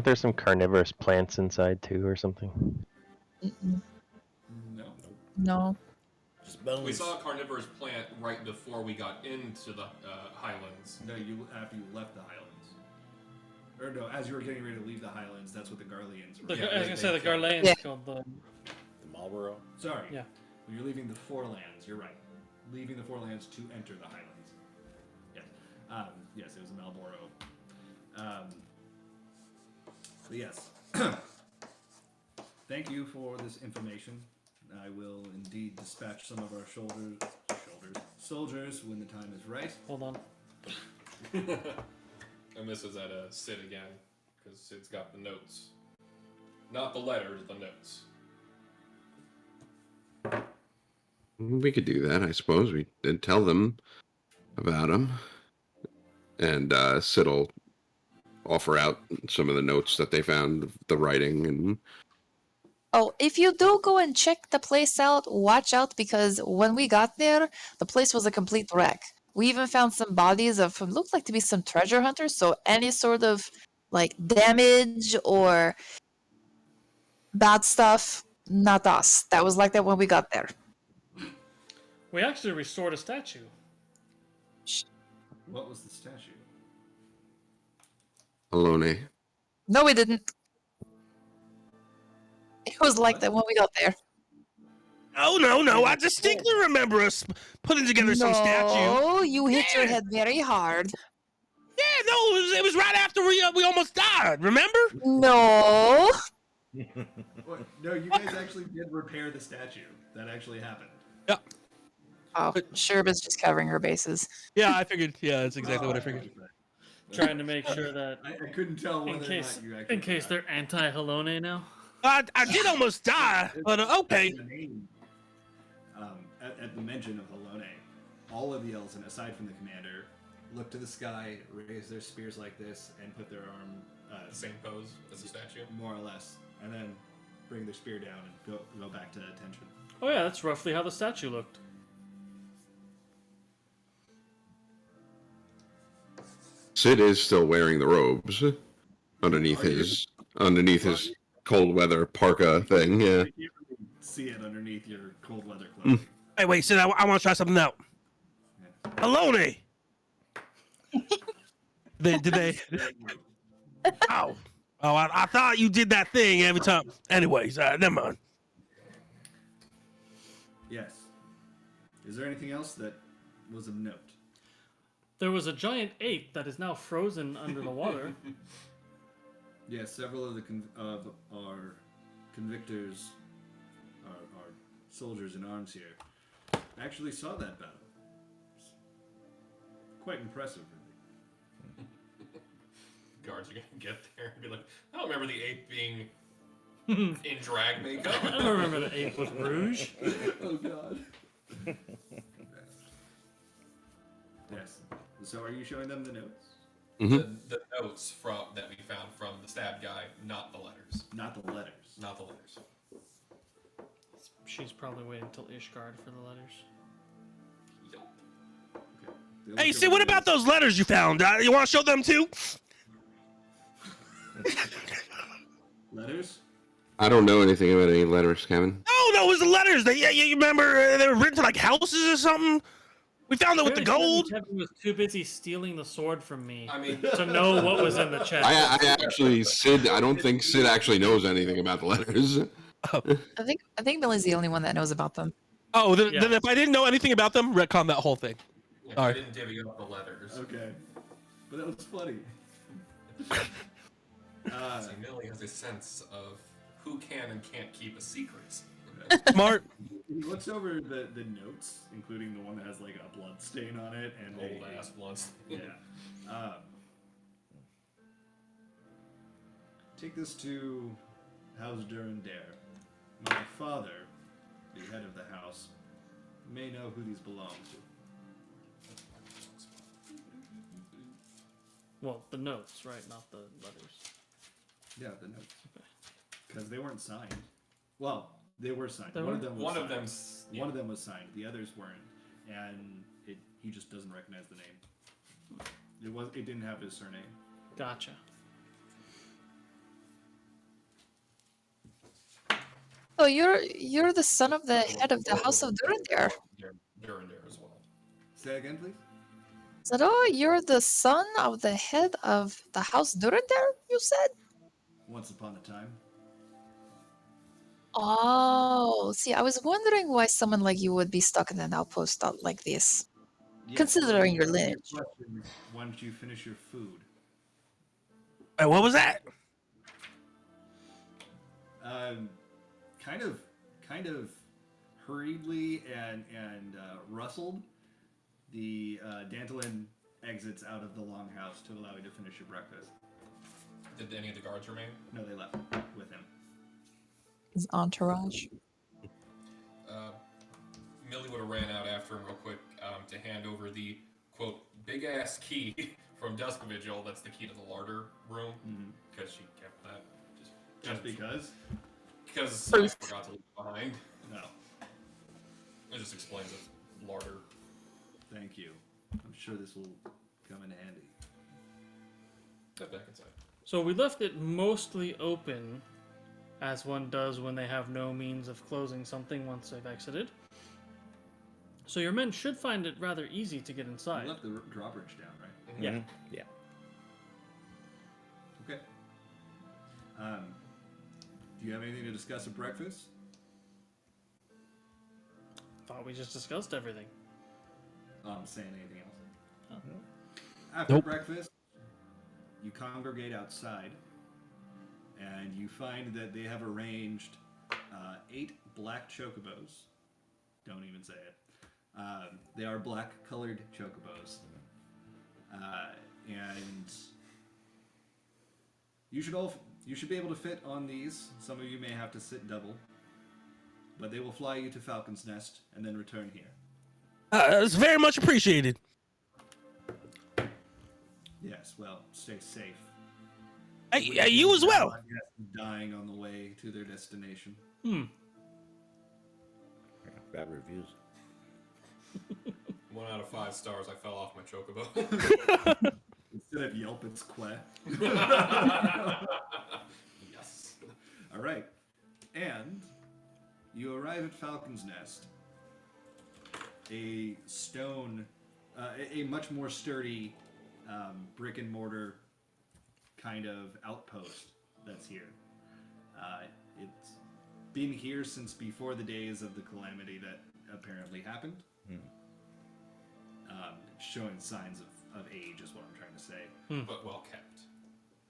there some carnivorous plants inside too or something? Mm-mm. No. No. Just bones. We saw a carnivorous plant right before we got into the highlands. No, after you left the Highlands. Or no, as you were getting ready to leave the Highlands, that's what the Garleans were. I was Yeah, gonna say the killed. Garleans Yeah. killed the. The Marlboro. Sorry. Yeah. When you're leaving the Forelands, you're right. Leaving the Forelands to enter the Highlands. Yes. Yes, it was Malboro. But yes. Thank you for this information. I will indeed dispatch some of our soldiers when the time is right. Hold on. And this is at Sid again, because Sid's got the notes. Not the letters, the notes. We could do that, I suppose. We did tell them about him. And Sid will offer out some of the notes that they found, the writing, and Oh, if you do go and check the place out, watch out because when we got there, the place was a complete wreck. We even found some bodies of what looked like to be some treasure hunters. So any sort of like damage or bad stuff, not us. That was like that when we got there. We actually restored a statue. What was the statue? Alone. No, we didn't. It was like that when we got there. Oh no! I distinctly remember us putting together some statue. No, you hit your Yeah. head very hard. Yeah, no, it was right after we almost died. Remember? No. What? No, you guys actually did repair the statue. That actually happened. Yeah. Oh, Sherba's just covering her bases. Yeah, I figured. Yeah, that's exactly what I figured. Trying to make sure that I couldn't tell whether in case or not you actually. in case they're anti-Halone now. I did almost die, but okay. The name, at the mention of Halone, all of the elves, and aside from the commander, look to the sky, raise their spears like this, and put their arm The same pose as the statue. more or less, and then bring their spear down and go back to attention. Oh yeah, that's roughly how the statue looked. Sid is still wearing the robes underneath his cold weather parka thing. Yeah. You can't really see it underneath your cold weather clothing. Hey, wait, Sid, I want to try something out. Alone. Did they? Ow. Oh, I thought you did that thing every time. Anyways, never mind. Yes. Is there anything else that was of note? There was a giant ape that is now frozen under the water. Yes, several of of our convictors, our soldiers in arms here, actually saw that battle. Quite impressive, really. Guards are gonna get there and be like, I don't remember the ape being in drag makeup. I don't remember the ape with rouge. Oh God. Yes. So, are you showing them the notes? The notes that we found from the stabbed guy, not the letters. Not the letters. Not the letters. She's probably waiting until Ishgard for the letters. Yup. Okay. They Hey, look Sid, over what the about those letters you found? You want to show them too? letters? I don't know anything about any letters, Kevin. No, it was the letters. You remember they were written to like houses or something? We found it with the gold. Kevin was too busy stealing the sword from me I mean, to know what was in the chest. I actually, Sid, I don't think Sid actually knows anything about the letters. I think Millie's the only one that knows about them. Oh, then Yeah. if I didn't know anything about them, retcon that whole thing. yeah, All I right. didn't divvy up the letters. Okay. But that was funny. See, Millie has a sense of who can and can't keep a secret. Smart. He looks over the notes, including the one that has like a blood stain on it and Old ass blunts. Yeah. Take this to House Durandare. My father, the head of the house, may know who these belong to. Well, the notes, right? Not the letters. Yeah, the notes. Because they weren't signed. Well, they were signed. They One were? of them was One signed. of them's One of them was signed. The others weren't, and he just doesn't recognize the name. It didn't have his surname. Gotcha. Oh, you're the son of the head of the House of Durandare. Durandare as well. Say again, please. Said, oh, you're the son of the head of the House Durandare, you said? Once upon a time. Oh, see, I was wondering why someone like you would be stuck in an outpost like this. Yes, Considering your answer lineage. questions once you finish your food. Hey, what was that? Kind of hurriedly and rustled, the Dantelin exits out of the longhouse to allow you to finish your breakfast. Did any of the guards remain? No, they left with him. His entourage. Millie would have ran out after him real quick to hand over the, quote, big-ass key from Dusk Vigil. That's the key to the larder room, because she kept that. Just because? Because I forgot to leave it behind. No. It just explains it. Larder. Thank you. I'm sure this will come in handy. Step back inside. So we left it mostly open, as one does when they have no means of closing something once they've exited. So your men should find it rather easy to get inside. You left the drawbridge down, right? Yeah. Mhm. Yeah. Okay. Do you have anything to discuss at breakfast? Thought we just discussed everything. Saying anything else? Oh. After Nope. breakfast, you congregate outside, and you find that they have arranged 8 black chocobos. Don't even say it. They are black-colored chocobos, and you should be able to fit on these. Some of you may have to sit double, but they will fly you to Falcon's Nest and then return here. It's very much appreciated. Yes, well, stay safe. Hey, you as well. Dying on the way to their destination. Hmm. Yeah, bad reviews. 1 out of 5 stars. I fell off my chocobo. Instead of Yelp, it's Que. Yes. All right. And you arrive at Falcon's Nest. A stone, a much more sturdy brick and mortar kind of outpost that's here. It's been here since before the days of the calamity that apparently happened. Showing signs of age is what I'm trying to say. But well kept.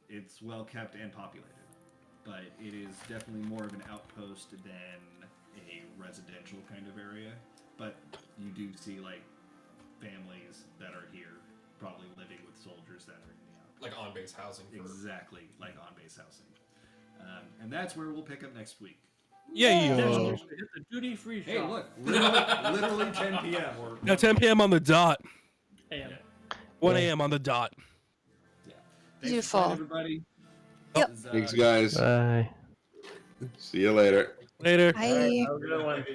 It's well kept and populated, but it is definitely more of an outpost than a residential kind of area. But you do see like families that are here, probably living with soldiers that are in the outpost. Like on-base housing. For... Exactly, like on-base housing. And that's where we'll pick up next week. Yeah. Hit the duty-free shop. Hey, look, literally 10 p.m. Or Now 10 p.m. on the dot. AM. 1 a.m. on the dot. yeah. Thanks for Beautiful. playing, everybody. Yep. This is, Thanks, guys. Bye. See you later. Later. Bye. Have a good one.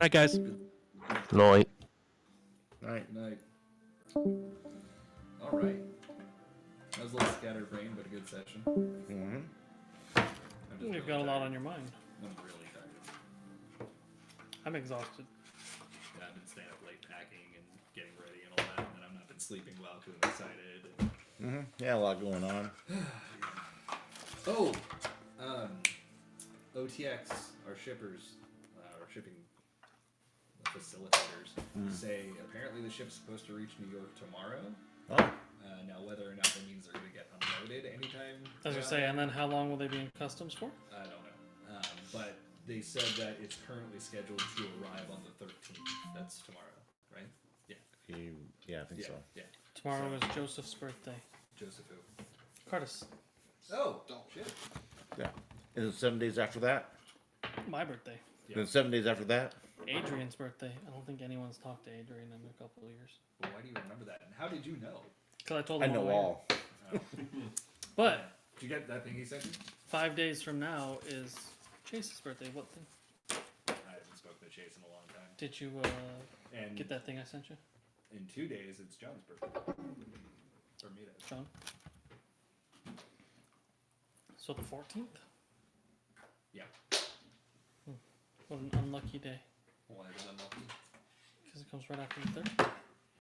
Night, guys. Night. Night. Good night. All right. That was a little scatterbrained, but a good session. Mm-hmm. I'm just You've got a really lot tired. on your mind. I'm really tired. I'm exhausted. Yeah, I've been staying up late packing and getting ready and all that, and I've not been sleeping well because I'm excited. Mm-hmm. Yeah, a lot going on. Oh, OTX, our shippers, our shipping facilitators, say apparently the ship's supposed to reach New York tomorrow. Oh, Now, whether or not that means they're going to get unloaded anytime. I was gonna say, and then how long will they be in customs for? I don't know. But they said that it's currently scheduled to arrive on the 13th. That's tomorrow, right? Yeah. yeah, I think so. Yeah. Tomorrow is Joseph's birthday. Joseph who? Curtis. Oh, shit. Yeah. And then 7 days after that? My birthday. Yeah. Then 7 days after that? Adrian's birthday. I don't think anyone's talked to Adrian in a couple of years. Well, why do you remember that? And how did you know? Because I told I him on know the way. all. But Did you get that thing he sent you? 5 days from now is Chase's birthday. What thing? I haven't spoken to Chase in a long time. Did you And get that thing I sent you, in 2 days, it's John's birthday. For me, that. John? So the 14th? Yeah. What an unlucky day. Why is it unlucky? Because it comes right after the 3rd.